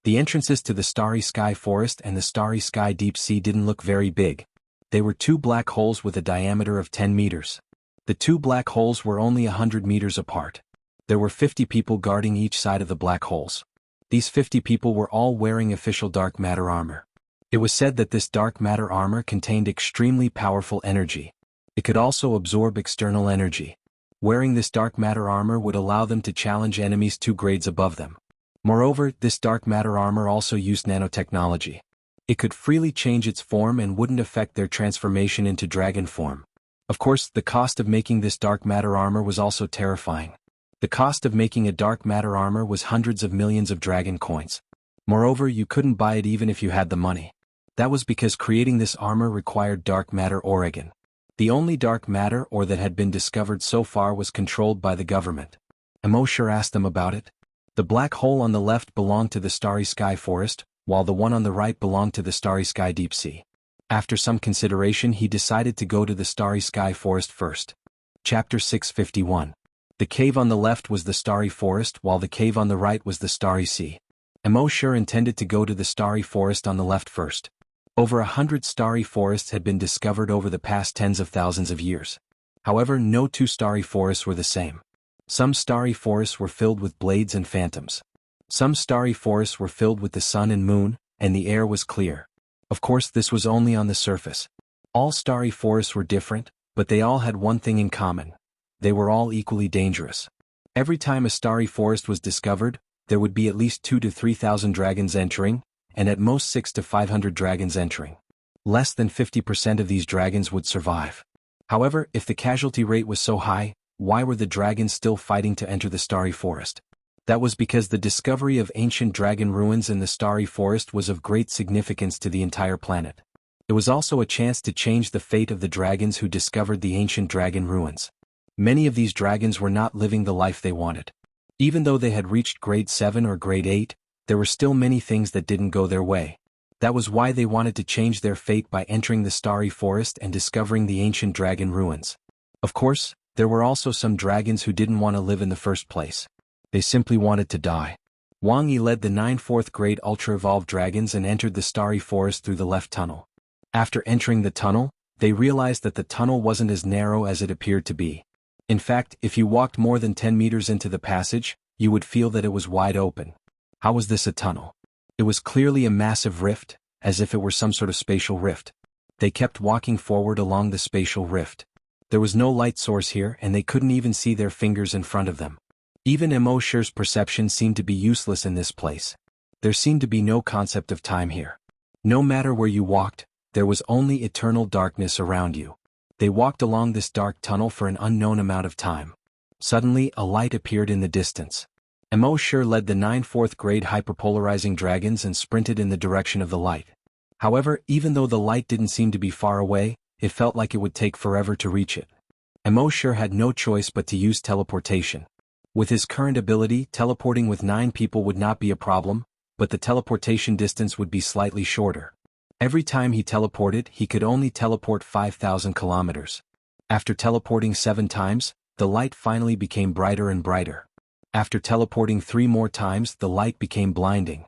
The entrances to the Starry Sky Forest and the Starry Sky Deep Sea didn't look very big. They were 2 black holes with a diameter of 10 meters. The 2 black holes were only 100 meters apart. There were 50 people guarding each side of the black holes. These 50 people were all wearing official dark matter armor. It was said that this dark matter armor contained extremely powerful energy. It could also absorb external energy. Wearing this dark matter armor would allow them to challenge enemies 2 grades above them. Moreover, this dark matter armor also used nanotechnology. It could freely change its form and wouldn't affect their transformation into dragon form. Of course, the cost of making this dark matter armor was also terrifying. The cost of making a dark matter armor was hundreds of millions of dragon coins. Moreover, you couldn't buy it even if you had the money. That was because creating this armor required dark matter origin. The only dark matter ore that had been discovered so far was controlled by the government. Immortal asked them about it. The black hole on the left belonged to the Starry Sky Forest, while the one on the right belonged to the Starry Sky Deep Sea. After some consideration, he decided to go to the Starry Sky Forest first. Chapter 651. The cave on the left was the Starry Forest, while the cave on the right was the Starry Sea. Immortal intended to go to the Starry Forest on the left first. Over 100 starry forests had been discovered over the past tens of thousands of years. However, no two starry forests were the same. Some starry forests were filled with blades and phantoms. Some starry forests were filled with the sun and moon, and the air was clear. Of course, this was only on the surface. All starry forests were different, but they all had one thing in common. They were all equally dangerous. Every time a starry forest was discovered, there would be at least 2,000 to 3,000 dragons entering, and at most 600 to 500 dragons entering. Less than 50% of these dragons would survive. However, if the casualty rate was so high, why were the dragons still fighting to enter the starry forest? That was because the discovery of ancient dragon ruins in the starry forest was of great significance to the entire planet. It was also a chance to change the fate of the dragons who discovered the ancient dragon ruins. Many of these dragons were not living the life they wanted. Even though they had reached grade 7 or grade 8, there were still many things that didn't go their way. That was why they wanted to change their fate by entering the starry forest and discovering the ancient dragon ruins. Of course, there were also some dragons who didn't want to live in the first place. They simply wanted to die. Wang Yi led the 9 4th grade ultra-evolved dragons and entered the starry forest through the left tunnel. After entering the tunnel, they realized that the tunnel wasn't as narrow as it appeared to be. In fact, if you walked more than 10 meters into the passage, you would feel that it was wide open. How was this a tunnel? It was clearly a massive rift, as if it were some sort of spatial rift. They kept walking forward along the spatial rift. There was no light source here, and they couldn't even see their fingers in front of them. Even Immortal's perception seemed to be useless in this place. There seemed to be no concept of time here. No matter where you walked, there was only eternal darkness around you. They walked along this dark tunnel for an unknown amount of time. Suddenly, a light appeared in the distance. Immortal led the 9 4th grade hyperpolarizing dragons and sprinted in the direction of the light. However, even though the light didn't seem to be far away, it felt like it would take forever to reach it. Immortal had no choice but to use teleportation. With his current ability, teleporting with 9 people would not be a problem, but the teleportation distance would be slightly shorter. Every time he teleported, he could only teleport 5,000 kilometers. After teleporting 7 times, the light finally became brighter and brighter. After teleporting 3 more times, the light became blinding.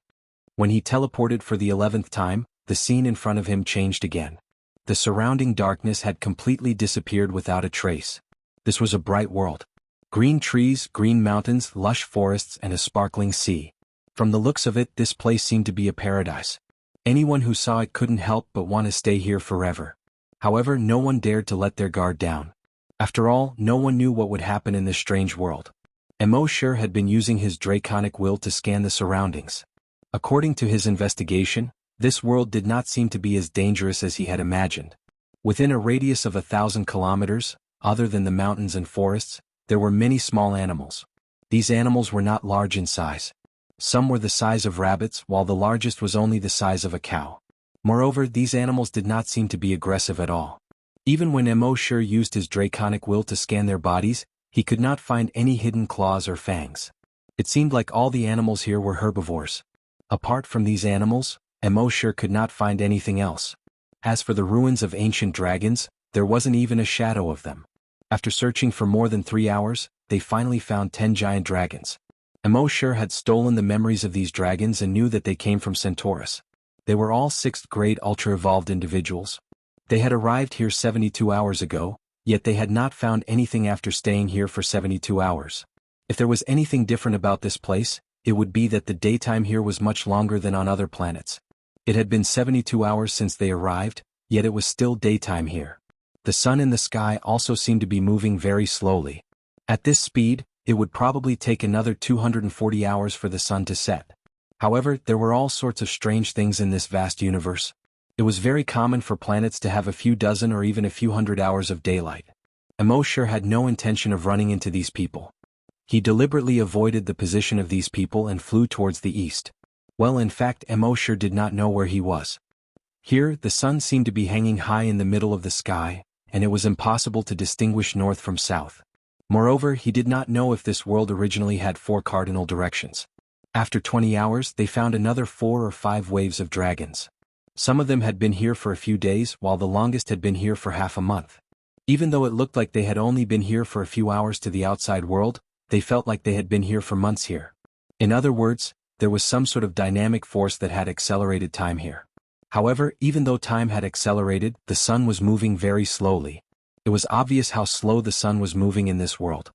When he teleported for the 11th time, the scene in front of him changed again. The surrounding darkness had completely disappeared without a trace. This was a bright world. Green trees, green mountains, lush forests, and a sparkling sea. From the looks of it, this place seemed to be a paradise. Anyone who saw it couldn't help but want to stay here forever. However, no one dared to let their guard down. After all, no one knew what would happen in this strange world. Immortal had been using his draconic will to scan the surroundings. According to his investigation, this world did not seem to be as dangerous as he had imagined. Within a radius of 1,000 kilometers, other than the mountains and forests, there were many small animals. These animals were not large in size. Some were the size of rabbits, while the largest was only the size of a cow. Moreover, these animals did not seem to be aggressive at all. Even when Immortal used his draconic will to scan their bodies, he could not find any hidden claws or fangs. It seemed like all the animals here were herbivores. Apart from these animals, Immortal could not find anything else. As for the ruins of ancient dragons, there wasn't even a shadow of them. After searching for more than 3 hours, they finally found 10 giant dragons. Immortal had stolen the memories of these dragons and knew that they came from Centaurus. They were all 6th grade ultra-evolved individuals. They had arrived here 72 hours ago, yet they had not found anything after staying here for 72 hours. If there was anything different about this place, it would be that the daytime here was much longer than on other planets. It had been 72 hours since they arrived, yet it was still daytime here. The sun in the sky also seemed to be moving very slowly. At this speed, it would probably take another 240 hours for the sun to set. However, there were all sorts of strange things in this vast universe. It was very common for planets to have a few dozen or even a few hundred hours of daylight. Immortal had no intention of running into these people. He deliberately avoided the position of these people and flew towards the east. Well, in fact, Immortal did not know where he was. Here, the sun seemed to be hanging high in the middle of the sky, and it was impossible to distinguish north from south. Moreover, he did not know if this world originally had 4 cardinal directions. After 20 hours, they found another 4 or 5 waves of dragons. Some of them had been here for a few days, while the longest had been here for half a month. Even though it looked like they had only been here for a few hours to the outside world, they felt like they had been here for months here. In other words, there was some sort of dynamic force that had accelerated time here. However, even though time had accelerated, the sun was moving very slowly. It was obvious how slow the sun was moving in this world.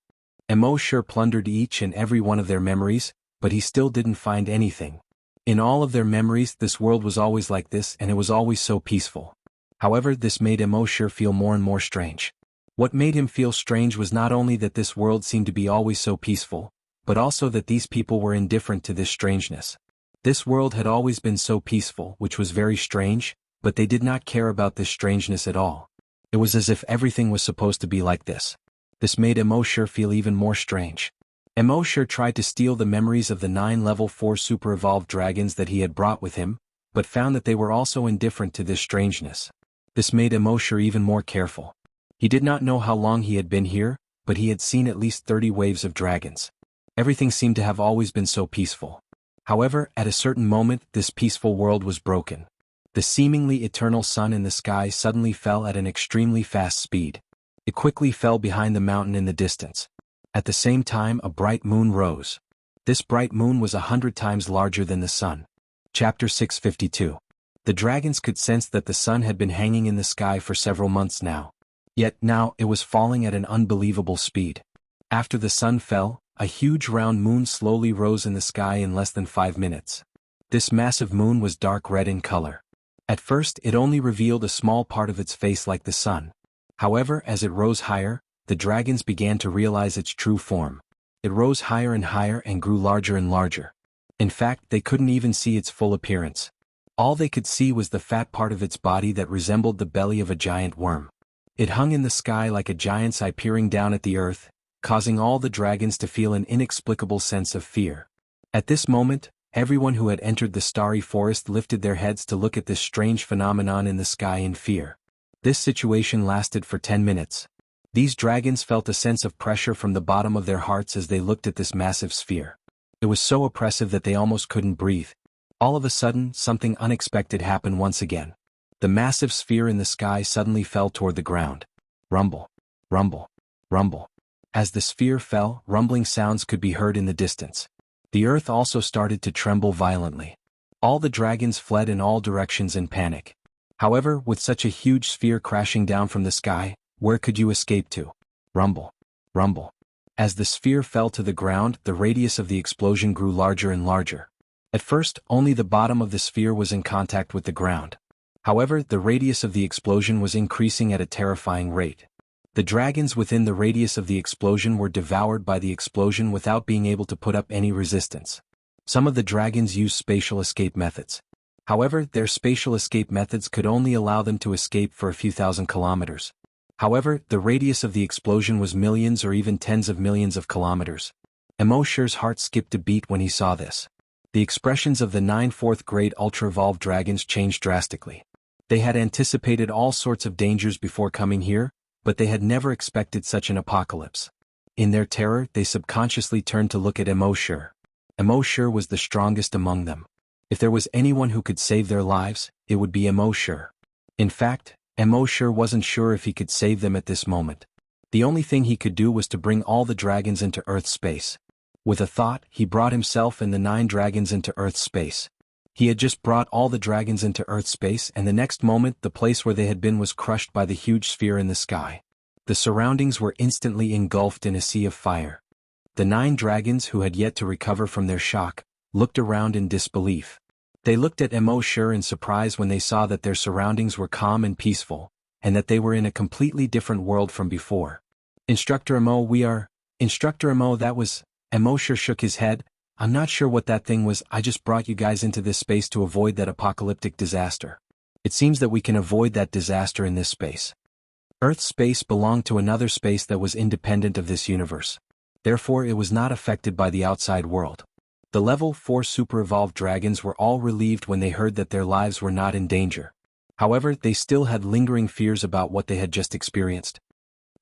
Immortal plundered each and every one of their memories, but he still didn't find anything. In all of their memories, this world was always like this, and it was always so peaceful. However, this made Immortal feel more and more strange. What made him feel strange was not only that this world seemed to be always so peaceful, but also that these people were indifferent to this strangeness. This world had always been so peaceful, which was very strange, but they did not care about this strangeness at all. It was as if everything was supposed to be like this. This made Immortal feel even more strange. Immortal tried to steal the memories of the 9 level 4 super-evolved dragons that he had brought with him, but found that they were also indifferent to this strangeness. This made Immortal even more careful. He did not know how long he had been here, but he had seen at least 30 waves of dragons. Everything seemed to have always been so peaceful. However, at a certain moment, this peaceful world was broken. The seemingly eternal sun in the sky suddenly fell at an extremely fast speed. It quickly fell behind the mountain in the distance. At the same time, a bright moon rose. This bright moon was 100 times larger than the sun. Chapter 652. The dragons could sense that the sun had been hanging in the sky for several months now. Yet now it was falling at an unbelievable speed. After the sun fell, a huge round moon slowly rose in the sky in less than 5 minutes. This massive moon was dark red in color. At first, it only revealed a small part of its face like the sun. However, as it rose higher, the dragons began to realize its true form. It rose higher and grew larger and larger. In fact, they couldn't even see its full appearance. All they could see was the fat part of its body that resembled the belly of a giant worm. It hung in the sky like a giant's eye peering down at the earth, causing all the dragons to feel an inexplicable sense of fear. At this moment, everyone who had entered the starry forest lifted their heads to look at this strange phenomenon in the sky in fear. This situation lasted for 10 minutes. These dragons felt a sense of pressure from the bottom of their hearts as they looked at this massive sphere. It was so oppressive that they almost couldn't breathe. All of a sudden, something unexpected happened once again. The massive sphere in the sky suddenly fell toward the ground. Rumble, rumble, rumble. As the sphere fell, rumbling sounds could be heard in the distance. The earth also started to tremble violently. All the dragons fled in all directions in panic. However, with such a huge sphere crashing down from the sky, where could you escape to? Rumble, rumble. As the sphere fell to the ground, the radius of the explosion grew larger and larger. At first, only the bottom of the sphere was in contact with the ground. However, the radius of the explosion was increasing at a terrifying rate. The dragons within the radius of the explosion were devoured by the explosion without being able to put up any resistance. Some of the dragons used spatial escape methods. However, their spatial escape methods could only allow them to escape for a few thousand kilometers. However, the radius of the explosion was millions or even tens of millions of kilometers. Immortal's heart skipped a beat when he saw this. The expressions of the 9 fourth-grade ultra-evolved dragons changed drastically. They had anticipated all sorts of dangers before coming here, but they had never expected such an apocalypse. In their terror, they subconsciously turned to look at Immortal. Immortal was the strongest among them. If there was anyone who could save their lives, it would be Immortal. In fact, Immortal wasn't sure if he could save them at this moment. The only thing he could do was to bring all the dragons into Earth space. With a thought, he brought himself and the 9 dragons into Earth space. He had just brought all the dragons into Earth space, and the next moment the place where they had been was crushed by the huge sphere in the sky. The surroundings were instantly engulfed in a sea of fire. The 9 dragons, who had yet to recover from their shock, looked around in disbelief. They looked at Immortal in surprise when they saw that their surroundings were calm and peaceful, and that they were in a completely different world from before. Instructor Immo, that was... Immortal shook his head. I'm not sure what that thing was. I just brought you guys into this space to avoid that apocalyptic disaster. It seems that we can avoid that disaster in this space. Earth's space belonged to another space that was independent of this universe. Therefore it was not affected by the outside world. The level 4 super-evolved dragons were all relieved when they heard that their lives were not in danger. However, they still had lingering fears about what they had just experienced.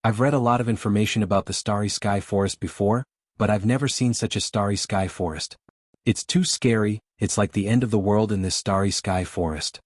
I've read a lot of information about the Starry Sky Forest before, but I've never seen such a starry sky forest. It's too scary, it's like the end of the world in this starry sky forest.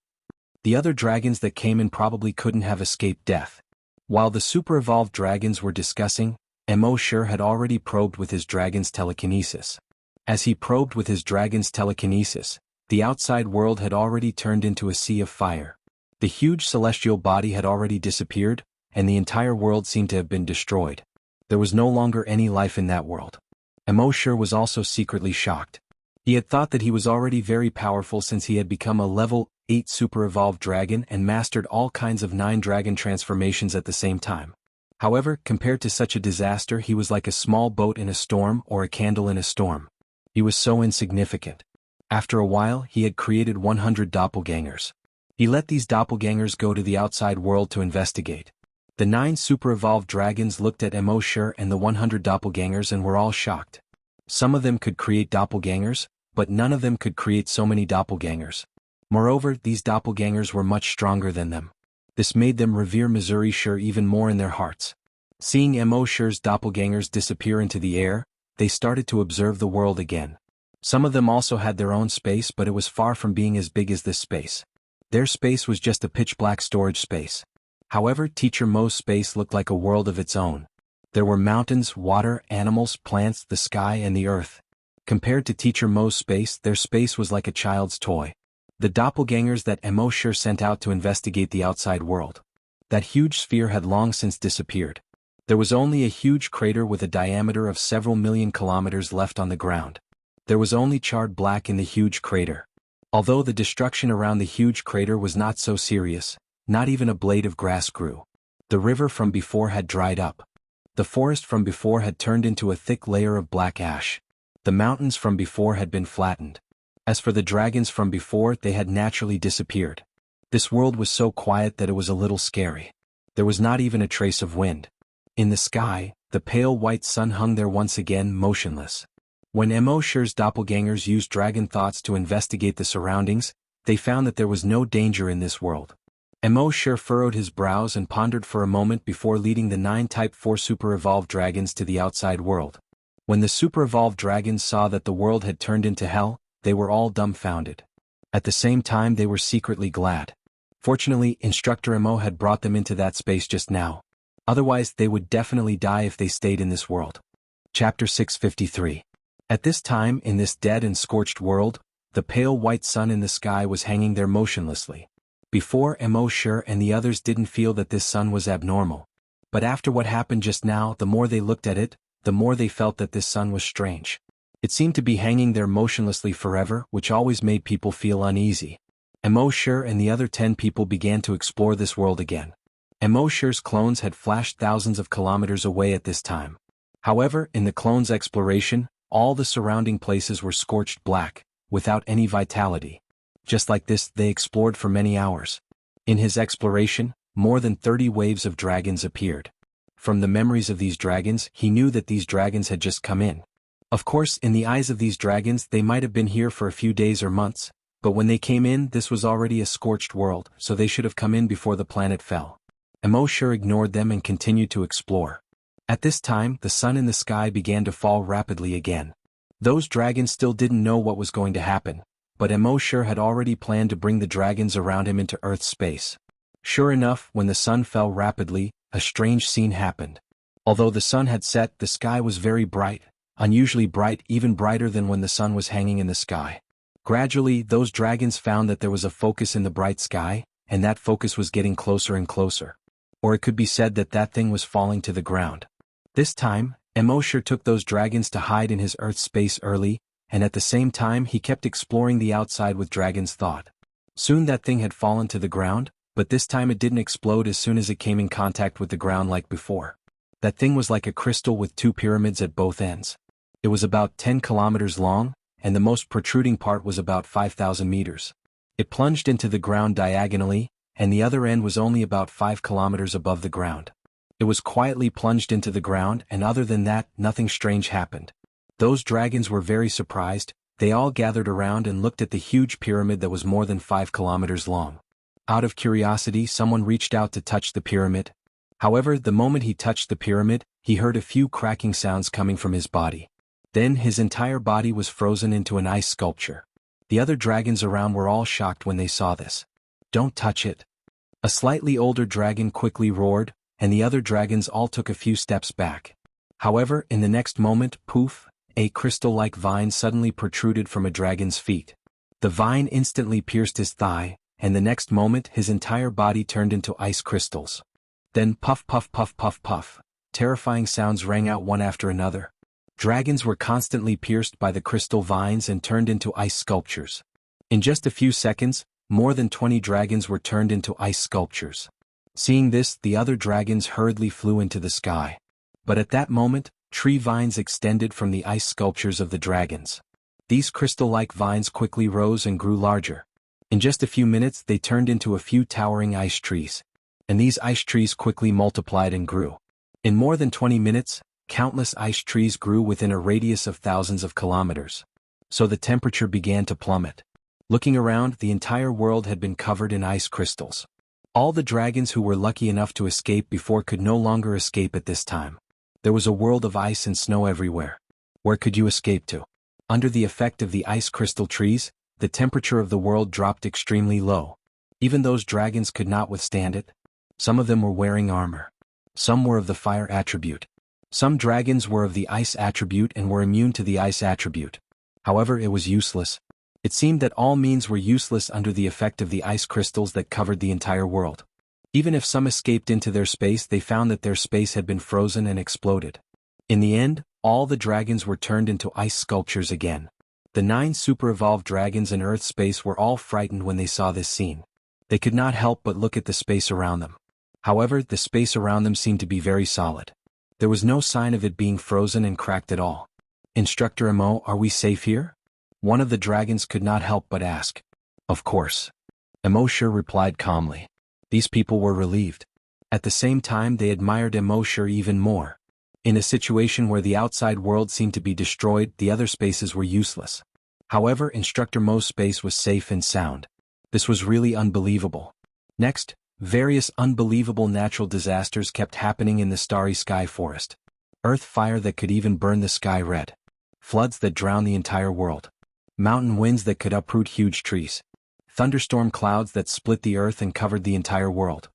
The other dragons that came in probably couldn't have escaped death. While the super-evolved dragons were discussing, Immortal had already probed with his dragon's telekinesis. As he probed with his dragon's telekinesis, the outside world had already turned into a sea of fire. The huge celestial body had already disappeared, and the entire world seemed to have been destroyed. There was no longer any life in that world. Immortal was also secretly shocked. He had thought that he was already very powerful since he had become a level 8 super-evolved dragon and mastered all kinds of 9 dragon transformations at the same time. However, compared to such a disaster, he was like a small boat in a storm or a candle in a storm. He was so insignificant. After a while, he had created 100 doppelgangers. He let these doppelgangers go to the outside world to investigate. The 9 super-evolved dragons looked at Immortal and the 100 doppelgangers and were all shocked. Some of them could create doppelgangers, but none of them could create so many doppelgangers. Moreover, these doppelgangers were much stronger than them. This made them revere Immortal even more in their hearts. Seeing Immortal's doppelgangers disappear into the air, they started to observe the world again. Some of them also had their own space, but it was far from being as big as this space. Their space was just a pitch-black storage space. However, Teacher Mo's space looked like a world of its own. There were mountains, water, animals, plants, the sky, and the earth. Compared to Teacher Mo's space, their space was like a child's toy. The doppelgangers that Immortal sent out to investigate the outside world. That huge sphere had long since disappeared. There was only a huge crater with a diameter of several million kilometers left on the ground. There was only charred black in the huge crater. Although the destruction around the huge crater was not so serious, not even a blade of grass grew. The river from before had dried up. The forest from before had turned into a thick layer of black ash. The mountains from before had been flattened. As for the dragons from before, they had naturally disappeared. This world was so quiet that it was a little scary. There was not even a trace of wind. In the sky, the pale white sun hung there once again, motionless. When Immortal's doppelgangers used dragon thoughts to investigate the surroundings, they found that there was no danger in this world. Immortal furrowed his brows and pondered for a moment before leading the 9 Type 4 super-evolved dragons to the outside world. When the super-evolved dragons saw that the world had turned into hell, they were all dumbfounded. At the same time, they were secretly glad. Fortunately, Instructor Immo had brought them into that space just now. Otherwise, they would definitely die if they stayed in this world. Chapter 653. At this time, in this dead and scorched world, the pale white sun in the sky was hanging there motionlessly. Before, Immortal and the others didn't feel that this sun was abnormal. But after what happened just now, the more they looked at it, the more they felt that this sun was strange. It seemed to be hanging there motionlessly forever, which always made people feel uneasy. Immortal and the other 10 people began to explore this world again. Immortal's clones had flashed thousands of kilometers away at this time. However, in the clones' exploration, all the surrounding places were scorched black, without any vitality. Just like this, they explored for many hours. In his exploration, more than 30 waves of dragons appeared. From the memories of these dragons, he knew that these dragons had just come in. Of course, in the eyes of these dragons, they might have been here for a few days or months, but when they came in, this was already a scorched world, so they should have come in before the planet fell. Immortal ignored them and continued to explore. At this time, the sun in the sky began to fall rapidly again. Those dragons still didn't know what was going to happen, but Immortal had already planned to bring the dragons around him into Earth's space. Sure enough, when the sun fell rapidly, a strange scene happened. Although the sun had set, the sky was very bright, unusually bright, even brighter than when the sun was hanging in the sky. Gradually, those dragons found that there was a focus in the bright sky, and that focus was getting closer and closer. Or it could be said that that thing was falling to the ground. This time, Immortal took those dragons to hide in his Earth space early, and at the same time he kept exploring the outside with dragon's thought. Soon that thing had fallen to the ground, but this time it didn't explode as soon as it came in contact with the ground like before. That thing was like a crystal with 2 pyramids at both ends. It was about 10 kilometers long, and the most protruding part was about 5,000 meters. It plunged into the ground diagonally, and the other end was only about 5 kilometers above the ground. It was quietly plunged into the ground, and other than that, nothing strange happened. Those dragons were very surprised. They all gathered around and looked at the huge pyramid that was more than 5 kilometers long. Out of curiosity, someone reached out to touch the pyramid. However, the moment he touched the pyramid, he heard a few cracking sounds coming from his body. Then his entire body was frozen into an ice sculpture. The other dragons around were all shocked when they saw this. "Don't touch it!" A slightly older dragon quickly roared, and the other dragons all took a few steps back. However, in the next moment, poof, a crystal-like vine suddenly protruded from a dragon's feet. The vine instantly pierced his thigh, and the next moment his entire body turned into ice crystals. Then puff puff puff puff puff, terrifying sounds rang out one after another. Dragons were constantly pierced by the crystal vines and turned into ice sculptures. In just a few seconds, more than 20 dragons were turned into ice sculptures. Seeing this, the other dragons hurriedly flew into the sky. But at that moment, tree vines extended from the ice sculptures of the dragons. These crystal-like vines quickly rose and grew larger. In just a few minutes they turned into a few towering ice trees. And these ice trees quickly multiplied and grew. In more than 20 minutes, countless ice trees grew within a radius of thousands of kilometers. So the temperature began to plummet. Looking around, the entire world had been covered in ice crystals. All the dragons who were lucky enough to escape before could no longer escape at this time. There was a world of ice and snow everywhere. Where could you escape to? Under the effect of the ice crystal trees, the temperature of the world dropped extremely low. Even those dragons could not withstand it. Some of them were wearing armor. Some were of the fire attribute. Some dragons were of the ice attribute and were immune to the ice attribute. However, it was useless. It seemed that all means were useless under the effect of the ice crystals that covered the entire world. Even if some escaped into their space, they found that their space had been frozen and exploded. In the end, all the dragons were turned into ice sculptures again. The 9 super-evolved dragons in Earth space were all frightened when they saw this scene. They could not help but look at the space around them. However, the space around them seemed to be very solid. There was no sign of it being frozen and cracked at all. "Instructor Mo, are we safe here?" One of the dragons could not help but ask. "Of course." Mo replied calmly. These people were relieved. At the same time, they admired Mo even more. In a situation where the outside world seemed to be destroyed, the other spaces were useless. However, Instructor Mo's space was safe and sound. This was really unbelievable. Next, various unbelievable natural disasters kept happening in the starry sky forest. Earth fire that could even burn the sky red. Floods that drowned the entire world. Mountain winds that could uproot huge trees. Thunderstorm clouds that split the earth and covered the entire world.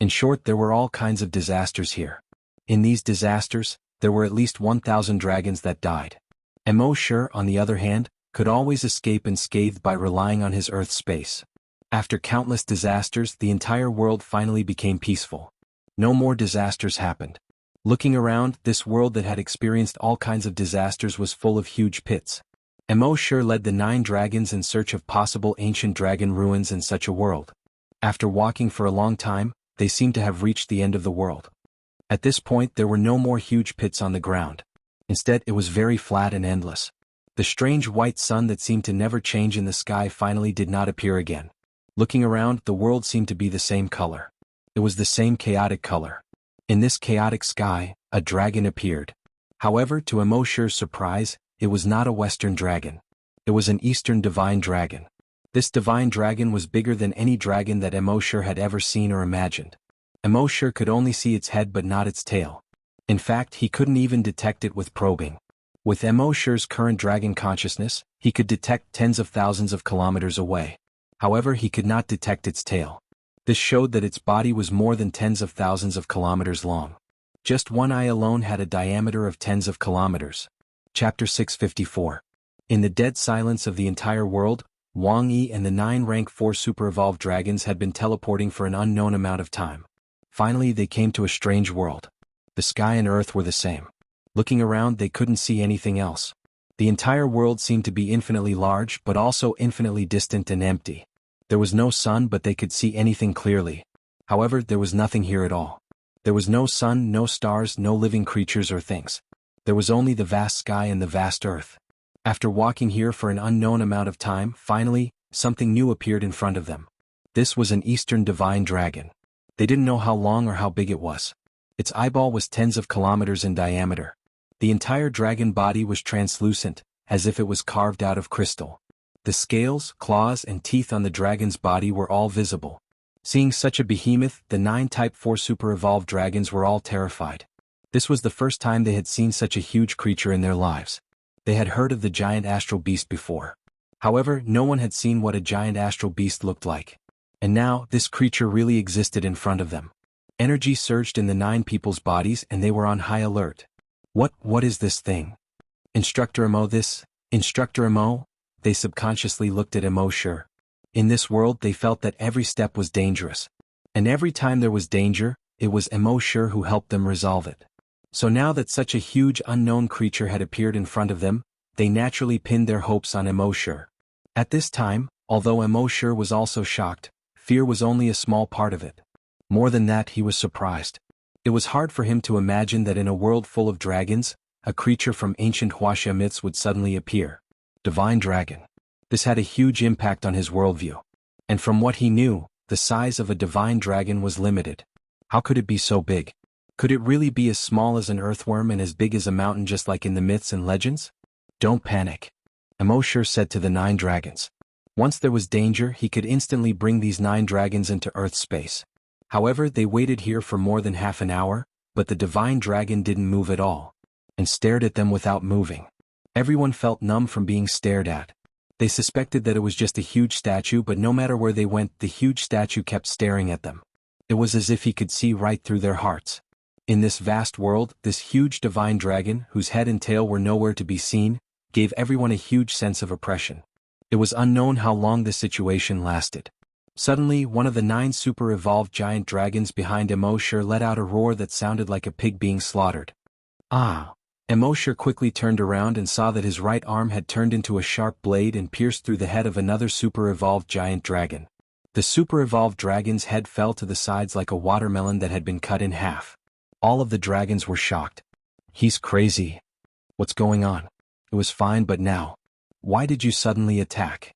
In short, there were all kinds of disasters here. In these disasters, there were at least 1,000 dragons that died. Mo, on the other hand, could always escape unscathed by relying on his Earth space. After countless disasters, the entire world finally became peaceful. No more disasters happened. Looking around, this world that had experienced all kinds of disasters was full of huge pits. Mo led the 9 dragons in search of possible ancient dragon ruins in such a world. After walking for a long time, they seemed to have reached the end of the world. At this point, there were no more huge pits on the ground. Instead, it was very flat and endless. The strange white sun that seemed to never change in the sky finally did not appear again. Looking around, the world seemed to be the same color. It was the same chaotic color. In this chaotic sky, a dragon appeared. However, to Emoshir's surprise, it was not a Western dragon. It was an Eastern divine dragon. This divine dragon was bigger than any dragon that Emoshir had ever seen or imagined. Emoshir could only see its head but not its tail. In fact, he couldn't even detect it with probing. With Emoshir's current dragon consciousness, he could detect tens of thousands of kilometers away. However, he could not detect its tail. This showed that its body was more than tens of thousands of kilometers long. Just one eye alone had a diameter of tens of kilometers. Chapter 654. In the dead silence of the entire world, Wang Yi and the 9 rank 4 super-evolved dragons had been teleporting for an unknown amount of time. Finally, they came to a strange world. The sky and earth were the same. Looking around, they couldn't see anything else. The entire world seemed to be infinitely large but also infinitely distant and empty. There was no sun, but they could see anything clearly. However, there was nothing here at all. There was no sun, no stars, no living creatures or things. There was only the vast sky and the vast earth. After walking here for an unknown amount of time, finally, something new appeared in front of them. This was an Eastern divine dragon. They didn't know how long or how big it was. Its eyeball was tens of kilometers in diameter. The entire dragon body was translucent, as if it was carved out of crystal. The scales, claws, and teeth on the dragon's body were all visible. Seeing such a behemoth, the 9 Type 4 super-evolved dragons were all terrified. This was the first time they had seen such a huge creature in their lives. They had heard of the giant astral beast before. However, no one had seen what a giant astral beast looked like. And now, this creature really existed in front of them. Energy surged in the 9 people's bodies and they were on high alert. What is this thing? Instructor Emo this? Instructor Emo? They subconsciously looked at Emo sure. In this world they felt that every step was dangerous. And every time there was danger, it was Emo sure who helped them resolve it. So now that such a huge unknown creature had appeared in front of them, they naturally pinned their hopes on Emo sure. At this time, although Emo sure was also shocked, fear was only a small part of it. More than that, he was surprised. It was hard for him to imagine that in a world full of dragons, a creature from ancient wuxia myths would suddenly appear. Divine dragon. This had a huge impact on his worldview. And from what he knew, the size of a divine dragon was limited. How could it be so big? Could it really be as small as an earthworm and as big as a mountain just like in the myths and legends? Don't panic. Emo sure said to the 9 dragons. Once there was danger, he could instantly bring these 9 dragons into Earth space. However, they waited here for more than half an hour, but the divine dragon didn't move at all, and stared at them without moving. Everyone felt numb from being stared at. They suspected that it was just a huge statue, but no matter where they went, the huge statue kept staring at them. It was as if he could see right through their hearts. In this vast world, this huge divine dragon, whose head and tail were nowhere to be seen, gave everyone a huge sense of oppression. It was unknown how long this situation lasted. Suddenly, one of the 9 super-evolved giant dragons behind Emo sure let out a roar that sounded like a pig being slaughtered. Ah! Emo sure quickly turned around and saw that his right arm had turned into a sharp blade and pierced through the head of another super-evolved giant dragon. The super-evolved dragon's head fell to the sides like a watermelon that had been cut in half. All of the dragons were shocked. He's crazy. What's going on? It was fine, but now. Why did you suddenly attack?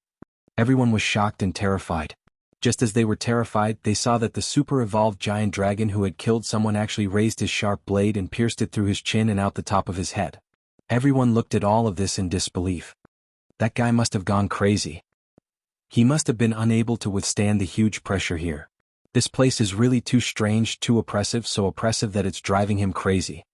Everyone was shocked and terrified. Just as they were terrified, they saw that the super-evolved giant dragon who had killed someone actually raised his sharp blade and pierced it through his chin and out the top of his head. Everyone looked at all of this in disbelief. That guy must have gone crazy. He must have been unable to withstand the huge pressure here. This place is really too strange, too oppressive, so oppressive that it's driving him crazy.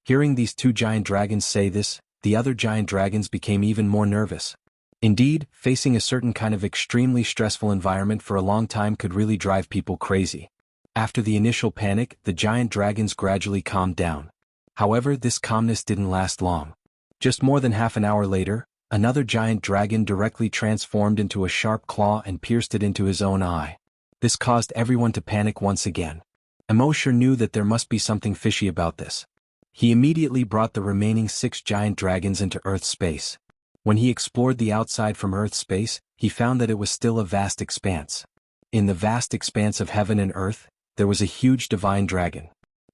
Hearing these 2 giant dragons say this, the other giant dragons became even more nervous. Indeed, facing a certain kind of extremely stressful environment for a long time could really drive people crazy. After the initial panic, the giant dragons gradually calmed down. However, this calmness didn't last long. Just more than half an hour later, another giant dragon directly transformed into a sharp claw and pierced it into his own eye. This caused everyone to panic once again. Emo sure knew that there must be something fishy about this. He immediately brought the remaining 6 giant dragons into Earth space. When he explored the outside from Earth space, he found that it was still a vast expanse. In the vast expanse of heaven and earth, there was a huge divine dragon.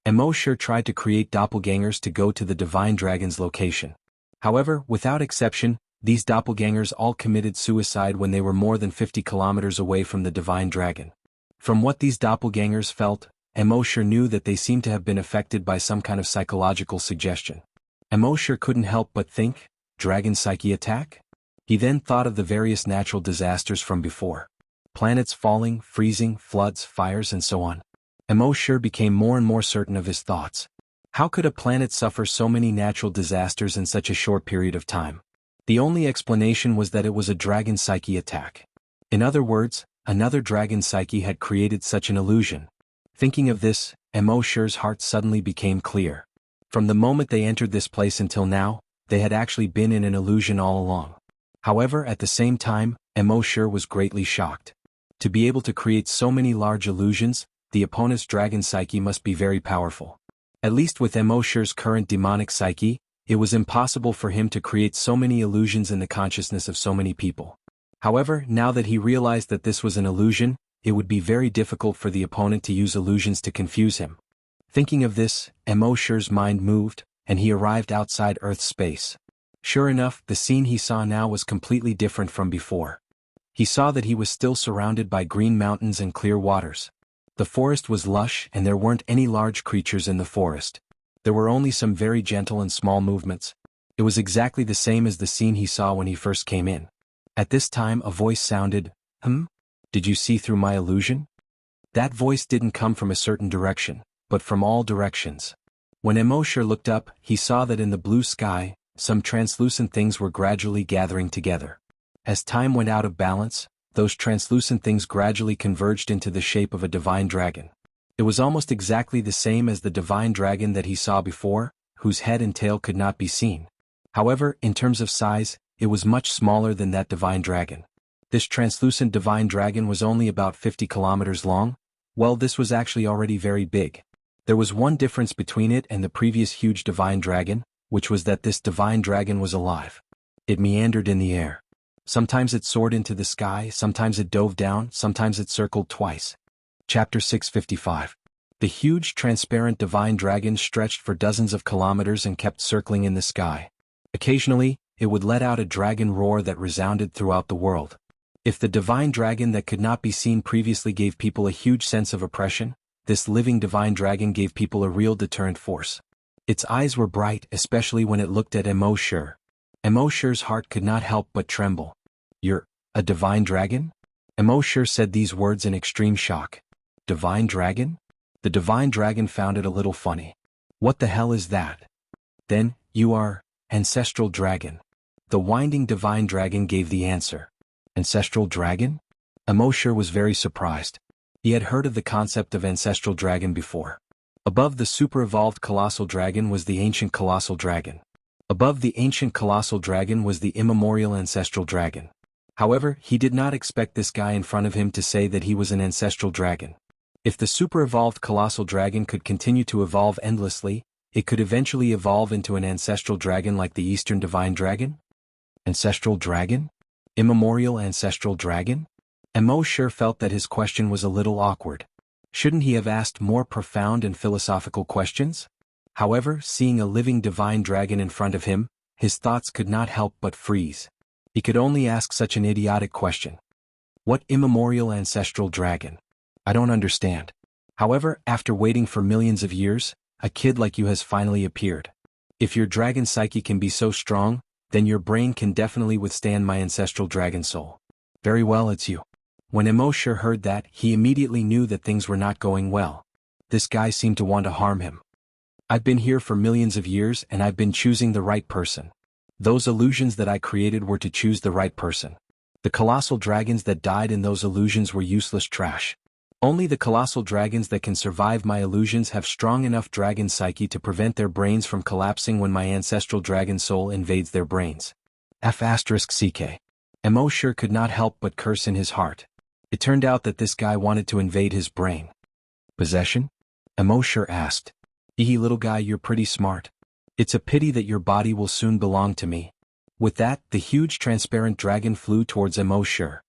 Emo sure tried to create doppelgangers to go to the divine dragon's location. However, without exception, these doppelgangers all committed suicide when they were more than 50 kilometers away from the divine dragon. From what these doppelgangers felt, Emo sure knew that they seemed to have been affected by some kind of psychological suggestion. Emo sure couldn't help but think, dragon psyche attack? He then thought of the various natural disasters from before. Planets falling, freezing, floods, fires, and so on. Emo sure became more and more certain of his thoughts. How could a planet suffer so many natural disasters in such a short period of time? The only explanation was that it was a dragon psyche attack. In other words, another dragon psyche had created such an illusion. Thinking of this, Emo sure's heart suddenly became clear. From the moment they entered this place until now, they had actually been in an illusion all along. However, at the same time, Emo sure was greatly shocked. To be able to create so many large illusions, the opponent's dragon psyche must be very powerful. At least with Emo sure's current demonic psyche, it was impossible for him to create so many illusions in the consciousness of so many people. However, now that he realized that this was an illusion, it would be very difficult for the opponent to use illusions to confuse him. Thinking of this, Emo sure's mind moved, and he arrived outside Earth's space. Sure enough, the scene he saw now was completely different from before. He saw that he was still surrounded by green mountains and clear waters. The forest was lush and there weren't any large creatures in the forest. There were only some very gentle and small movements. It was exactly the same as the scene he saw when he first came in. At this time a voice sounded, Did you see through my illusion? That voice didn't come from a certain direction, but from all directions. When Immortal looked up, he saw that in the blue sky, some translucent things were gradually gathering together. As time went out of balance, those translucent things gradually converged into the shape of a divine dragon. It was almost exactly the same as the divine dragon that he saw before, whose head and tail could not be seen. However, in terms of size, it was much smaller than that divine dragon. This translucent divine dragon was only about 50 kilometers long. Well, this was actually already very big. There was one difference between it and the previous huge divine dragon, which was that this divine dragon was alive. It meandered in the air. Sometimes it soared into the sky, sometimes it dove down, sometimes it circled twice. Chapter 655. The huge transparent divine dragon stretched for dozens of kilometers and kept circling in the sky. Occasionally, it would let out a dragon roar that resounded throughout the world. If the divine dragon that could not be seen previously gave people a huge sense of oppression, this living divine dragon gave people a real deterrent force. Its eyes were bright, especially when it looked at Immortal. Immortal's heart could not help but tremble. You're a divine dragon? Immortal said these words in extreme shock. Divine dragon? The divine dragon found it a little funny. What the hell is that? Then, you are ancestral dragon. The winding divine dragon gave the answer. Ancestral dragon? Immortal was very surprised. He had heard of the concept of ancestral dragon before. Above the super-evolved colossal dragon was the ancient colossal dragon. Above the ancient colossal dragon was the immemorial ancestral dragon. However, he did not expect this guy in front of him to say that he was an ancestral dragon. If the super-evolved colossal dragon could continue to evolve endlessly, it could eventually evolve into an ancestral dragon like the Eastern Divine Dragon? Ancestral dragon? Immemorial ancestral dragon? Immortal felt that his question was a little awkward. Shouldn't he have asked more profound and philosophical questions? However, seeing a living divine dragon in front of him, his thoughts could not help but freeze. He could only ask such an idiotic question. What immemorial ancestral dragon? I don't understand. However, after waiting for millions of years, a kid like you has finally appeared. If your dragon psyche can be so strong, then your brain can definitely withstand my ancestral dragon soul. Very well, it's you. When Immortal heard that, he immediately knew that things were not going well. This guy seemed to want to harm him. I've been here for millions of years and I've been choosing the right person. Those illusions that I created were to choose the right person. The colossal dragons that died in those illusions were useless trash. Only the colossal dragons that can survive my illusions have strong enough dragon psyche to prevent their brains from collapsing when my ancestral dragon soul invades their brains. F***ck. Immortal could not help but curse in his heart. It turned out that this guy wanted to invade his brain. Possession? Immortal asked. Little guy, you're pretty smart. It's a pity that your body will soon belong to me. With that, the huge transparent dragon flew towards Immortal.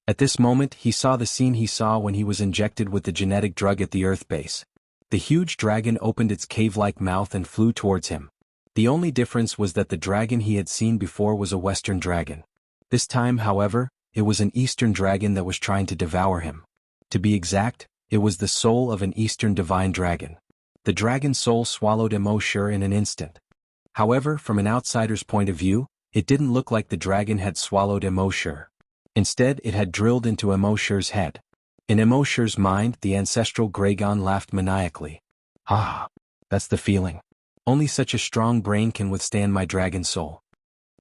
At this moment, he saw the scene he saw when he was injected with the genetic drug at the Earth base. The huge dragon opened its cave-like mouth and flew towards him. The only difference was that the dragon he had seen before was a Western dragon. This time, however, it was an Eastern dragon that was trying to devour him. To be exact, it was the soul of an Eastern divine dragon. The dragon soul swallowed Immortal in an instant. However, from an outsider's point of view, it didn't look like the dragon had swallowed Immortal. Instead, it had drilled into Immortal's head. In Immortal's mind, the ancestral dragon laughed maniacally. Ah, that's the feeling. Only such a strong brain can withstand my dragon soul.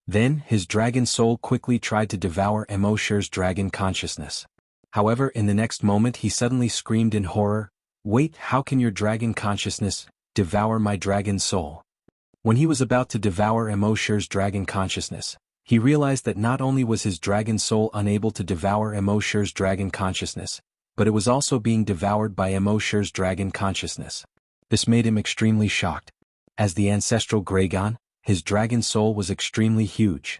Then, his dragon soul quickly tried to devour Immortal's dragon consciousness. However, in the next moment he suddenly screamed in horror, "Wait, how can your dragon consciousness devour my dragon soul?" When he was about to devour Immortal's dragon consciousness, he realized that not only was his dragon soul unable to devour Immortal's dragon consciousness, but it was also being devoured by Immortal's dragon consciousness. This made him extremely shocked. As the ancestral dragon, his dragon soul was extremely huge.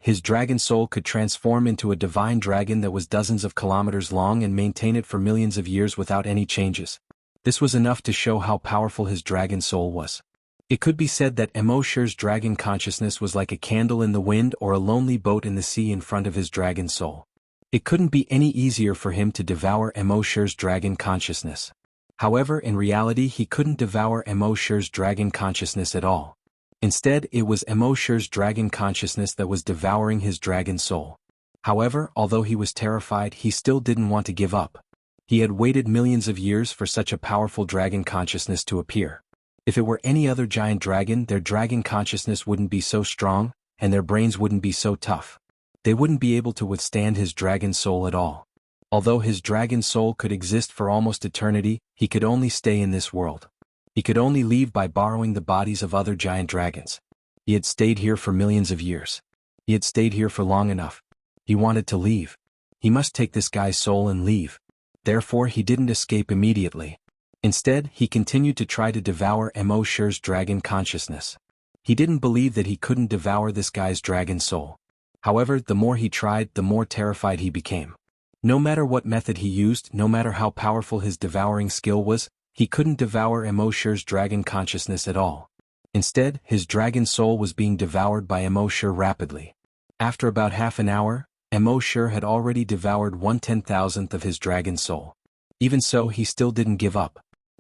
His dragon soul could transform into a divine dragon that was dozens of kilometers long and maintain it for millions of years without any changes. This was enough to show how powerful his dragon soul was. It could be said that Immortal's dragon consciousness was like a candle in the wind or a lonely boat in the sea in front of his dragon soul. It couldn't be any easier for him to devour Immortal's dragon consciousness. However, in reality he couldn't devour Immortal's dragon consciousness at all. Instead, it was Immortal's dragon consciousness that was devouring his dragon soul. However, although he was terrified, he still didn't want to give up. He had waited millions of years for such a powerful dragon consciousness to appear. If it were any other giant dragon, their dragon consciousness wouldn't be so strong, and their brains wouldn't be so tough. They wouldn't be able to withstand his dragon soul at all. Although his dragon soul could exist for almost eternity, he could only stay in this world. He could only leave by borrowing the bodies of other giant dragons. He had stayed here for millions of years. He had stayed here for long enough. He wanted to leave. He must take this guy's soul and leave. Therefore he didn't escape immediately. Instead, he continued to try to devour Immortal's dragon consciousness. He didn't believe that he couldn't devour this guy's dragon soul. However, the more he tried, the more terrified he became. No matter what method he used, no matter how powerful his devouring skill was, he couldn't devour Immortal's dragon consciousness at all. Instead, his dragon soul was being devoured by Immortal rapidly. After about half an hour, Immortal had already devoured 1/10,000th of his dragon soul. Even so, he still didn't give up.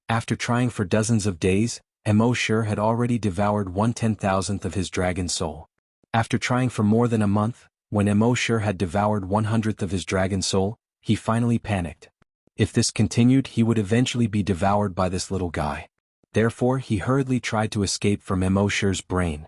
After trying for dozens of days, Immortal had already devoured 1/10,000th of his dragon soul. After trying for more than a month, when Immortal had devoured 1/100th of his dragon soul, he finally panicked. If this continued, he would eventually be devoured by this little guy. Therefore, he hurriedly tried to escape from Immortal's brain.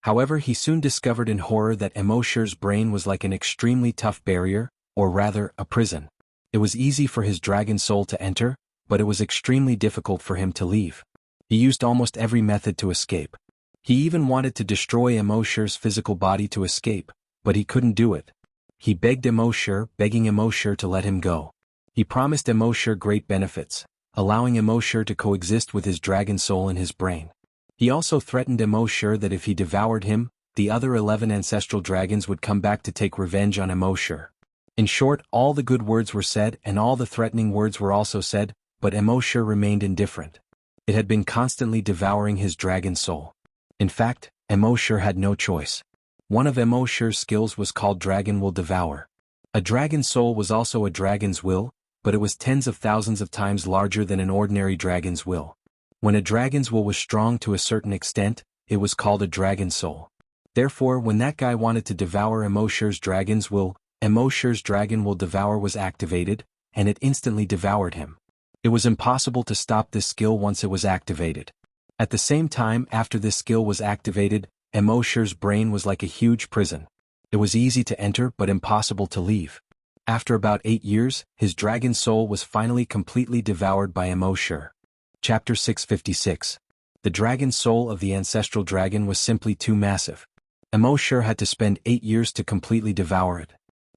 However, he soon discovered in horror that Immortal's brain was like an extremely tough barrier, or rather, a prison. It was easy for his dragon soul to enter, but it was extremely difficult for him to leave. He used almost every method to escape. He even wanted to destroy Immortal's physical body to escape, but he couldn't do it. He begged Immortal, begging Immortal to let him go. He promised Immortal great benefits, allowing Immortal to coexist with his dragon soul in his brain. He also threatened Immortal that if he devoured him, the other 11 ancestral dragons would come back to take revenge on Immortal. In short, all the good words were said and all the threatening words were also said, but Immortal remained indifferent. It had been constantly devouring his dragon soul. In fact, Immortal had no choice. One of Immortal's skills was called Dragon Will Devour. A dragon's soul was also a dragon's will, but it was tens of thousands of times larger than an ordinary dragon's will. When a dragon's will was strong to a certain extent, it was called a dragon soul. Therefore, when that guy wanted to devour Immortal's dragon's will, Immortal's Dragon Will Devour was activated, and it instantly devoured him. It was impossible to stop this skill once it was activated. At the same time, after this skill was activated, Immortal's brain was like a huge prison. It was easy to enter but impossible to leave. After about 8 years, his dragon soul was finally completely devoured by Immortal. Chapter 656. The dragon soul of the ancestral dragon was simply too massive. Immortal had to spend 8 years to completely devour it.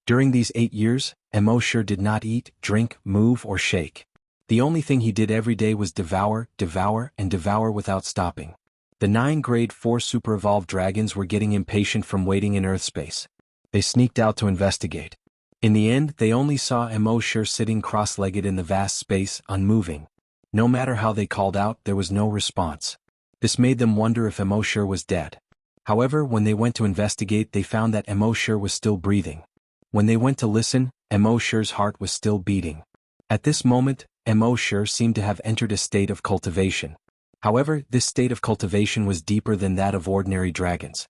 During these 8 years, Immortal did not eat, drink, move, or shake. The only thing he did every day was devour, devour, and devour without stopping. The 9 grade 4 super-evolved dragons were getting impatient from waiting in Earth space. They sneaked out to investigate. In the end, they only saw Immortal sitting cross-legged in the vast space, unmoving. No matter how they called out, there was no response. This made them wonder if Immortal was dead. However, when they went to investigate, they found that Immortal was still breathing. When they went to listen, Immortal's heart was still beating. At this moment, Immortal seemed to have entered a state of cultivation. However, this state of cultivation was deeper than that of ordinary dragons.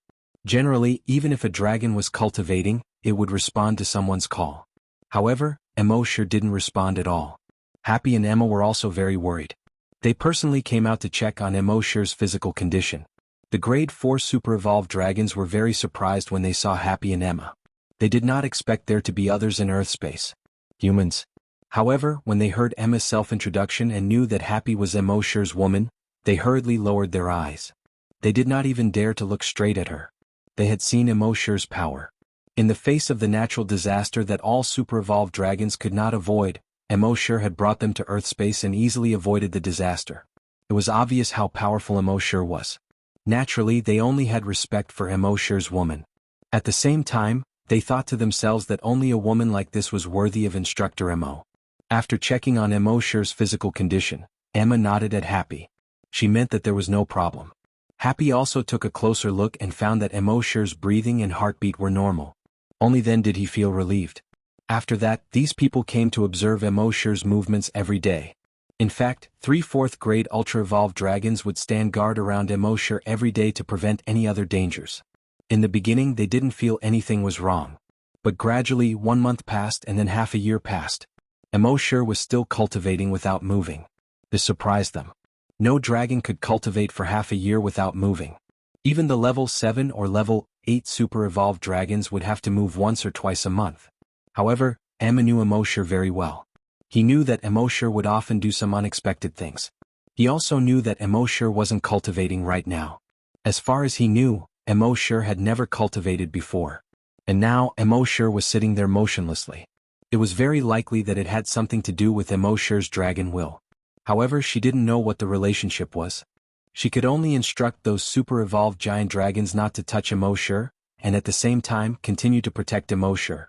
Generally, even if a dragon was cultivating, it would respond to someone's call. However, Immortal didn't respond at all. Happy and Emma were also very worried. They personally came out to check on Immortal's physical condition. The grade 4 super-evolved dragons were very surprised when they saw Happy and Emma. They did not expect there to be others in Earth space. Humans. However, when they heard Emma's self-introduction and knew that Happy was Immortal's woman, they hurriedly lowered their eyes. They did not even dare to look straight at her. They had seen Immortal's power. In the face of the natural disaster that all super-evolved dragons could not avoid, Immortal had brought them to Earth space and easily avoided the disaster. It was obvious how powerful Immortal was. Naturally, they only had respect for Immortal's woman. At the same time, they thought to themselves that only a woman like this was worthy of Instructor Immo. After checking on Immortal's physical condition, Emma nodded at Happy. She meant that there was no problem. Happy also took a closer look and found that Immortal's breathing and heartbeat were normal. Only then did he feel relieved. After that, these people came to observe Immortal's movements every day. In fact, 3 fourth grade ultra-evolved dragons would stand guard around Immortal every day to prevent any other dangers. In the beginning they didn't feel anything was wrong. But gradually 1 month passed and then half a year passed. Immortal was still cultivating without moving. This surprised them. No dragon could cultivate for half a year without moving. Even the level 7 or level 8 super-evolved dragons would have to move once or twice a month. However, Emma knew Immortal very well. He knew that Immortal would often do some unexpected things. He also knew that Immortal wasn't cultivating right now. As far as he knew, Immortal had never cultivated before. And now Immortal was sitting there motionlessly. It was very likely that it had something to do with Immortal's dragon will. However, she didn't know what the relationship was. She could only instruct those super-evolved giant dragons not to touch Immortal, and at the same time continue to protect Immortal.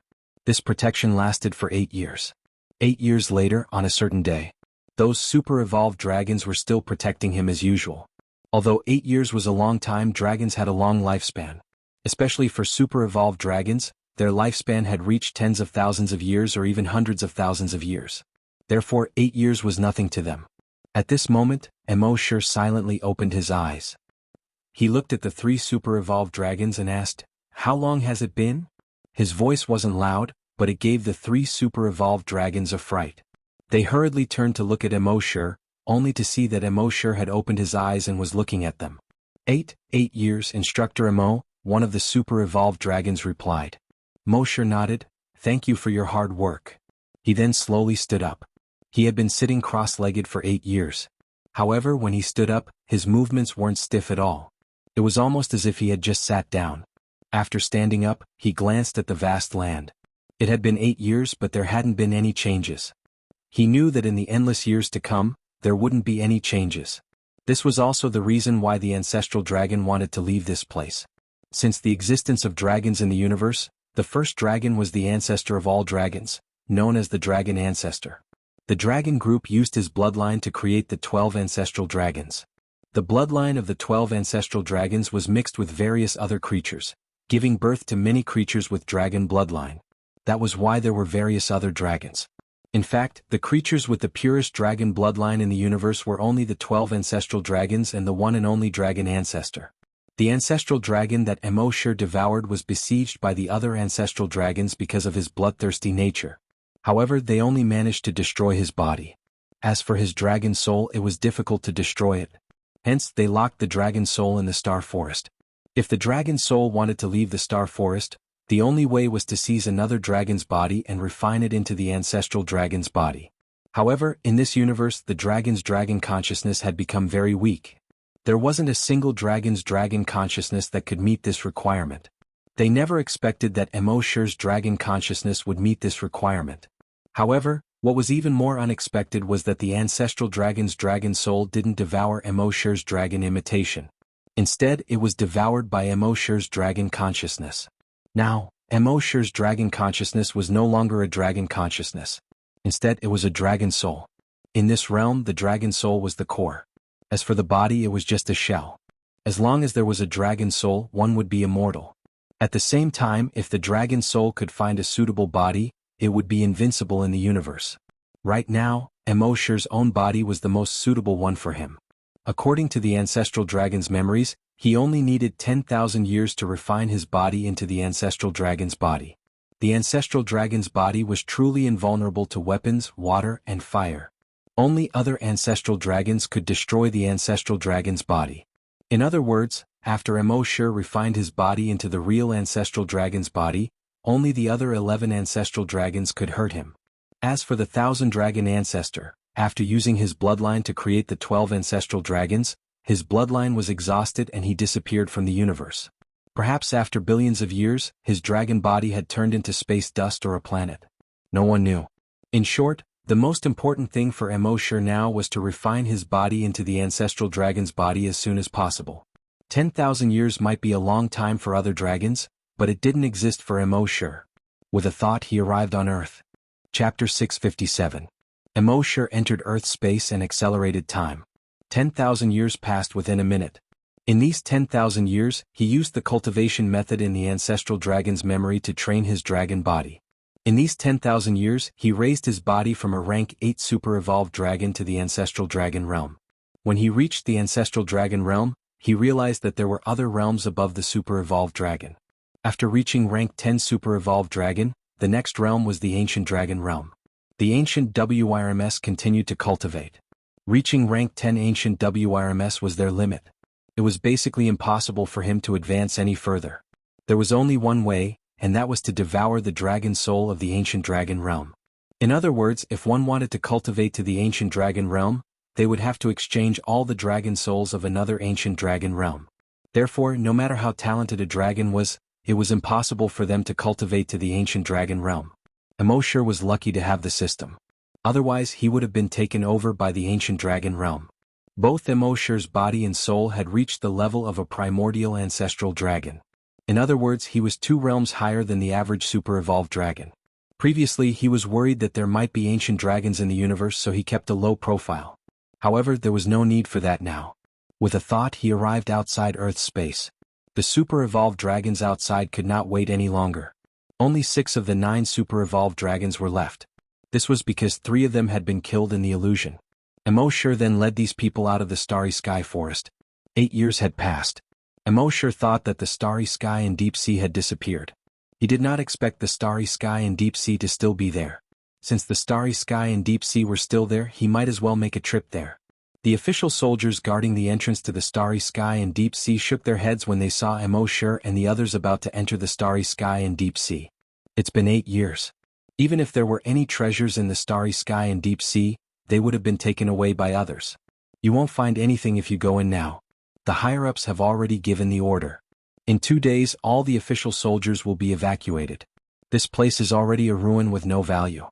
This protection lasted for 8 years. 8 years later, on a certain day, those super-evolved dragons were still protecting him as usual. Although 8 years was a long time, dragons had a long lifespan. Especially for super-evolved dragons, their lifespan had reached tens of thousands of years or even hundreds of thousands of years. Therefore 8 years was nothing to them. At this moment, Immortal silently opened his eyes. He looked at the 3 super-evolved dragons and asked, "How long has it been?" His voice wasn't loud, but it gave the 3 super-evolved dragons a fright. They hurriedly turned to look at Immortal, only to see that Immortal had opened his eyes and was looking at them. 8 years, Instructor Immo, one of the super-evolved dragons replied. Immortal nodded, "Thank you for your hard work." He then slowly stood up. He had been sitting cross-legged for 8 years. However, when he stood up, his movements weren't stiff at all. It was almost as if he had just sat down. After standing up, he glanced at the vast land. It had been 8 years, but there hadn't been any changes. He knew that in the endless years to come, there wouldn't be any changes. This was also the reason why the ancestral dragon wanted to leave this place. Since the existence of dragons in the universe, the first dragon was the ancestor of all dragons, known as the dragon ancestor. The dragon group used his bloodline to create the 12 ancestral dragons. The bloodline of the 12 ancestral dragons was mixed with various other creatures, giving birth to many creatures with dragon bloodline. That was why there were various other dragons. In fact, the creatures with the purest dragon bloodline in the universe were only the 12 ancestral dragons and the one and only dragon ancestor. The ancestral dragon that Immortal devoured was besieged by the other ancestral dragons because of his bloodthirsty nature. However, they only managed to destroy his body. As for his dragon soul, it was difficult to destroy it. Hence, they locked the dragon soul in the star forest. If the dragon soul wanted to leave the star forest, the only way was to seize another dragon's body and refine it into the ancestral dragon's body. However, in this universe, the dragon's dragon consciousness had become very weak. There wasn't a single dragon's dragon consciousness that could meet this requirement. They never expected that Immortal's dragon consciousness would meet this requirement. However, what was even more unexpected was that the ancestral dragon's dragon soul didn't devour Immortal's dragon imitation. Instead, it was devoured by Immortal's dragon consciousness. Now, Immortal's dragon consciousness was no longer a dragon consciousness. Instead, it was a dragon soul. In this realm, the dragon soul was the core. As for the body, it was just a shell. As long as there was a dragon soul, one would be immortal. At the same time, if the dragon soul could find a suitable body, it would be invincible in the universe. Right now, Immortal's own body was the most suitable one for him. According to the ancestral dragon's memories, he only needed 10,000 years to refine his body into the ancestral dragon's body. The ancestral dragon's body was truly invulnerable to weapons, water, and fire. Only other ancestral dragons could destroy the ancestral dragon's body. In other words, after Immortal refined his body into the real ancestral dragon's body, only the other 11 ancestral dragons could hurt him. As for the 1,000-dragon ancestor, after using his bloodline to create the 12 ancestral dragons, his bloodline was exhausted and he disappeared from the universe. Perhaps after billions of years, his dragon body had turned into space dust or a planet. No one knew. In short, the most important thing for Immortal now was to refine his body into the ancestral dragon's body as soon as possible. 10,000 years might be a long time for other dragons, but it didn't exist for Immortal. With a thought, he arrived on Earth. Chapter 657. Immortal entered Earth's space and accelerated time. 10,000 years passed within a minute. In these 10,000 years, he used the cultivation method in the ancestral dragon's memory to train his dragon body. In these 10,000 years, he raised his body from a rank 8 super-evolved dragon to the ancestral dragon realm. When he reached the ancestral dragon realm, he realized that there were other realms above the super-evolved dragon. After reaching rank 10 super-evolved dragon, the next realm was the ancient dragon realm. The ancient WIRMS continued to cultivate. Reaching rank 10 ancient WIRMS was their limit. It was basically impossible for him to advance any further. There was only one way, and that was to devour the dragon soul of the ancient dragon realm. In other words, if one wanted to cultivate to the ancient dragon realm, they would have to exchange all the dragon souls of another ancient dragon realm. Therefore, no matter how talented a dragon was, it was impossible for them to cultivate to the ancient dragon realm. Immortal was lucky to have the system. Otherwise, he would have been taken over by the ancient dragon realm. Both Immortal's body and soul had reached the level of a primordial ancestral dragon. In other words, he was 2 realms higher than the average super-evolved dragon. Previously, he was worried that there might be ancient dragons in the universe, so he kept a low profile. However, there was no need for that now. With a thought, he arrived outside Earth's space. The super-evolved dragons outside could not wait any longer. Only 6 of the 9 super-evolved dragons were left. This was because 3 of them had been killed in the illusion. Immortal then led these people out of the starry sky forest. 8 years had passed. Immortal thought that the starry sky and deep sea had disappeared. He did not expect the starry sky and deep sea to still be there. Since the starry sky and deep sea were still there, he might as well make a trip there. The official soldiers guarding the entrance to the starry sky and deep sea shook their heads when they saw Immortal and the others about to enter the starry sky and deep sea. It's been 8 years. Even if there were any treasures in the starry sky and deep sea, they would have been taken away by others. You won't find anything if you go in now. The higher-ups have already given the order. In 2 days, all the official soldiers will be evacuated. This place is already a ruin with no value.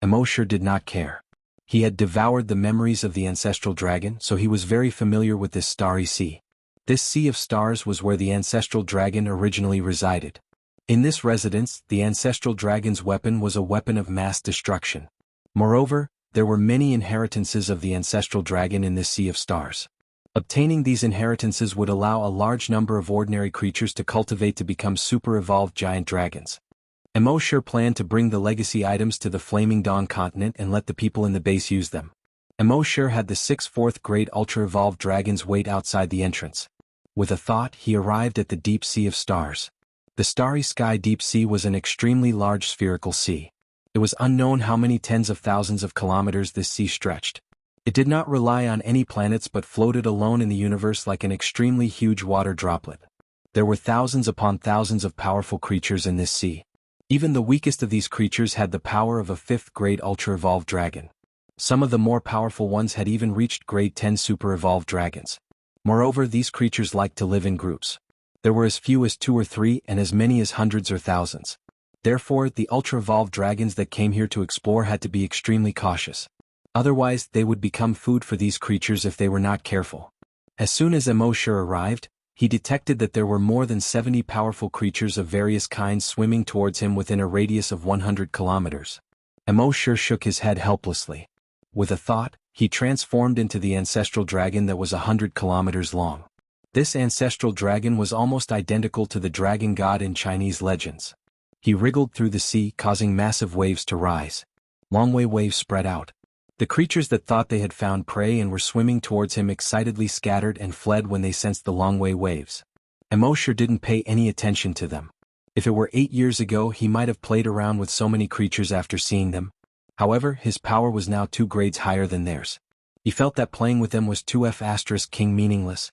Immortal did not care. He had devoured the memories of the ancestral dragon, so he was very familiar with this starry sea. This sea of stars was where the ancestral dragon originally resided. In this residence, the ancestral dragon's weapon was a weapon of mass destruction. Moreover, there were many inheritances of the ancestral dragon in this sea of stars. Obtaining these inheritances would allow a large number of ordinary creatures to cultivate to become super-evolved giant dragons. Immortal planned to bring the legacy items to the Flaming Dawn continent and let the people in the base use them. Immortal had the 6th great ultra-evolved dragons wait outside the entrance. With a thought, he arrived at the deep sea of stars. The starry sky deep sea was an extremely large spherical sea. It was unknown how many tens of thousands of kilometers this sea stretched. It did not rely on any planets but floated alone in the universe like an extremely huge water droplet. There were thousands upon thousands of powerful creatures in this sea. Even the weakest of these creatures had the power of a 5th great ultra-evolved dragon. Some of the more powerful ones had even reached grade 10 super-evolved dragons. Moreover, these creatures liked to live in groups. There were as few as 2 or 3 and as many as hundreds or thousands. Therefore, the ultra-evolved dragons that came here to explore had to be extremely cautious. Otherwise, they would become food for these creatures if they were not careful. As soon as Immortal arrived, he detected that there were more than 70 powerful creatures of various kinds swimming towards him within a radius of 100 kilometers. Immortal shook his head helplessly. With a thought, he transformed into the ancestral dragon that was 100 kilometers long. This ancestral dragon was almost identical to the dragon god in Chinese legends. He wriggled through the sea, causing massive waves to rise. Long-way waves spread out. The creatures that thought they had found prey and were swimming towards him excitedly scattered and fled when they sensed the long-way waves. Immortal didn't pay any attention to them. If it were 8 years ago, he might have played around with so many creatures after seeing them. However, his power was now 2 grades higher than theirs. He felt that playing with them was 2F** king meaningless.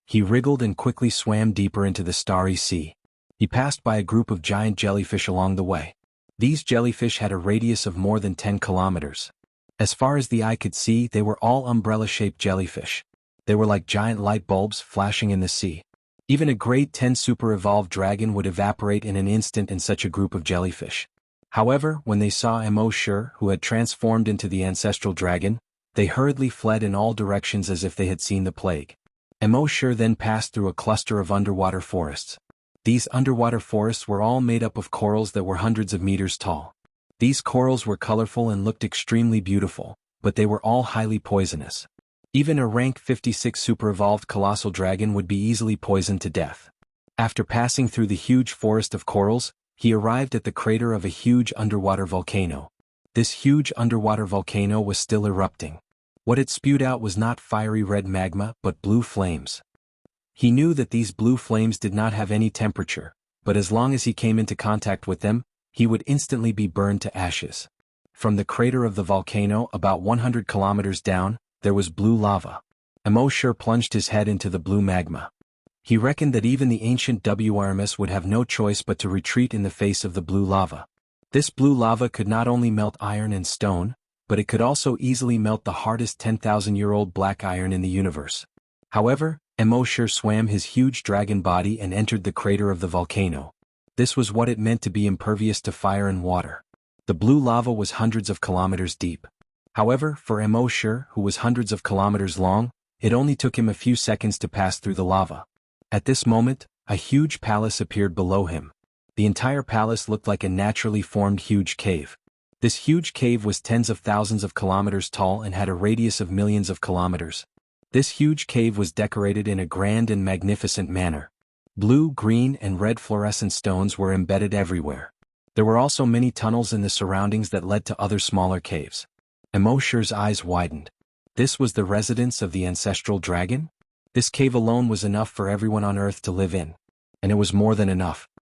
He wriggled and quickly swam deeper into the starry sea. He passed by a group of giant jellyfish along the way. These jellyfish had a radius of more than 10 kilometers. As far as the eye could see, they were all umbrella-shaped jellyfish. They were like giant light bulbs flashing in the sea. Even a grade 10 super-evolved dragon would evaporate in an instant in such a group of jellyfish. However, when they saw Immortal, who had transformed into the ancestral dragon, they hurriedly fled in all directions as if they had seen the plague. Immortal then passed through a cluster of underwater forests. These underwater forests were all made up of corals that were hundreds of meters tall. These corals were colorful and looked extremely beautiful, but they were all highly poisonous. Even a rank 56 super-evolved colossal dragon would be easily poisoned to death. After passing through the huge forest of corals, He arrived at the crater of a huge underwater volcano. This huge underwater volcano was still erupting. What it spewed out was not fiery red magma but blue flames. He knew that these blue flames did not have any temperature, but as long as he came into contact with them, he would instantly be burned to ashes. From the crater of the volcano about 100 kilometers down, there was blue lava. Immortal plunged his head into the blue magma. He reckoned that even the ancient warriors would have no choice but to retreat in the face of the blue lava. This blue lava could not only melt iron and stone, but it could also easily melt the hardest 10,000-year-old black iron in the universe. However, Immortal swam his huge dragon body and entered the crater of the volcano. This was what it meant to be impervious to fire and water. The blue lava was hundreds of kilometers deep. However, for Immortal, who was hundreds of kilometers long, it only took him a few seconds to pass through the lava. At this moment, a huge palace appeared below him. The entire palace looked like a naturally formed huge cave. This huge cave was tens of thousands of kilometers tall and had a radius of millions of kilometers. This huge cave was decorated in a grand and magnificent manner. Blue, green, and red fluorescent stones were embedded everywhere. There were also many tunnels in the surroundings that led to other smaller caves. Immortal's eyes widened. This was the residence of the ancestral dragon? This cave alone was enough for everyone on Earth to live in. And it was more than enough.